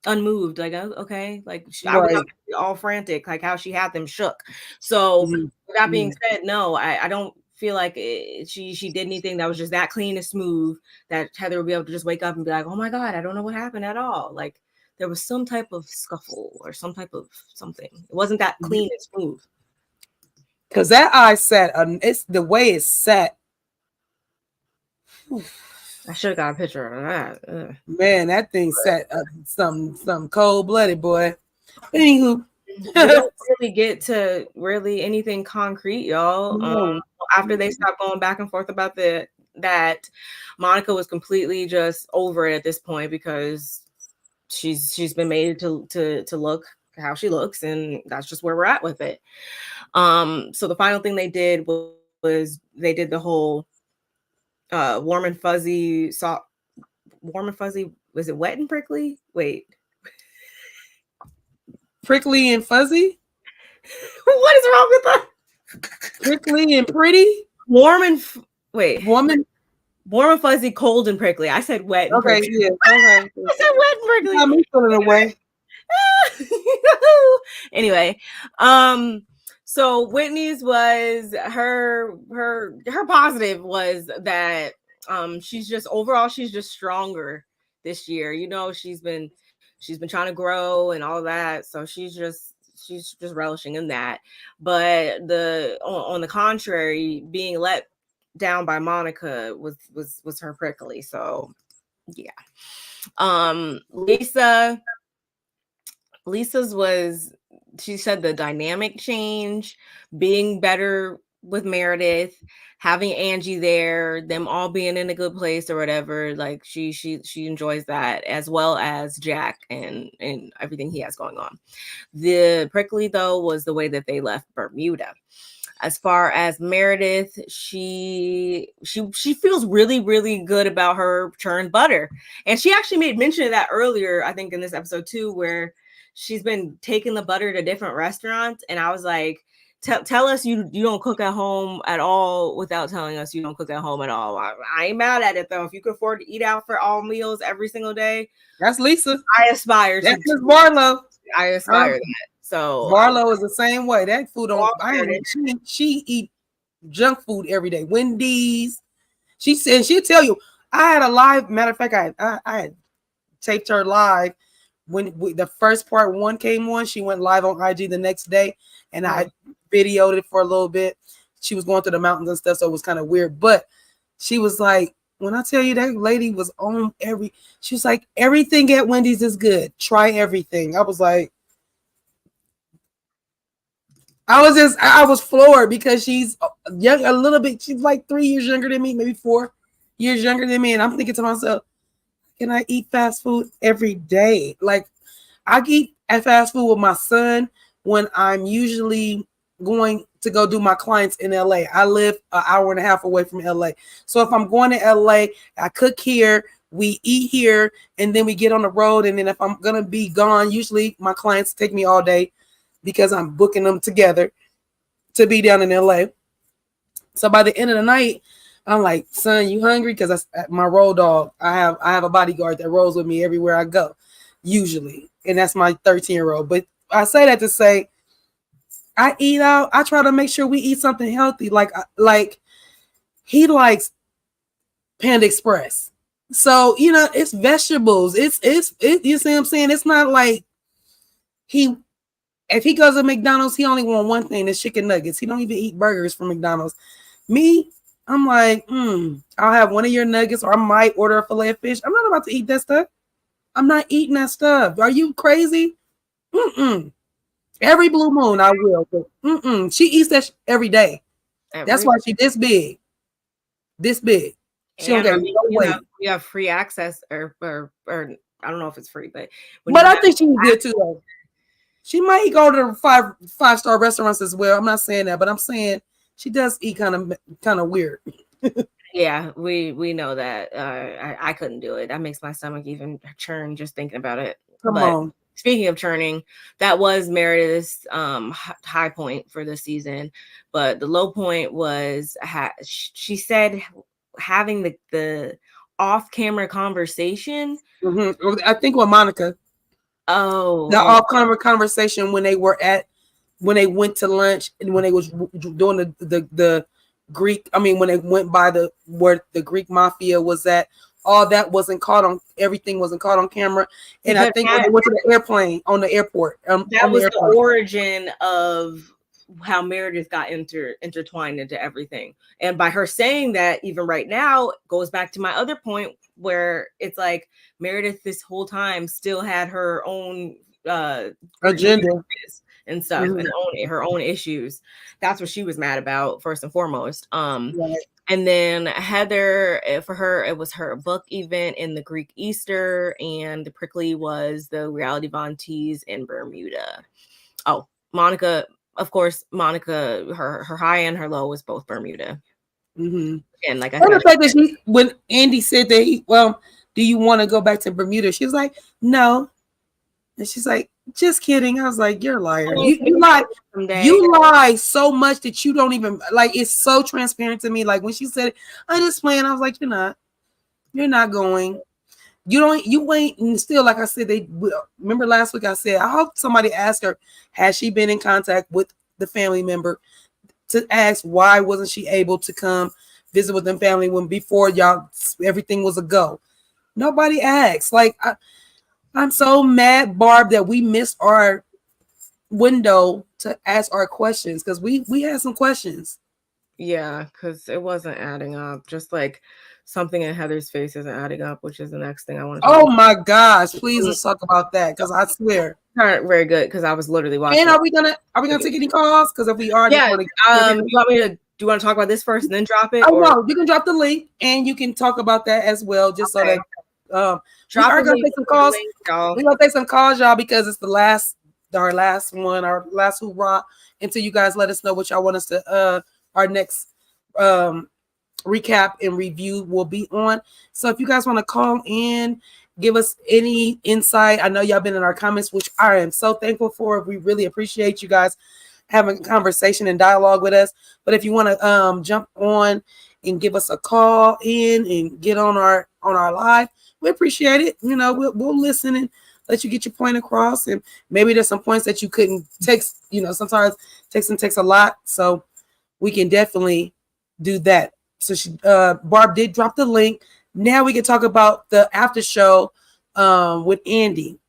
unmoved, like, oh, okay, like I would Right. not be all frantic, like how she had them shook. So Mhm. with that being Mhm. said, no, I don't feel like she did anything that was just that clean and smooth that Heather would be able to just wake up and be like, oh my God, I don't know what happened at all. Like there was some type of scuffle or some type of something. It wasn't that clean and smooth. Cause that eye set, it's the way it's set. I should have got a picture of that. Ugh. Man, that thing set some cold blooded, boy. Anywho, We don't really get to really anything concrete, y'all. no. After they stopped going back and forth about that Monica was completely just over it at this point because she's been made to look how she looks, and that's just where we're at with it. So the final thing they did was they did the whole warm and fuzzy warm and fuzzy, was it wet and prickly? Wait. Prickly and fuzzy? What is wrong with that? Prickly and pretty? Warm and wait. Woman? Warm and fuzzy, cold and prickly. I said wet and Okay, prickly. yeah. Okay. I said wet and prickly. Got me feeling away. Anyway, so Whitney's was her positive was that she's just overall she's just stronger this year. You know, she's been trying to grow and all that, so she's just relishing in that. But on the contrary, being let down by Monica was her prickly. So yeah. Lisa's was, she said the dynamic change, being better with Meredith, having Angie there, them all being in a good place or whatever. Like she enjoys that, as well as Jack and everything he has going on. The prickly though was the way that they left Bermuda. As far as Meredith, she feels really, really good about her churned butter. And she actually made mention of that earlier, I think in this episode too, where she's been taking the butter to different restaurants. And I was like, tell us you don't cook at home at all without telling us you don't cook at home at all. I ain't mad at it though. If you can afford to eat out for all meals every single day, that's Lisa. I aspire to. That's Miss Barlow. I aspire to that. So Barlow is the same way. That food she eat junk food every day. Wendy's. She said she'll tell you. I had a live, matter of fact, I had taped her live when the first part one came on. She went live on IG the next day, and I videoed it for a little bit. She was going through the mountains and stuff, so it was kind of weird. But she was like, when I tell you that lady was on she was like, everything at Wendy's is good. Try everything. I was like, I was floored because she's young, a little bit. She's like 3 years younger than me, maybe 4 years younger than me. And I'm thinking to myself, can I eat fast food every day? Like I eat fast food with my son when I'm usually going to go do my clients in LA. I live an hour and a half away from LA. So if I'm going to LA, I cook here, we eat here, and then we get on the road. And then if I'm going to be gone, usually my clients take me all day because I'm booking them together to be down in LA. So by the end of the night, I'm like, son, you hungry? Because my road dog, I have a bodyguard that rolls with me everywhere I go, usually. And that's my 13-year-old. But I say that to say, I eat out. I try to make sure we eat something healthy. Like he likes Panda Express. So, you know, it's vegetables. It's you see what I'm saying? It's not like if he goes to McDonald's, he only want one thing, the chicken nuggets. He don't even eat burgers from McDonald's. Me, I'm like, I'll have one of your nuggets, or I might order a fillet of fish. I'm not about to eat that stuff. I'm not eating that stuff. Are you crazy? Every blue moon, I will. But she eats that every day. That's why she this big. This big. She don't get no weight. You have free access, or I don't know if it's free, but I think she's good too, though. She might go to five-star restaurants as well. I'm not saying that, but I'm saying she does eat kind of weird. Yeah, we know that. I couldn't do it. That makes my stomach even churn just thinking about it. Come on. Speaking of churning, that was Meredith's high point for the season, but the low point was she said having the off-camera conversation. I think with Monica. Oh, The off-camera conversation when they went to lunch and when they was doing the Greek. I mean, when they went by where the Greek mafia was at. All that wasn't caught on. Everything wasn't caught on camera. And I think when they went to the airplane on the airport, that was the origin of how Meredith got intertwined into everyththing. And by her saying that, even right now, goes back to my other point where it's like Meredith this whole time still had her own agenda and stuff, and her own issues. That's what she was mad about first and foremost. Right. And then Heather, for her, it was her book event in the Greek Easter, and the Prickly was the Reality Von Tees in Bermuda. Oh, Monica, of course, Monica, her high and her low was both Bermuda. Mm-hmm. And like I said, the fact that when Andy said that do you want to go back to Bermuda? She was like, no. And she's like, just kidding. I was like, you're a liar. You lie. You lie so much that you don't even like. It's so transparent to me. Like when she said, "I just playing," I was like, you're not going. You ain't. And still, like I said, remember last week. I said, I hope somebody asked her, has she been in contact with the family member to ask why wasn't she able to come visit with them family when before everything was a go. Nobody asked. Like I'm so mad, Barb, that we missed our window to ask our questions because we had some questions. Yeah, because it wasn't adding up. Just like something in Heather's face isn't adding up, which is the next thing I want to talk about. My gosh, please let's talk about that because I swear. Not very good because I was literally watching. And are we gonna take any calls? Because if we are, yeah. Do you want to talk about this first and then drop it? Oh no, you can drop the link and you can talk about that as well, just so that we are gonna take some calls. We're gonna take some calls, y'all, because it's our last hoorah until you guys let us know what y'all want us to our next recap and review will be on. So if you guys want to call in, give us any insight. I know y'all been in our comments, which I am so thankful for. We really appreciate you guys having conversation and dialogue with us. But if you want to jump on and give us a call in and get on our live, we appreciate it. You know, we'll listen and let you get your point across. And maybe there's some points that you couldn't text. You know, sometimes texting takes a lot, so we can definitely do that. So Barb did drop the link. Now we can talk about the after show with Andy.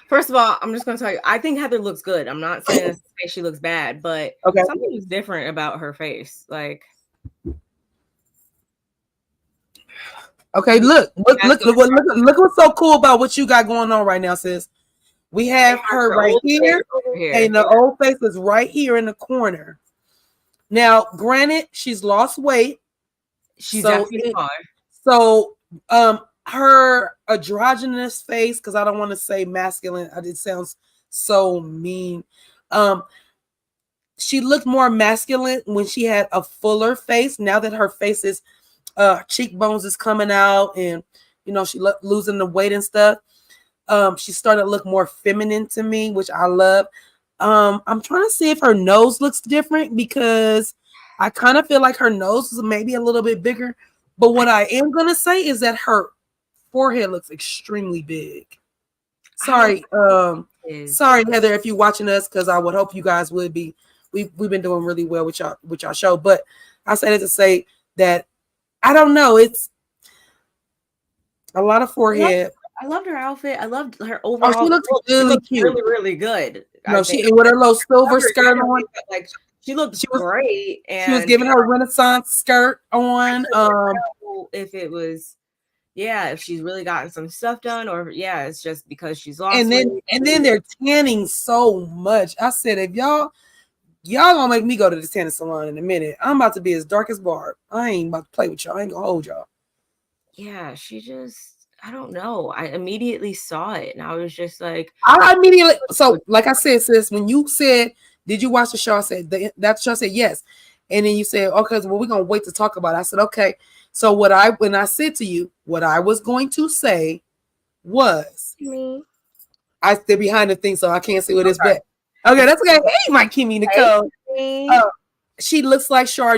First of all, I'm just going to tell you, I think Heather looks good. I'm not saying she looks bad, but something is different about her face. Like, okay, look what's so cool about what you got going on right now, sis. We have her right here, and the old face is right here in the corner. Now, granted, she's lost weight. She's definitely fine. So, her androgynous face, because I don't want to say masculine, it sounds so mean. She looked more masculine when she had a fuller face. Now that her face is cheekbones is coming out, and you know she losing the weight and stuff. She started to look more feminine to me, which I love. I'm trying to see if her nose looks different because I kind of feel like her nose is maybe a little bit bigger. But what I am gonna say is that her forehead looks extremely big. Sorry, sorry, Heather, if you're watching us, because I would hope you guys would be. We've been doing really well with y'all show, but I said it to say that I don't know. It's a lot of forehead. I loved her outfit. I loved her overall. Oh, she looks really cute. Really, really good. No, she with her little silver skirt on. Like she was great, and she was giving her Renaissance skirt on. If it was, if she's really gotten some stuff done, or it's just because she's lost. And then they're tanning so much. I said, if y'all gonna make me go to the tanning salon in a minute, I'm about to be as dark as Barb. I ain't about to play with y'all. I ain't gonna hold y'all. Yeah, she just. I don't know. I immediately saw it, and I was just like, So, like I said, sis, when you said, "Did you watch the show?" I said, "That show." I said, "Yes," and then you said, "Okay, well, we're gonna wait to talk about it." I said, "Okay." So, when I said to you, what I was going to say was, I stood behind the thing, so I can't see what it's back. Okay, that's okay. Hey, my Kimmy Nicole. She looks like Star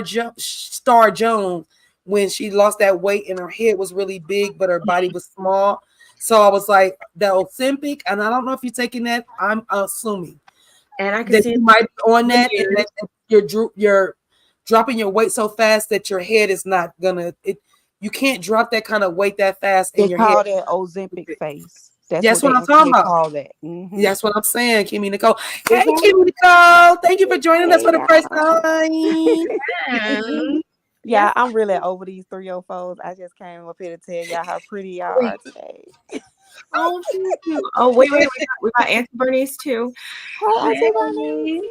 Jones. When she lost that weight and her head was really big, but her body was small. So I was like, the Ozempic, and I don't know if you're taking that. I'm assuming And I can that see you might be on that, and years. that you're dropping your weight so fast that your head is not gonna. You can't drop that kind of weight that fast in They your call head. that Ozempic face. That's That's what what they I'm talking actually about. call that. Mm-hmm. That's what I'm saying, Kimmy Nicole. Hey, Kimmy Nicole, thank you for joining us for the first time. Yeah, I'm really over these 304s. I just came up here to tell y'all how pretty y'all are today. Oh, thank you. Oh, wait. We got Auntie Bernice too. Hi, Auntie Bernice.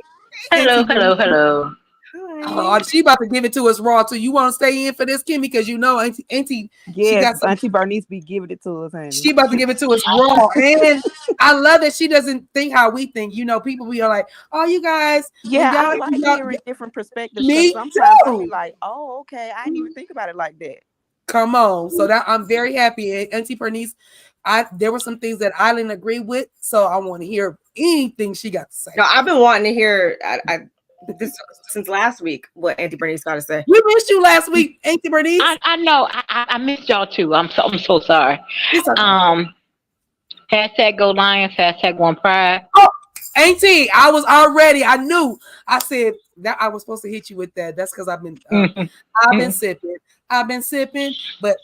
Hello. Hi. Oh, she about to give it to us raw too. You want to stay in for this, Kimmy? Because you know, Auntie, she Yes, got some. Auntie Bernice be giving it to us, honey. She about to give it to us raw, and I love that she doesn't think how we think. You know, people be like, "Oh, you guys, Yeah, I like hearing different perspectives. Because sometimes I be like, "Oh, okay, I didn't even think about it like that." Come on, so that I'm very happy, Auntie Bernice. There were some things that I didn't agree with, so I want to hear anything she got to say. No, I've been wanting to hear this since last week what Auntie Bernice got to say. We missed you last week, Auntie Bernice. I know. I missed y'all too. I'm so sorry. Hashtag go Lions. Hashtag one pride. Oh, Auntie, I knew. I said that I was supposed to hit you with that. That's because I've been sipping. I've been sipping, but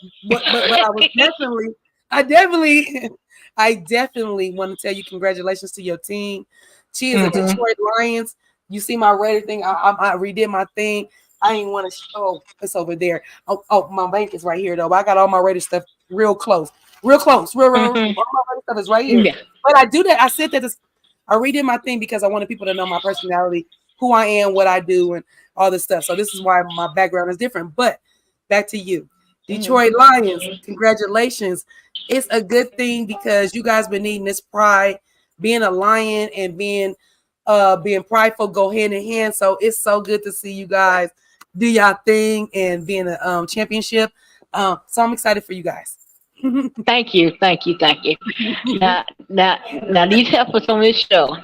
I definitely want to tell you congratulations to your team. She is a Detroit Lions. You see my rated thing. I redid my thing. I didn't want to. Oh, it's over there. Oh, my bank is right here though. I got all my rated stuff real close. All my rated stuff is right here. Yeah. But I do that. I said that I redid my thing because I wanted people to know my personality, who I am, what I do, and all this stuff. So this is why my background is different. But back to you, Detroit Lions. Congratulations. It's a good thing because you guys been needing this pride, being a lion and being prideful go hand in hand. So it's so good to see you guys do y'all thing and being a championship. So I'm excited for you guys. Thank you. Now these heifers on this show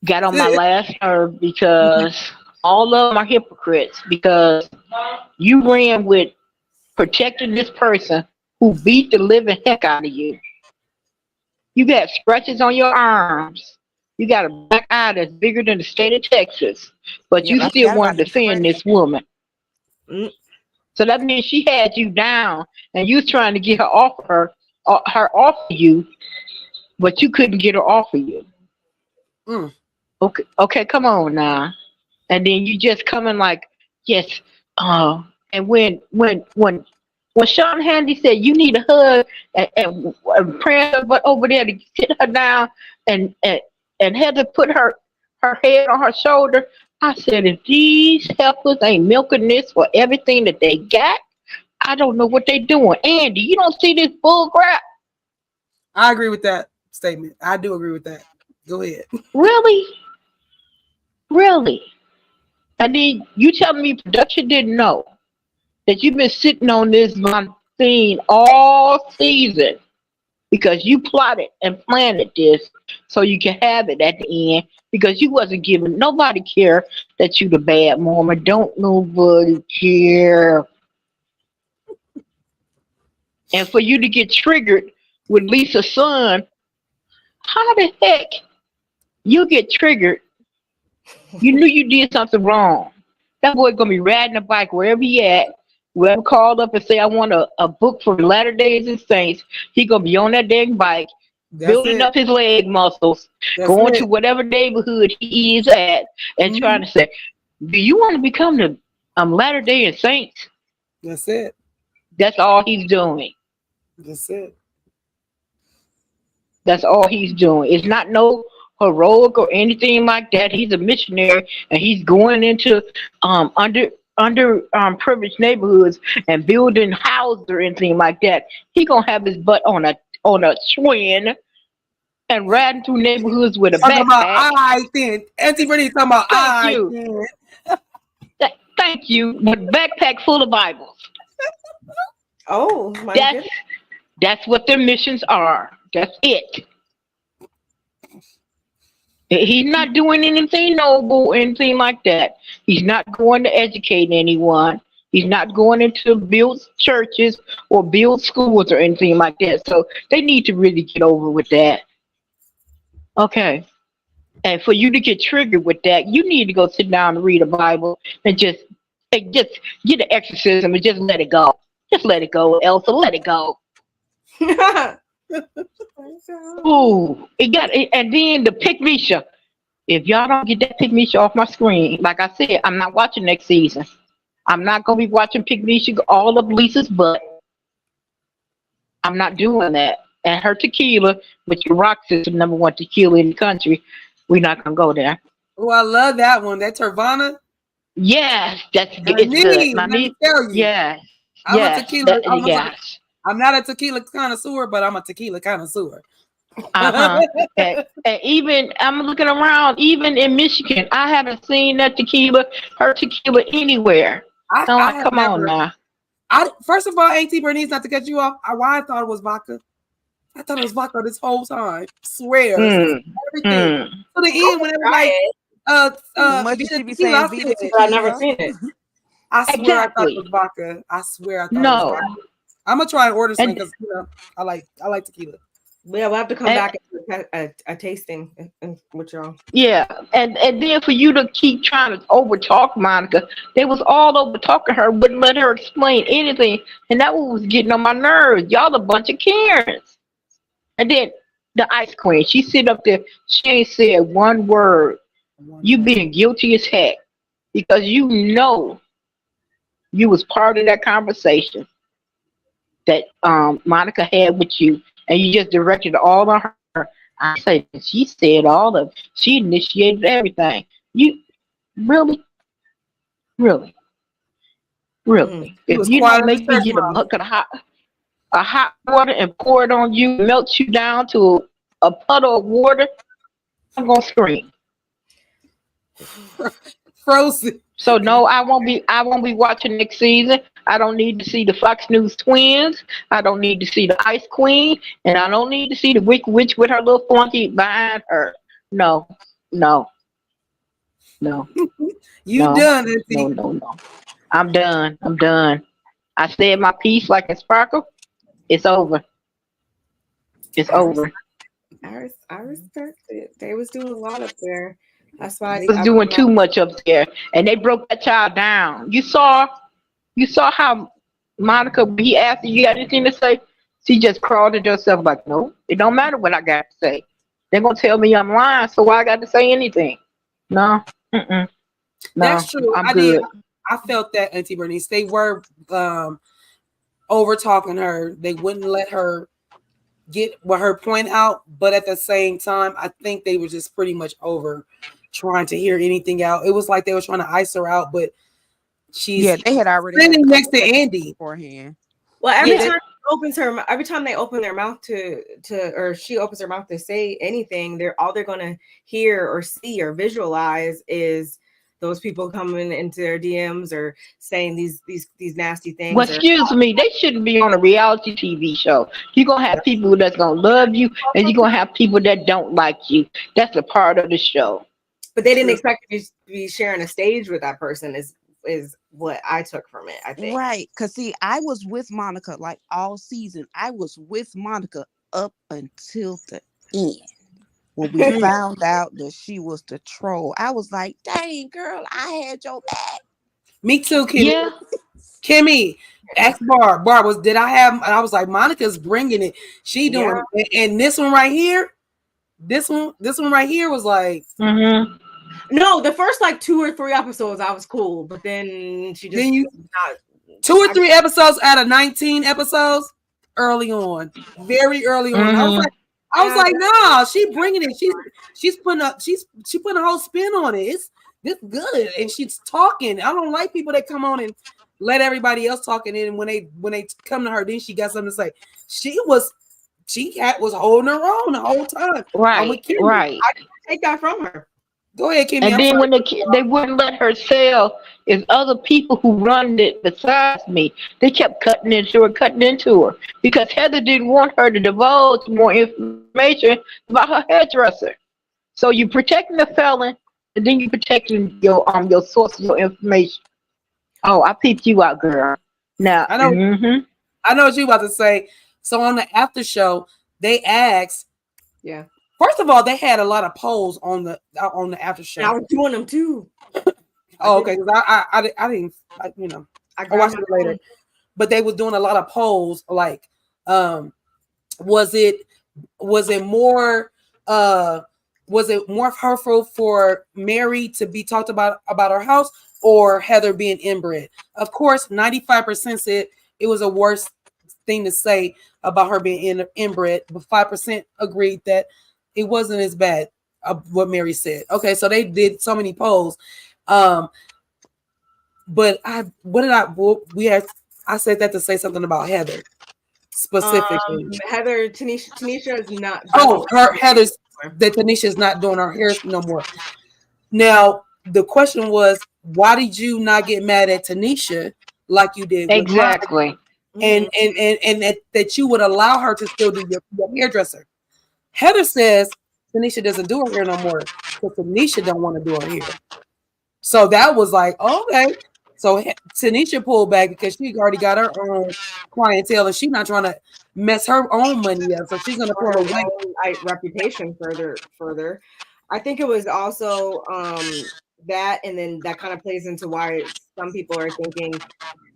got on my last nerve because all of them are hypocrites because you ran with protecting this person who beat the living heck out of you. You got scratches on your arms. You got a black eye that's bigger than the state of Texas, but you still want to defend this woman. So that means she had you down, and you was trying to get her off of you, but you couldn't get her off of you. Okay, come on now. And then you just coming like, yes. And when Sean Handy said you need a hug and praying her butt over there to sit her down and had to put her head on her shoulder, I said, if these heifers ain't milking this for everything that they got, I don't know what they doing. Andy, you don't see this bull crap? I agree with that statement. I do agree with that. Go ahead. Really? And then you telling me production didn't know that you've been sitting on this thing all season because you plotted and planned this so you can have it at the end because you wasn't giving nobody care that you the bad mama. Don't nobody care. And for you to get triggered with Lisa's son, how the heck you get triggered? You knew you did something wrong. That boy's gonna be riding a bike wherever he at. Whoever called up and say I want a book for Latter Days and Saints, he gonna be on that dang bike, building up his leg muscles, going to whatever neighborhood he is at, and trying to say, "Do you want to become the Latter Day and Saints?" That's it. That's all he's doing. That's it. That's all he's doing. It's not no heroic or anything like that. He's a missionary and he's going into privileged neighborhoods and building houses or anything like that. He gonna have his butt on a twin and riding through neighborhoods with a backpack. Auntie Bernice talking about Thank you. With a backpack full of Bibles. Oh my goodness. That's what their missions are. That's it. He's not doing anything noble or anything like that. He's not going to educate anyone. He's not going into build churches or build schools or anything like that. So they need to really get over with that. Okay. And for you to get triggered with that, you need to go sit down and read a Bible and just get an exorcism and just let it go. Just let it go, Elsa. Let it go. Ooh, and then the Pygmisha. If y'all don't get that Pygmisha off my screen, like I said, I'm not watching next season. I'm not gonna be watching Pygmisha all of Lisa's butt. I'm not doing that. And her tequila, which rocks is the #1 tequila in the country, we're not gonna go there. Oh, I love that one. That Tervana. Yes, that's It's good. let me tell you. Yes, I'm yes, a tequila. yes. I'm not a tequila connoisseur, but I'm a tequila connoisseur. And even I'm looking around, even in Michigan, I haven't seen her tequila anywhere. Come on now. First of all, Auntie Bernice, not to cut you off, I thought it was vodka. I thought it was vodka this whole time. Swear. Everything. To the end when it was like much as she be saying Vita tequila. I've never seen it. I swear I thought it was vodka. I swear I thought it was vodka. I'm gonna try and order some because I like tequila. Yeah, we'll have to come back and a tasting with y'all. Yeah, and then for you to keep trying to overtalk Monica, they was all over talking her, wouldn't let her explain anything, and that was getting on my nerves. Y'all a bunch of Karens. And then the Ice Queen, she sit up there, she ain't said one word. You being guilty as heck because you know you was part of that conversation that Monica had with you. And you just directed all on her. I say she said all of it. She initiated everything. You really? If you don't make me get a bucket of hot water and pour it on you, melt you down to a puddle of water, I'm gonna scream. Frozen. So no, I won't be watching next season. I don't need to see the Fox News twins. I don't need to see the Ice Queen, and I don't need to see the Wicked Witch with her little flunky behind her. No. You done, Auntie. No. I'm done. I said my piece like a sparkle. It's over. I respect it. They was doing a lot up there. That's why they was doing too much up there, and they broke that child down. You saw how Monica, when he asked her, you got anything to say? She just crawled into herself like, no, it don't matter what I got to say. They're gonna tell me I'm lying, so why I got to say anything? No. That's true. I'm good. I felt that, Auntie Bernice. They were over talking her. They wouldn't let her get her point out, but at the same time, I think they were just pretty much over trying to hear anything out. It was like they were trying to ice her out, but she's they had already standing next to Andy beforehand. Well, every time they open their mouth or she opens her mouth to say anything, they're gonna hear or see or visualize is those people coming into their DMs or saying these nasty things. Well, excuse me, they shouldn't be on a reality TV show. You're gonna have people that's gonna love you, and you're gonna have people that don't like you. That's a part of the show. But they didn't expect to be sharing a stage with that person. Is what I took from it, I think. Right, because see, I was with Monica like all season. I was with Monica up until the end. When we found out that she was the troll, I was like, dang, girl, I had your back. Me too, Kimmy. Yeah. Kimmy, ask Barb. Did I have? And I was like, Monica's bringing it. She doing it. And this one right here, this one right here was like. Mm-hmm. No, the first like 2 or 3 episodes I was cool, but then she just 2 or 3 episodes out of 19 episodes early on, very early on. Mm-hmm. I was like, nah, she bringing it. She's putting a whole spin on it. It's good, and she's talking. I don't like people that come on and let everybody else talking in. And when they come to her, then she got something to say. She was holding her own the whole time. Right. I didn't take that from her. Go ahead, Kimmy. And then when they wouldn't let her sell, is other people who run it besides me. They kept cutting into her because Heather didn't want her to divulge more information about her hairdresser. So you protecting the felon, and then you protecting your source of your information. Oh, I peeped you out, girl. Now, I know what you about to say. So on the after show, they asked. Yeah. First of all, they had a lot of polls on the after show. And I was doing them too. Oh, okay. Because I didn't, I watched it later. But they were doing a lot of polls, like, was it more hurtful for Mary to be talked about her house, or Heather being inbred? Of course, 95% said it was a worse thing to say about her being inbred, but 5% agreed that it wasn't as bad what Mary said. Okay, so they did so many polls. But I said that to say something about Heather specifically. Heather, Tanisha is not. Heather's that Tanisha is not doing her hair no more. Now the question was, why did you not get mad at Tanisha like you did? Exactly. And that you would allow her to still do your hairdresser. Heather says Tanisha doesn't do her hair no more because Tanisha don't want to do her hair. So that was like, okay. So Tanisha pulled back because she already got her own clientele and she's not trying to mess her own money up. So she's gonna pull away reputation further. I think it was also that, and then that kind of plays into why some people are thinking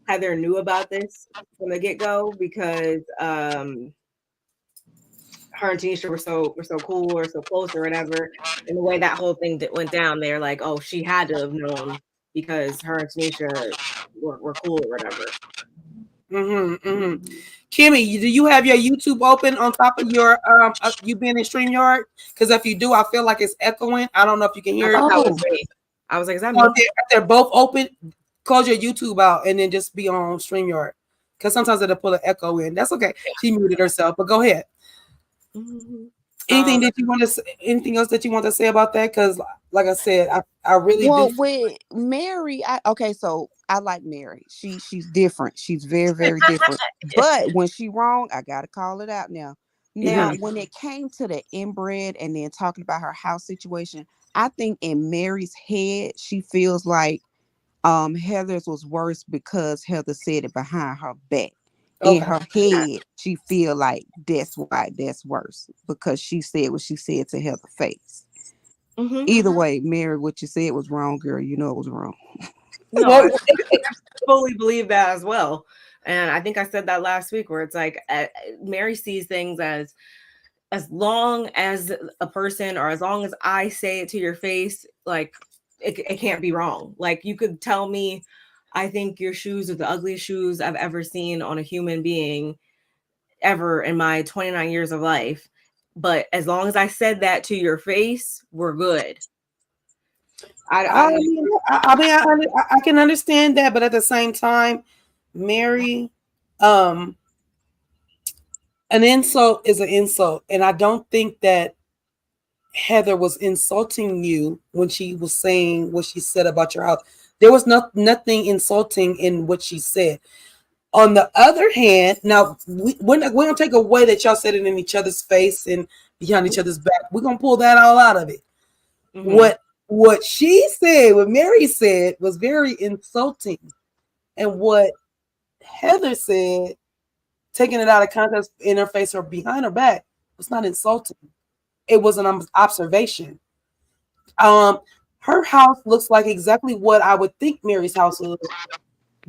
Heather knew about this from the get-go, because her and Tanisha were so cool or so close or whatever. And the way that whole thing went down, they're like, oh, she had to have known because her and Tanisha were cool or whatever. Kimmy, do you have your YouTube open on top of your you being in StreamYard? Because if you do, I feel like it's echoing. I don't know if you can hear it. I was like, is that me? They're both open. Close your YouTube out and then just be on StreamYard. Because sometimes it'll pull an echo in. That's okay. She muted herself, but go ahead. Anything anything else that you want to say about that? Because like I said, I really do. With Mary, so I like Mary. She's different. She's very, very different. But when she wrong, I gotta call it out now. Now, when it came to the inbred and then talking about her house situation, I think in Mary's head, she feels like Heather's was worse because Heather said it behind her back. In her head, she feel like that's why that's worse, because she said what she said to Heather's face. Either way, Mary, what you said was wrong, girl. You know it was wrong. No, I fully believe that as well. And I think I said that last week, where it's like Mary sees things as long as a person, or as long as I say it to your face, like it can't be wrong. Like, you could tell me, I think your shoes are the ugliest shoes I've ever seen on a human being ever in my 29 years of life. But as long as I said that to your face, we're good. I can understand that, but at the same time, Mary, an insult is an insult, and I don't think that Heather was insulting you when she was saying what she said about your house. There was nothing insulting in what she said. On the other hand, now we don't take away that y'all said it in each other's face and behind each other's back. We're gonna pull that all out of it. What she said, what Mary said, was very insulting, and what Heather said, taking it out of context in her face or behind her back, was not insulting. It was an observation. Her house looks like exactly what I would think Mary's house would look,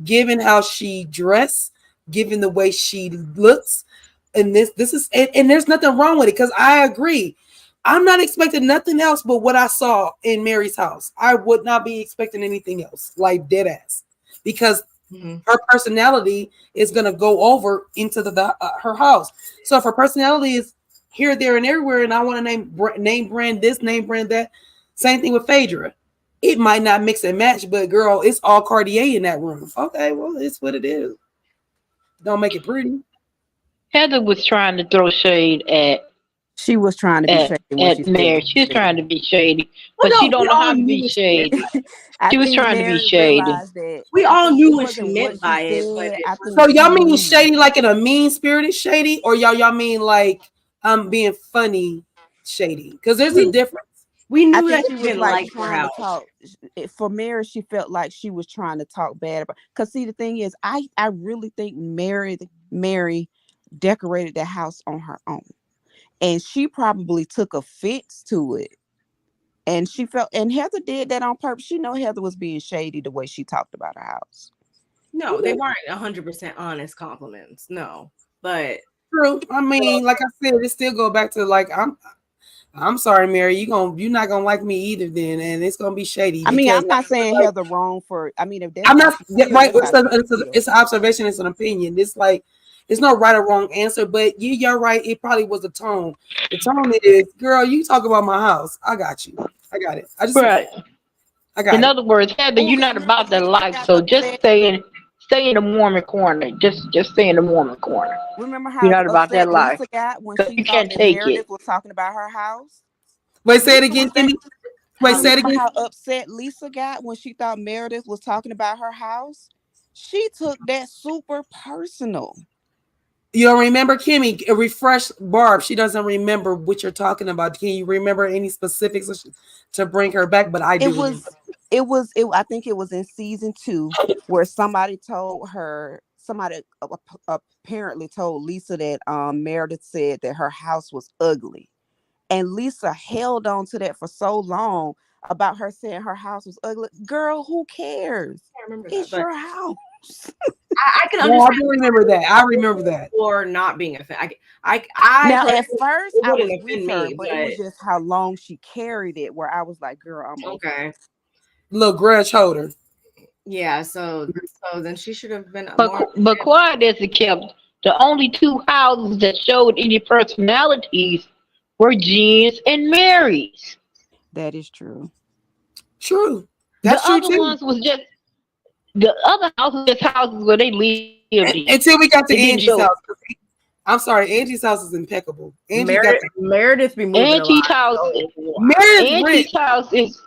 given how she dressed, given the way she looks, and this is and there's nothing wrong with it, because I agree. I'm not expecting nothing else but what I saw in Mary's house. I would not be expecting anything else, like dead ass, because her personality is gonna go over into her house. So if her personality is here, there, and everywhere, and I want to name brand this, name brand that. Same thing with Phaedra. It might not mix and match, but girl, it's all Cartier in that room. Okay, well, it's what it is. Don't make it pretty. Heather was trying to throw shade at. She was trying to be shady at Mary. She was trying to be shady, but she don't know how to be shady. She was trying to be shady. We all knew what she meant by it. So y'all mean shady like in a mean-spirited shady, or y'all mean like I'm being funny shady? Because there's a difference. We I knew think that she she was didn't like like her trying to house. talk for Mary. She felt like she was trying to talk bad about. Cause see, the thing is, I really think Mary decorated the house on her own, and she probably took offense to it. And she felt, and Heather did that on purpose. She know Heather was being shady the way she talked about her house. No, they weren't 100% honest compliments. No, but True. I mean, like I said, it still go back to like I'm sorry, Mary. You're not gonna like me either, then, and it's gonna be shady. I mean, Because I'm not saying like, Heather wrong for. I mean, if that's I'm how not she feels, right. that's how she feels. It's an observation. It's an opinion. It's like it's no right or wrong answer. But you're right. It probably was the tone. The tone is, girl, you talk about my house. I got you. I got it. Right. I got In it. other words, Heather, Oh, you're because not about that Lisa life. got So just upset. stay in the Mormon corner. Just stay in the Mormon corner. Remember You're how not about that upset life Lisa got when because she you thought can't that take it. Meredith was talking about her house? Wait, say it Lisa again, was that. Kimmy. Wait, say it Remember again. how upset Lisa got when she thought Meredith was talking about her house? She took that super personal. You don't remember, Kimmy? Refresh Barb. She doesn't remember what you're talking about. Can you remember any specifics to bring her back? But I It do remember. was, I think it was in season 2 where somebody told her, somebody apparently told Lisa that Meredith said that her house was ugly. And Lisa held on to that for so long about her saying her house was ugly. Girl, who cares? I remember that. It's But your house. I can Yeah, I understand do remember that. I remember that. or not being offended. I Now, personally, at first, it I wouldn't was with offend her, me, but it was but just how long she carried it where I was like, girl, I'm over it. okay. Little grudge holder. Yeah, so then she should have been more. But quiet as it kept, the only two houses that showed any personalities were Jen's and Mary's. That is true. True. The That's true other too. ones was just the other houses, just houses where they lived in. Until we got to It didn't Angie's show. house. I'm sorry, Angie's house is impeccable. Angie got Meredith be moving a lot. Angie's house. Meredith's rich. Angie's house is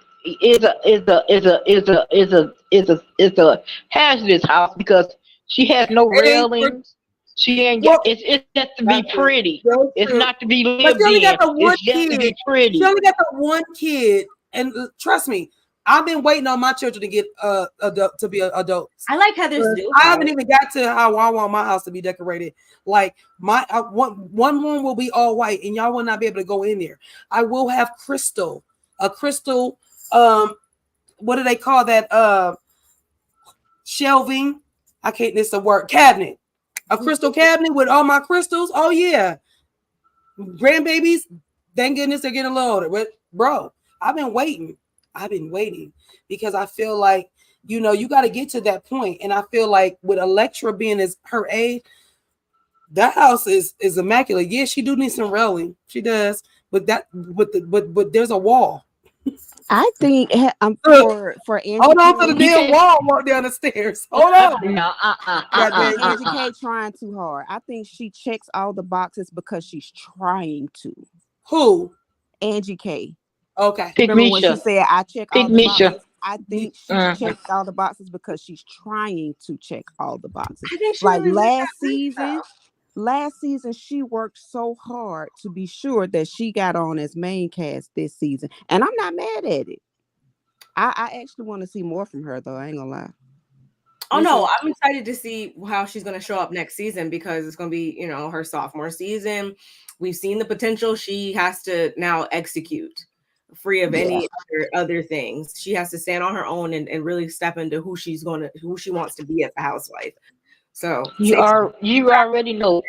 a hazardous house because she has no It ain't railings. She ain't got. well, It's just to be that's true. pretty. That's It's true. not to be But lived she only got in. the one It's just to kid. be pretty. She only got the one kid, and trust me, I've been waiting on my children to get to be adults. I like Heather's new I house. haven't even got to how I want my house to be decorated. Like one room will be all white, and y'all will not be able to go in there. I will have a crystal. What do they call that? Shelving. I can't. It's a word. Cabinet. A crystal cabinet with all my crystals. Oh yeah, grandbabies. Thank goodness they're getting a little older. But bro, I've been waiting because I feel like you got to get to that point, and I feel like with Electra being as her age, that house is immaculate. Yeah, she do need some railing. She does, but there's a wall. I think for Angie Hold on to K, the damn wall. Walk down the stairs. Hold on. No, Angie K trying too hard. I think she checks all the boxes because she's trying to. Who? Angie K. Okay. Remember when she said, I check all the boxes? I think she checked all the boxes because she's trying to check all the boxes. I think she Like really last season, she worked so hard to be sure that she got on as main cast this season. And I'm not mad at it. I actually want to see more from her, though. I ain't gonna lie. Oh no, I'm excited to see how she's going to show up next season because it's going to be, her sophomore season. We've seen the potential. She has to now execute free of any other things. She has to stand on her own and really step into who she wants to be as a housewife. So you already know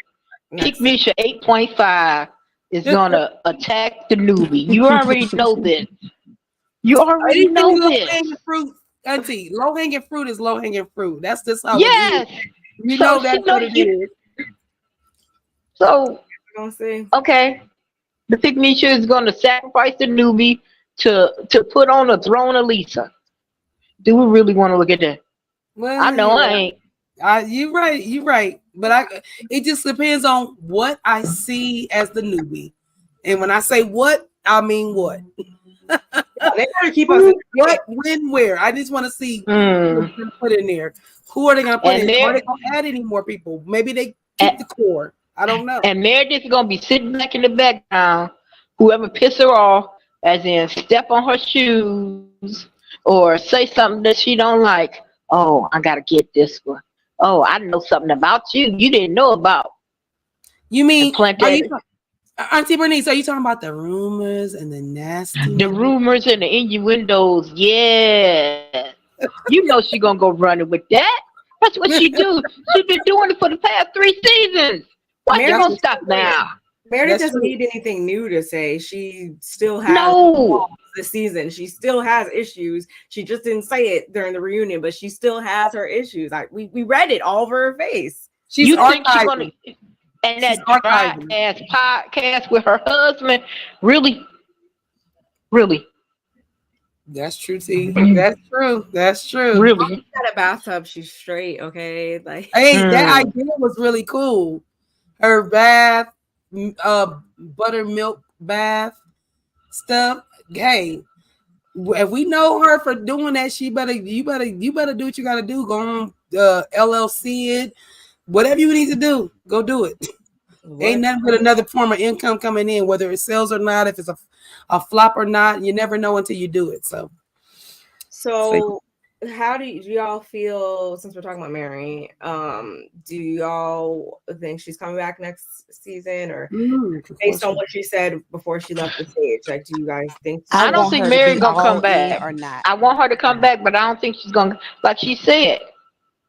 Pick Misha 8.5 is gonna attack the newbie. You already know this. You already know this. Low-hanging fruit, Auntie. Low-hanging fruit is low-hanging fruit. That's just how yes. it is. You know that's what it is. So see. Okay. The Pick Misha is gonna sacrifice the newbie to put on the throne of Lisa. Do we really want to look at that? Well, I know I ain't. You're right. But it just depends on what I see as the newbie. And when I say what, I mean what. They gotta keep us what, when, where. I just want to see who they're gonna put in there. Who are they gonna put in? Are they gonna add any more people? Maybe they keep the core. I don't know. And Meredith's gonna be sitting back in the background. Whoever piss her off, as in step on her shoes or say something that she don't like. Oh, I gotta get this one. Oh, I know something about you didn't know about. You mean, plant are that, you, Auntie Bernice, are you talking about the rumors and the nasty? the rumors and the innuendos? Yeah, you know she gonna go running with that. That's what she do. She been doing it for the past 3 seasons. Why she gonna stop now? Meredith That's doesn't true. need anything new to say. She still has No. this season. She still has issues. She just didn't say it during the reunion, but she still has her issues. Like we read it all over her face. She's You think she's archiving. gonna and She's that dry archiving. ass podcast with her husband? Really? That's true, T. That's true. That's true. Really? She's got a bathtub. She's straight. Okay, like Hey, that idea was really cool. Her bath, buttermilk bath stuff. Hey, if we know her for doing that, you better do what you gotta do. Go on, LLC it, whatever you need to do, go do it. Ain't nothing but another form of income coming in, whether it sells or not, if it's a flop or not. You never know until you do it. So how do y'all feel, since we're talking about Mary? Do y'all think she's coming back next season, or based on what she said before she left the stage? Like, do you guys think? I don't think Mary gonna come back or not. I want her to come back, but I don't think she's gonna. Like she said,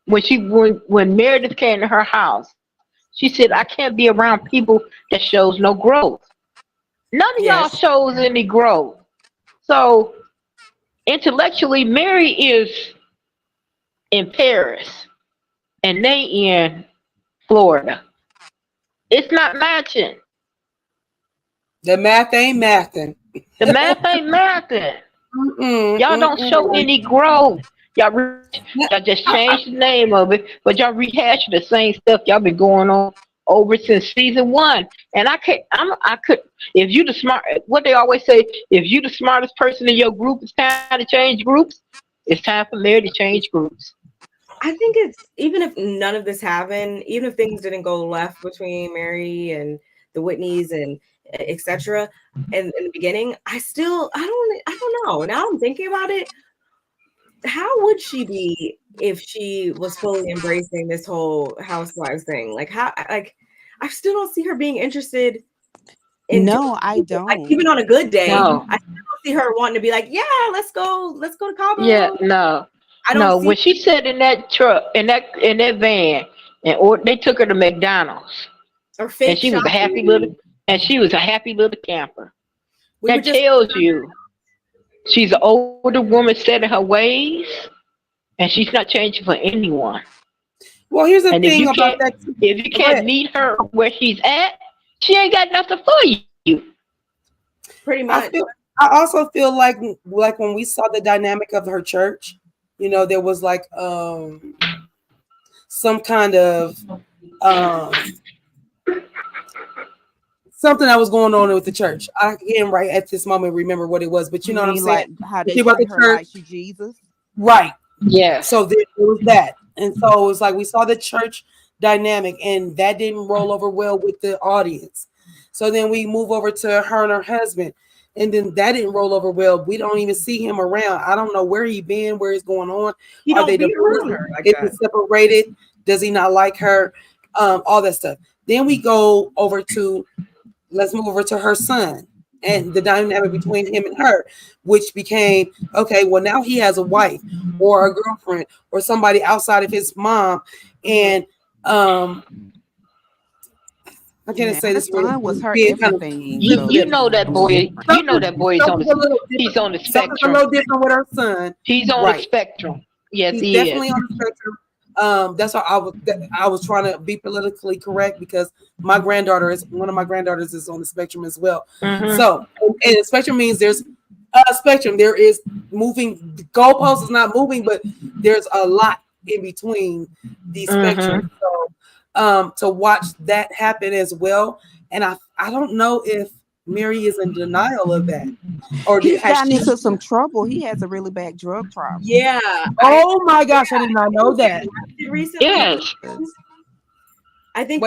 when Meredith came to her house, she said, "I can't be around people that shows no growth. None of y'all shows any growth." So intellectually, Mary is in Paris and they in Florida. It's not matching. the math ain't mathing. The math ain't mathing. Y'all don't show any growth. Y'all just changed the name of it, but y'all rehashing the same stuff y'all been going on over since season 1. And I could, if you the smart, what they always say, if you the smartest person in your group, it's time to change groups. It's time for Mary to change groups. I think it's, even if none of this happened, even if things didn't go left between Mary and the Whitneys and etc. in the beginning, I don't know. Now I'm thinking about it. How would she be if she was fully embracing this whole Housewives thing? Like, I still don't see her being interested in. No, I don't. Like, even on a good day, No. I still don't see her wanting to be like, yeah, let's go to Cabo. Yeah, no. I don't see. When she sat in that truck, in that van, they took her to McDonald's, and she was a happy little camper. That tells you she's an older woman set in her ways, and she's not changing for anyone. Well, here's the thing about that. If you can't meet her where she's at, she ain't got nothing for you. Pretty much. I also feel like when we saw the dynamic of her church, there was like some kind of something that was going on with the church. I can't right at this moment remember what it was, but you know what I'm saying? Like how they treat her like she Jesus. Right. Yeah. So there was that. And so it was like we saw the church dynamic, and that didn't roll over well with the audience. So then we move over to her and her husband, and then that didn't roll over well. We don't even see him around. I don't know where he been, where he's going on. Are they divorced? Is he separated? Does he not like her? All that stuff. Then we go over to, let's move over to her son and the dynamic between him and her, which became, okay, well, now he has a wife or a girlfriend or somebody outside of his mom. And I can't say this son was her everything. You know that boy. You know that boy is he's on the spectrum. A little different with her son. He's on the spectrum. Yes, he's definitely on the spectrum. That's why I was trying to be politically correct, because one of my granddaughters is on the spectrum as well. Mm-hmm. So, and the spectrum means there's a spectrum. There is moving. The goalpost is not moving, but there's a lot in between these spectrums. So, to watch that happen as well, and I don't know if Mary is in denial of that, or he's gotten into some trouble. He has a really bad drug problem. Yeah. Oh my gosh, I did not know that. Recently. Yes. I think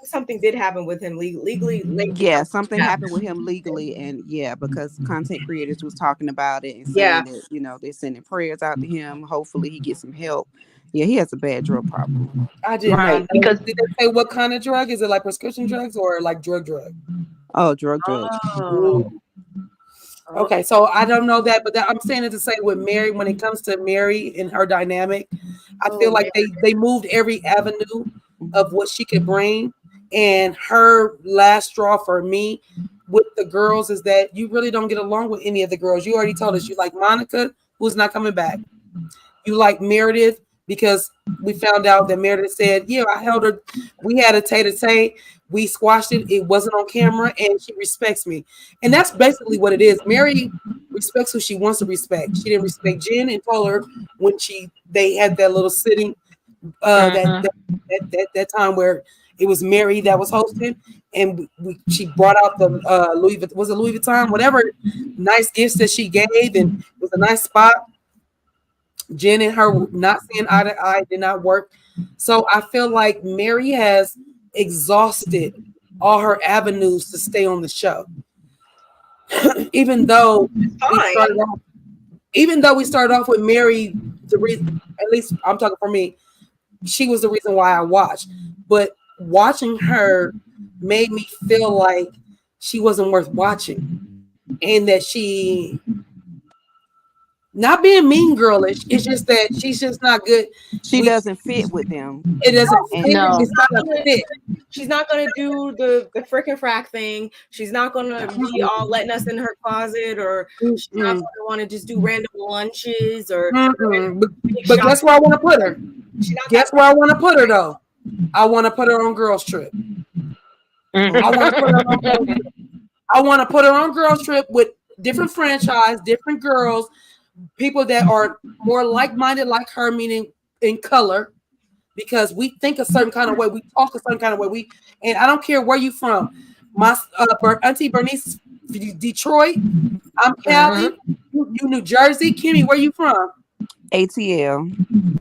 something did happen with him legally. Yeah, something happened with him legally, and because content creators was talking about it and saying that they're sending prayers out to him. Hopefully, he gets some help. Yeah, he has a bad drug problem. I did not know. Because did they say what kind of drug? Is it like prescription drugs or like drug? Oh, drug. Oh. Okay, so I don't know that, but I'm saying it to say with Mary, when it comes to Mary and her dynamic, I feel like they moved every avenue of what she could bring. And her last straw for me with the girls is that you really don't get along with any of the girls. You already told us you like Monica, who's not coming back. You like Meredith because we found out that Meredith said, yeah, I held her. We had a tete-a-tete. We squashed it. It wasn't on camera, and she respects me. And that's basically what it is. Mary respects who she wants to respect. She didn't respect Jen and told her when they had that little sitting that time where it was Mary that was hosting, and she brought out the Louis Vuitton, whatever nice gifts that she gave, and it was a nice spot. Jen and her not seeing eye to eye did not work. So I feel like Mary has exhausted all her avenues to stay on the show. Even though we started off with Mary, at least I'm talking for me, she was the reason why I watched. But watching her made me feel like she wasn't worth watching, and that she not being mean girlish. It's just that she's just not good. She doesn't fit with them. It doesn't fit. No. It's not gonna fit. She's not gonna do the frickin' frack thing. She's not gonna be all letting us in her closet, or she's not gonna want to just do random lunches or. But guess where I want to put her? Guess where I want to put her though? I want to put her on Girls Trip. I want to put her on Girls Trip with different franchise, different girls, people that are more like-minded like her, meaning in color, because we think a certain kind of way, we talk a certain kind of way. And I don't care where you from. My Auntie Bernice, Detroit. I'm Cali. You New Jersey. Kimmy, where you from? ATL.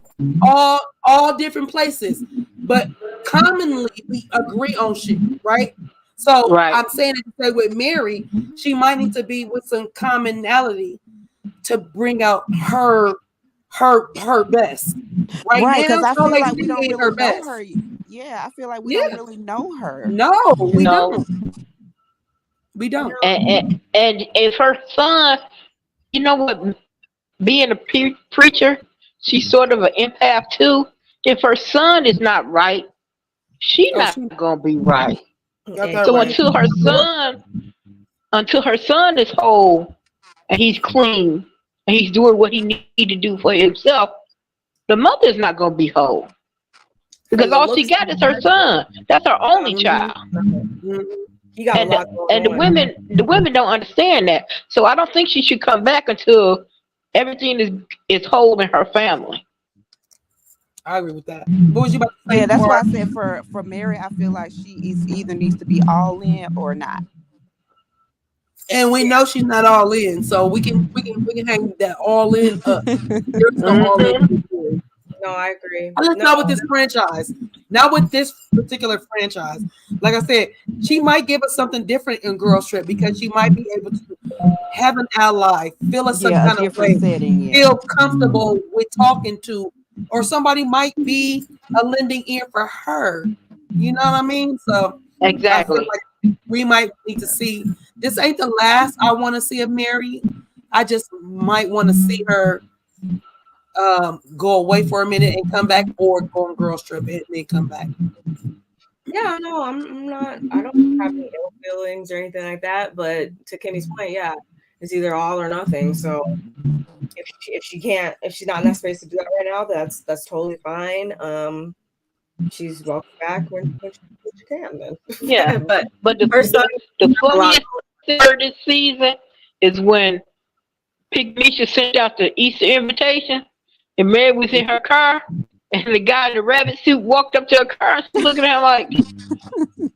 All different places, but commonly we agree on shit, right? So I'm saying it to say with Mary, she might need to be with some commonality to bring out her best. Right, because now, I feel like we don't really know best. her. Yeah, I feel like we don't really know her. No, we don't. We don't. And if her son, you know what, being a preacher, she's sort of an empath too. If her son is not right, she's not gonna be right. So until her son is whole and he's clean and he's doing what he need to do for himself, the mother is not gonna be whole. Because all she got is her son. That's her only child. He got and the women don't understand that. So I don't think she should come back until everything is whole in her family. I agree with that. What was you about to say? Yeah, that's why I said for Mary, I feel like she either needs to be all in or not. And we know she's not all in, so we can hang that all in up. There's no all in. No, I agree. Not with this franchise. Not with this particular franchise. Like I said, she might give us something different in Girls Trip because she might be able to have an ally, feel us some kind of way, feel comfortable with talking to, or somebody might be a lending ear for her. You know what I mean? So exactly. I feel like we might need to see. This ain't the last I want to see of Mary. I just might want to see her go away for a minute and come back, or go on Girls Trip and then come back. Yeah, no, I'm not. I don't have any ill feelings or anything like that. But to Kimmy's point, yeah, it's either all or nothing. So if she's not in that space to do that right now, that's totally fine. She's welcome back when she can. Then. Yeah, but the funniest third this season is when Pig Misha sent out the Easter invitation, and Mary was in her car, and the guy in the rabbit suit walked up to her car and looking at her like,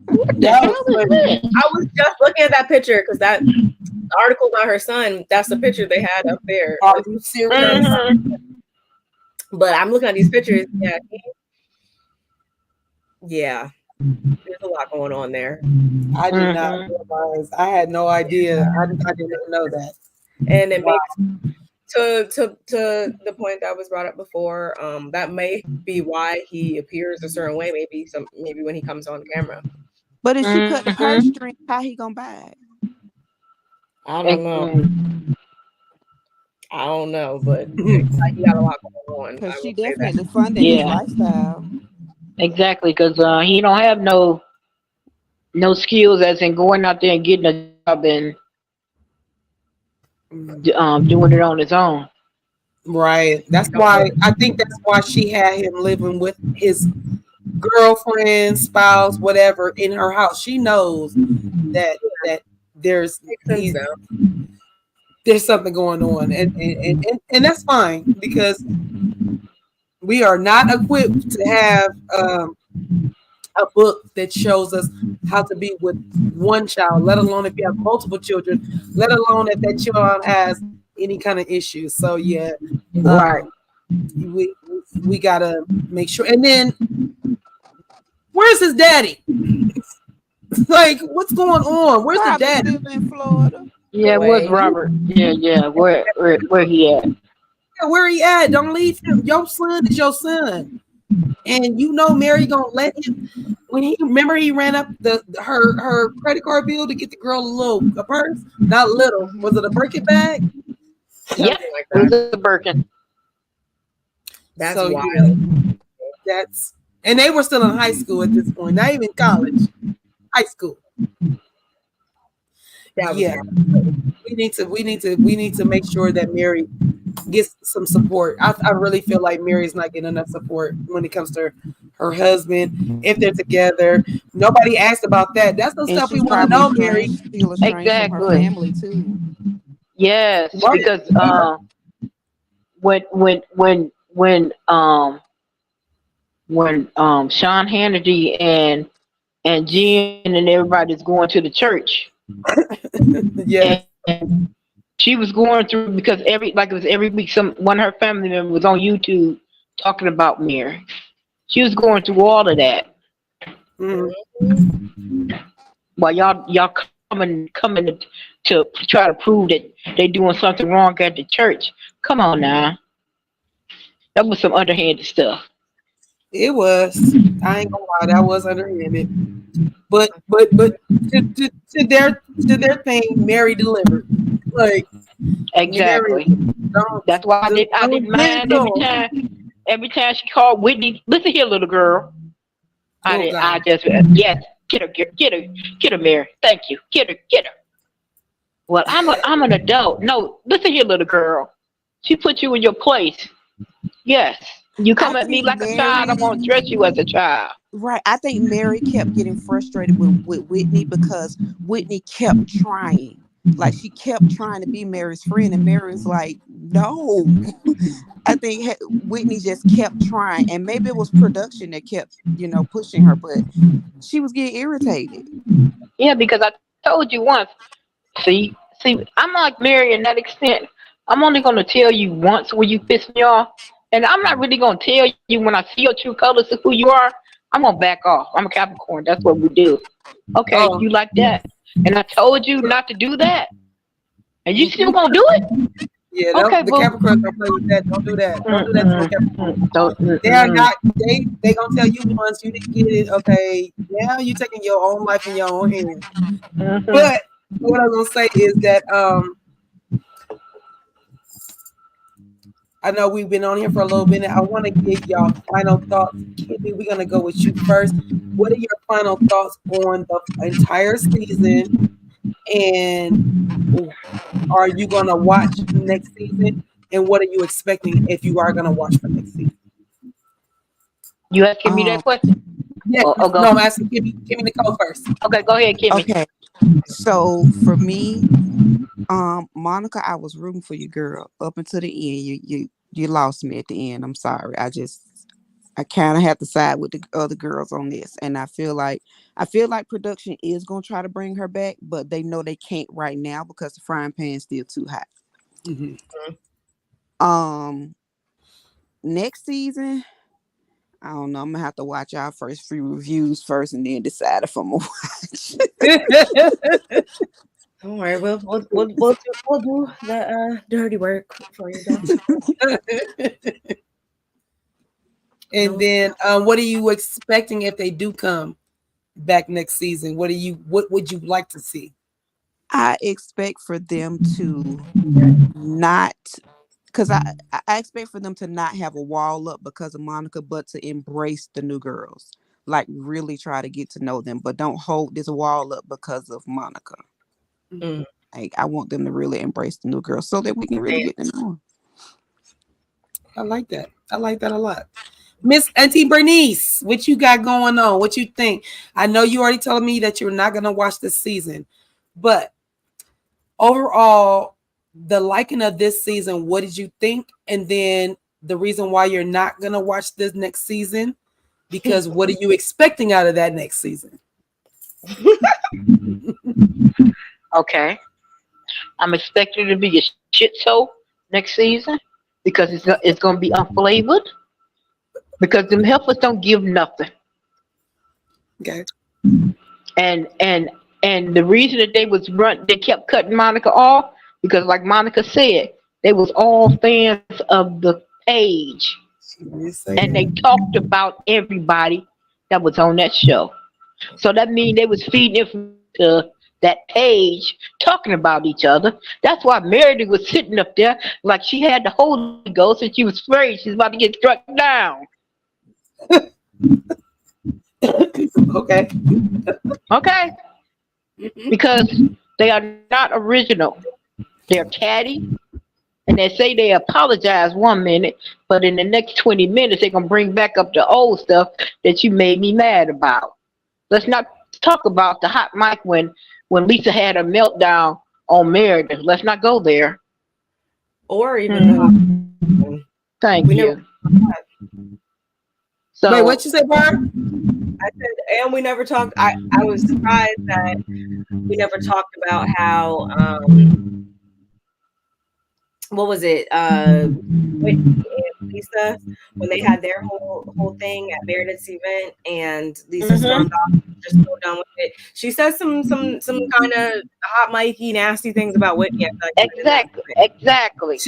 what the hell is this? I was just looking at that picture because that article about her son, that's the picture they had up there. Are you serious? But I'm looking at these pictures. Yeah. There's a lot going on there. I did not realize. I had no idea. I didn't know that. And it Wow. makes to the point that was brought up before, that may be why he appears a certain way, maybe when he comes on camera. But if she cut the purse string, how he gonna buy it? I don't know, but like, he got a lot going on. Because I she will say that. definitely funded his lifestyle. Exactly, because he don't have no skills as in going out there and getting a job and doing it on his own. Right. That's why I think that's why she had him living with his girlfriend, spouse, whatever, in her house. She knows that there's something going on, and that's fine, because we are not equipped to have a book that shows us how to be with one child, let alone if you have multiple children, let alone if that child has any kind of issues. So yeah, Right. We gotta make sure. And then, where's his daddy? Like, what's going on? Where's the daddy? Live in Florida. Yeah, where's Robert? Yeah. Where he at? Yeah, where he at? Don't leave him. Your son is your son. And you know Mary gonna let him, when he ran up her credit card bill to get the girl a purse. Not little. Was it a Birkin bag? Yeah, like that. It was a Birkin. That's so, wild. That's, and they were still in high school at this point, not even college. High school. Yeah. We need to make sure that Mary gets some support. I really feel like Mary's not getting enough support when it comes to her husband, if they're together. Nobody asked about that. That's the stuff we want to know, Mary. Exactly. From her family too. Yes, right. Because when Sean Hannity and Jen and everybody's going to the church. Yes. And she was going through, because it was every week one of her family members was on YouTube talking about Mary. She was going through all of that. While y'all coming to try to prove that they doing something wrong at the church. Come on now. That was some underhanded stuff. It was. I ain't gonna lie, that was underhanded. But to their thing, Mary delivered. Like, exactly. That's why I didn't mind every time she called Whitney. Listen here, little girl. I just yes, get her, Mary. Thank you. Get her. Well, I'm an adult. No, listen here, little girl. She put you in your place. Yes. You come at me like a child, I'm gonna dress you as a child. Right. I think Mary kept getting frustrated with Whitney, because Whitney kept trying. Like, she kept trying to be Mary's friend, and Mary's like, no. I think Whitney just kept trying, and maybe it was production that kept, pushing her, but she was getting irritated. Yeah, because I told you once. See, I'm like Mary in that extent. I'm only gonna tell you once when you piss me off. And I'm not really going to tell you when I see your true colors of who you are. I'm going to back off. I'm a Capricorn. That's what we do. Okay, you like that. And I told you not to do that. And you still going to do it? Yeah, okay, the Capricorns don't play with that. Don't do that. Don't do that to the Capricorn. They are not, they going to tell you once you didn't get it, okay, now you're taking your own life in your own hands. But what I'm going to say is that, I know we've been on here for a little bit. I want to get y'all final thoughts. Kimmy, we're going to go with you first. What are your final thoughts on the entire season? And are you going to watch next season? And what are you expecting if you are going to watch for next season? You asking me that question? Yeah. No, I'm asking Kimmy Nicole first. Okay, go ahead, Kimmy. Okay. So for me, Monica, I was rooting for you, girl, up until the end. You lost me at the end. I'm sorry. I kind of have to side with the other girls on this, and I feel like production is gonna try to bring her back, but they know they can't right now because the frying pan's still too hot. Mm-hmm. Next season, I don't know. I'm gonna have to watch our first few reviews first, and then decide if I'm gonna watch. Don't worry, we'll do the dirty work for you. And then, what are you expecting if they do come back next season? What would you like to see? I expect for them to not, because I expect for them to not have a wall up because of Monica, but to embrace the new girls. Like really try to get to know them, but don't hold this wall up because of Monica. Mm. Like I want them to really embrace the new girls so that we can really get to know them. I like that. I like that a lot. Miss Auntie Bernice, what you got going on? What you think? I know you already told me that you're not gonna watch this season, but overall, the liking of this season, what did you think? And then the reason why you're not gonna watch this next season, because what are you expecting out of that next season? Okay. I'm expecting it to be a shit show next season because it's going to be unflavored because them heifers don't give nothing. Okay. And the reason that they kept cutting Monica off because, like Monica said, they was all fans of the page, and they talked about everybody that was on that show. So that means they was feeding it to that page, talking about each other. That's why Meredith was sitting up there like she had the Holy Ghost and she was afraid she's about to get struck down. Okay. Okay. Because they are not original. They're catty. And they say they apologize 1 minute, but in the next 20 minutes, they're going to bring back up the old stuff that you made me mad about. Let's not talk about the hot mic when Lisa had a meltdown on Meredith. Let's not go there. Or even Thank you. So, wait, what you say, Barb? I said, and we never talked. I was surprised that we never talked about how what was it? Whitney and Lisa, when they had their whole thing at Meredith's event, and Lisa stormed off, just so done with it. She says some kind of hot mikey nasty things about Whitney. Exactly.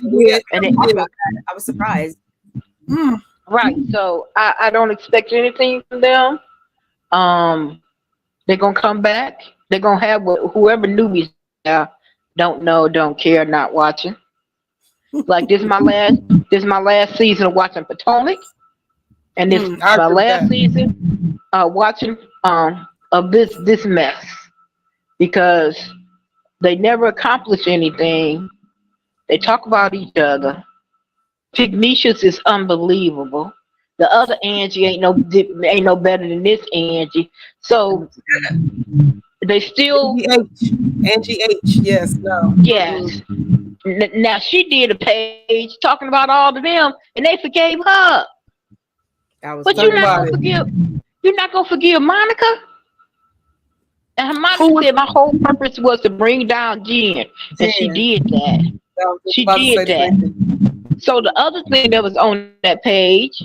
And I was surprised. Right. So I don't expect anything from them. They're gonna come back. They're gonna have whoever newbies don't know, don't care, not watching. Like this is my last season of watching Potomac, and this is my last season watching of this mess because they never accomplish anything. They talk about each other. Pygmetius is unbelievable. The other Angie ain't no better than this Angie. So they still Angie H. Yes. No. Yes. Now she did a page talking about all of them, and they forgave her. But you're not gonna forgive Monica. And Monica said my whole purpose was to bring down Jen, and she did that. She did that. So the other thing that was on that page,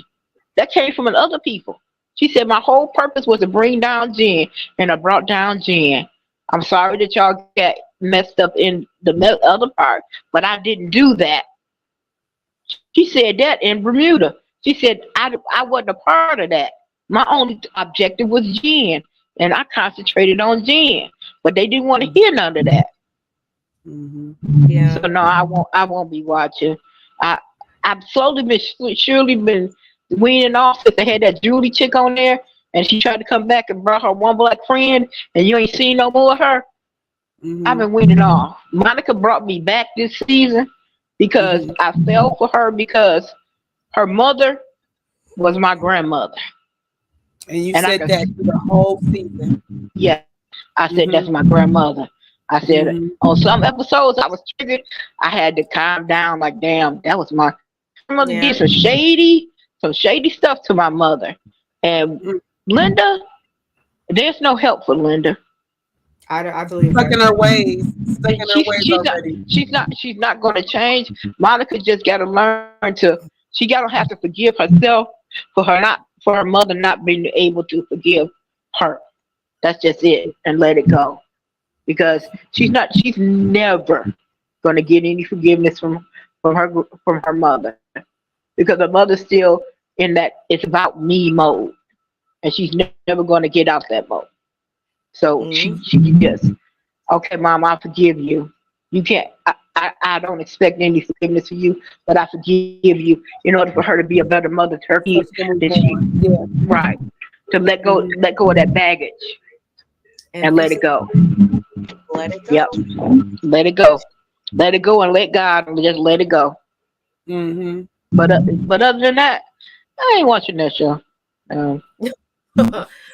that came from other people. She said my whole purpose was to bring down Jen, and I brought down Jen. I'm sorry that y'all got messed up in the other part, but I didn't do that. She said that in Bermuda. She said I wasn't a part of that. My only objective was Jen, and I concentrated on Jen, but they didn't want to hear none of that. Yeah. So no, I won't be watching. I've surely been weaning off since they had that Julie chick on there, and she tried to come back and brought her one black friend, and you ain't seen no more of her. I've been weaning off. Monica brought me back this season because I fell for her because her mother was my grandmother. And you said that the whole season. Yeah, I said that's my grandmother. I said on some episodes I was triggered. I had to calm down. Like, damn, that was my grandmother. Did some shady stuff to my mother. And Linda, there's no help for Linda. I believe stuck in her ways. She's not going to change. Monica just got to learn to. She got to have to forgive herself for for her mother not being able to forgive her. That's just it, and let it go, because she's never going to get any forgiveness from her mother, because her mother's still in that it's about me mode, and she's never going to get out that mode. So she just, okay, Mom, I forgive you. You can't. I don't expect any forgiveness from you, but I forgive you in order for her to be a better mother to her kids. Right, to let go of that baggage and let it go. Let it go. Yep, let it go. Let it go and let God and just let it go. Mm-hmm. But other than that, I ain't watching that show.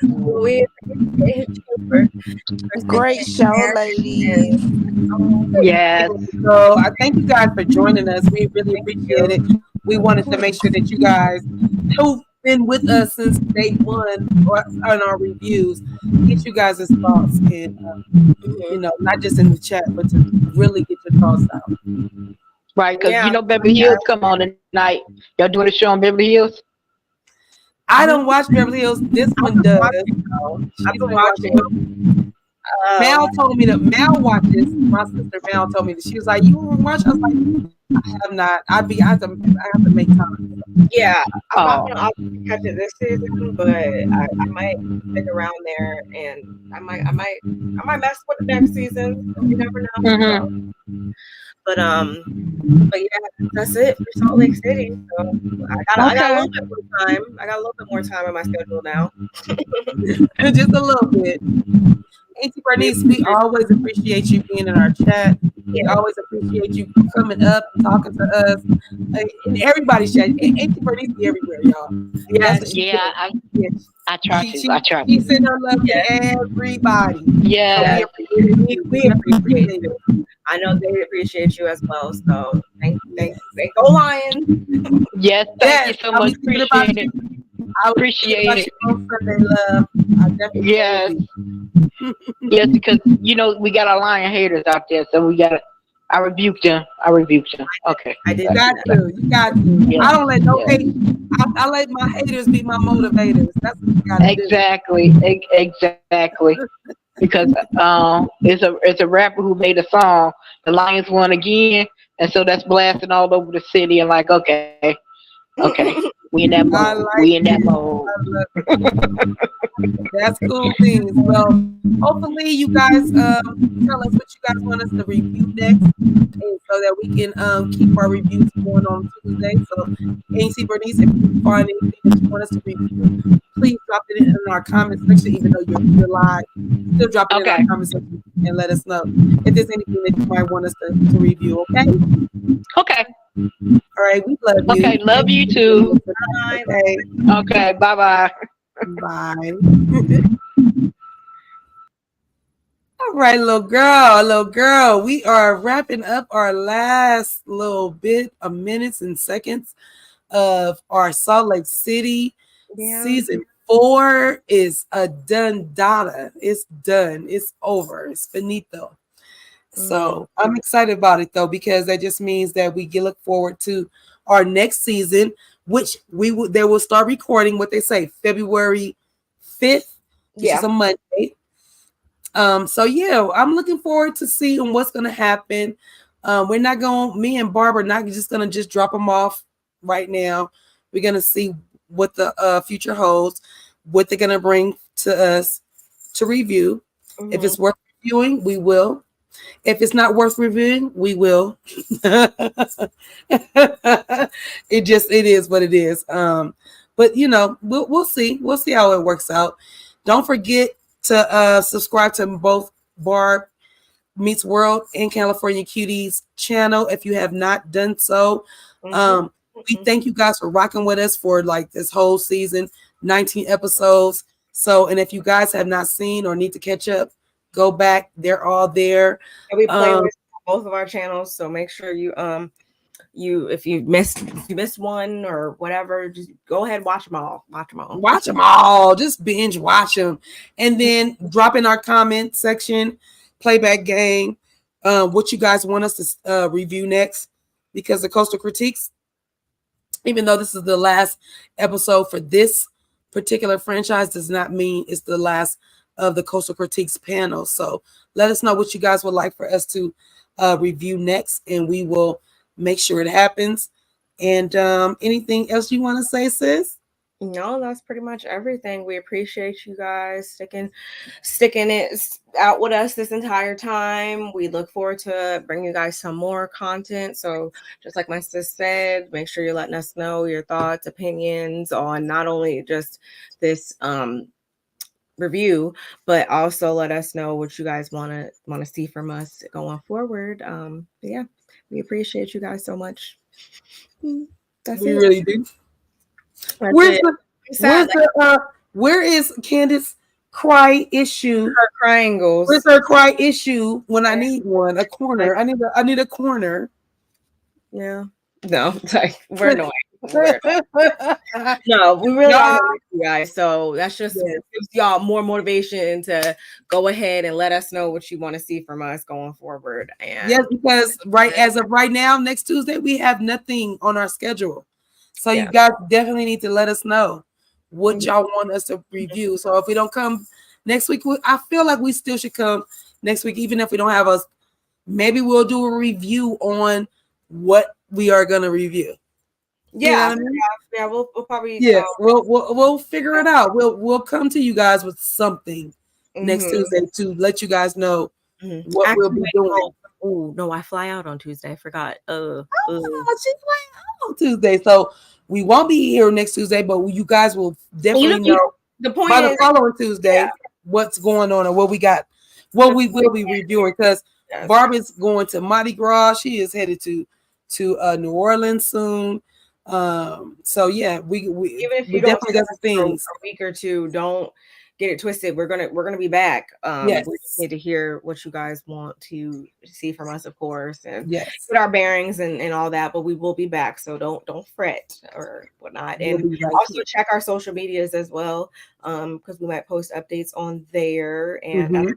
We appreciate you for Great show, ladies. Yes. So I thank you guys for joining us. We really appreciate it. We wanted to make sure that you guys who've been with us since day one or on our reviews, get you guys' thoughts and not just in the chat, but to really get your thoughts out. Right, because Beverly Hills come on tonight. Y'all doing a show on Beverly Hills? I don't watch Beverly Hills. This one does. She's been watching. Mal told me that Mal watches. My sister Mal told me that she was like, "You want to watch?" I was like, "I have not. I have to make time." Yeah, I'm not gonna obviously catch it this season, but I might stick around there, and I might mess with it next season. You never know. Mm-hmm. But yeah, that's it for Salt Lake City. So I got a little bit more time. I got a little bit more time in my schedule now. Just a little bit. Auntie Bernice, we always appreciate you being in our chat. We always appreciate you coming up and talking to us. And everybody's chat. Auntie Bernice be everywhere, y'all. Yes, I try to. She sent her love to everybody. Yeah. So we appreciate you. I know they appreciate you as well. So thank go Lions. Yes, thank you so much. Appreciate it. I appreciate it. On Sunday, love. I definitely yes. Yes, because we got our lion haters out there, so we gotta. I rebuked them. Okay. I did. You got to. Yeah. I don't let no hate. I let my haters be my motivators. That's what you gotta do. Exactly. Because it's a rapper who made a song. The Lions won again, and so that's blasting all over the city. And like, okay, we in that mode. That's cool things. Well, hopefully you guys tell us what you guys want us to review next, and so that we can keep our reviews going on Tuesday. So, Auntie Bernice, if you find anything that you want us to review, please drop it in our comment section. Even though you're live, still drop it in our comment section and let us know if there's anything that you might want us to review. Okay. All right, we love you. Okay, love you too. Bye. Okay, bye. Bye. All right, little girl. We are wrapping up our last little bit of minutes and seconds of our Salt Lake City season 4 is a done data. It's done. It's over. It's finito. So I'm excited about it though, because that just means that we look forward to our next season, which they will start recording what they say February 5th, which is a Monday. So yeah, I'm looking forward to seeing what's gonna happen. Me and Barb are not just gonna drop them off right now. We're gonna see what the future holds, what they're gonna bring to us to review. If it's worth reviewing, we will. If it's not worth reviewing, we will. It is what it is. But we'll see. We'll see how it works out. Don't forget to subscribe to both Barb Meets World and California Cuties channel if you have not done so. We thank you guys for rocking with us for like this whole season, 19 episodes. So, and if you guys have not seen or need to catch up, go back. They're all there. And we play with both of our channels, so make sure you if you missed one or whatever, just go ahead and watch them all. Just binge watch them, and then drop in our comment section, playback game, what you guys want us to review next, because the Coastal Critiques, even though this is the last episode for this particular franchise does not mean it's the last of the Coastal Critiques panel. So let us know what you guys would like for us to review next, and we will make sure it happens. And anything else you want to say, sis? No, that's pretty much everything. We appreciate you guys sticking it out with us this entire time. We look forward to bringing you guys some more content. So just like my sis said, make sure you're letting us know your thoughts, opinions on not only just this review, but also let us know what you guys want to see from us going forward. Yeah, we appreciate you guys so much. That's We it. really do. Where is Candace cry issue? Her triangles. Where's her cry issue when I need one? A corner. I need a corner. Yeah. No, like we're annoying. No, we really are you guys. So that's just gives y'all more motivation to go ahead and let us know what you want to see from us going forward. And yes, because as of right now, next Tuesday we have nothing on our schedule. So you guys definitely need to let us know what y'all want us to review. So if we don't come next week, I feel like we still should come next week, even if we don't have us. Maybe we'll do a review on what we are gonna review. Yeah, you know what I mean? Yeah, we'll probably we'll figure it out. We'll come to you guys with something next Tuesday to let you guys know what we'll be doing. Oh no, I fly out on Tuesday. I forgot. She's flying out on Tuesday, so we won't be here next Tuesday, but you guys will definitely know the point by the following Tuesday what's going on and what we got, what we will be reviewing. Because Barbie's going to Mardi Gras. She is headed to New Orleans soon. So yeah, we even if you definitely got some things. For a week or two, don't get it twisted. We're gonna be back. Yes. We just need to hear what you guys want to see from us, of course, and get our bearings and all that. But we will be back, so don't fret or whatnot. And also check our social medias as well, because we might post updates on there, and that's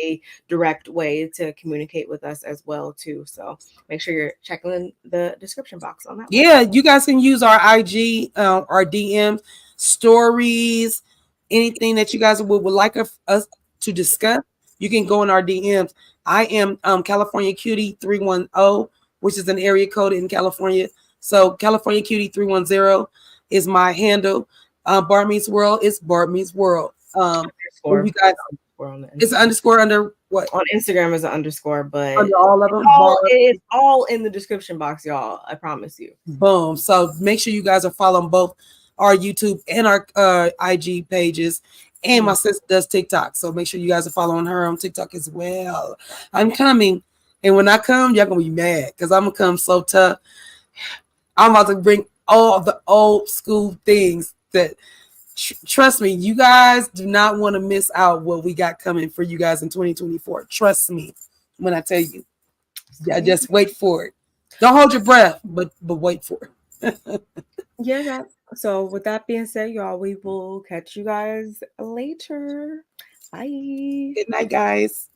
a direct way to communicate with us as well too. So make sure you're checking the description box on that. Yeah, you guys can use our IG, our DM stories. Anything that you guys would like us to discuss, you can go in our DMs. I am California Cutie 310, which is an area code in California. So California Cutie 310 is my handle. Bar Meets World is Bar Meets World. You guys, it's an underscore under what? On Instagram is an underscore, but under all of them. It's all in the description box, y'all. I promise you. Boom. So make sure you guys are following both our YouTube and our IG pages. And my sister does TikTok. So make sure you guys are following her on TikTok as well. I'm coming. And when I come, y'all gonna be mad because I'm gonna come so tough. I'm about to bring all the old school things that trust me, you guys do not want to miss out what we got coming for you guys in 2024. Trust me when I tell you. Yeah, just wait for it. Don't hold your breath, but wait for it. Yeah. So with that being said, y'all, we will catch you guys later. Bye. Good night, guys.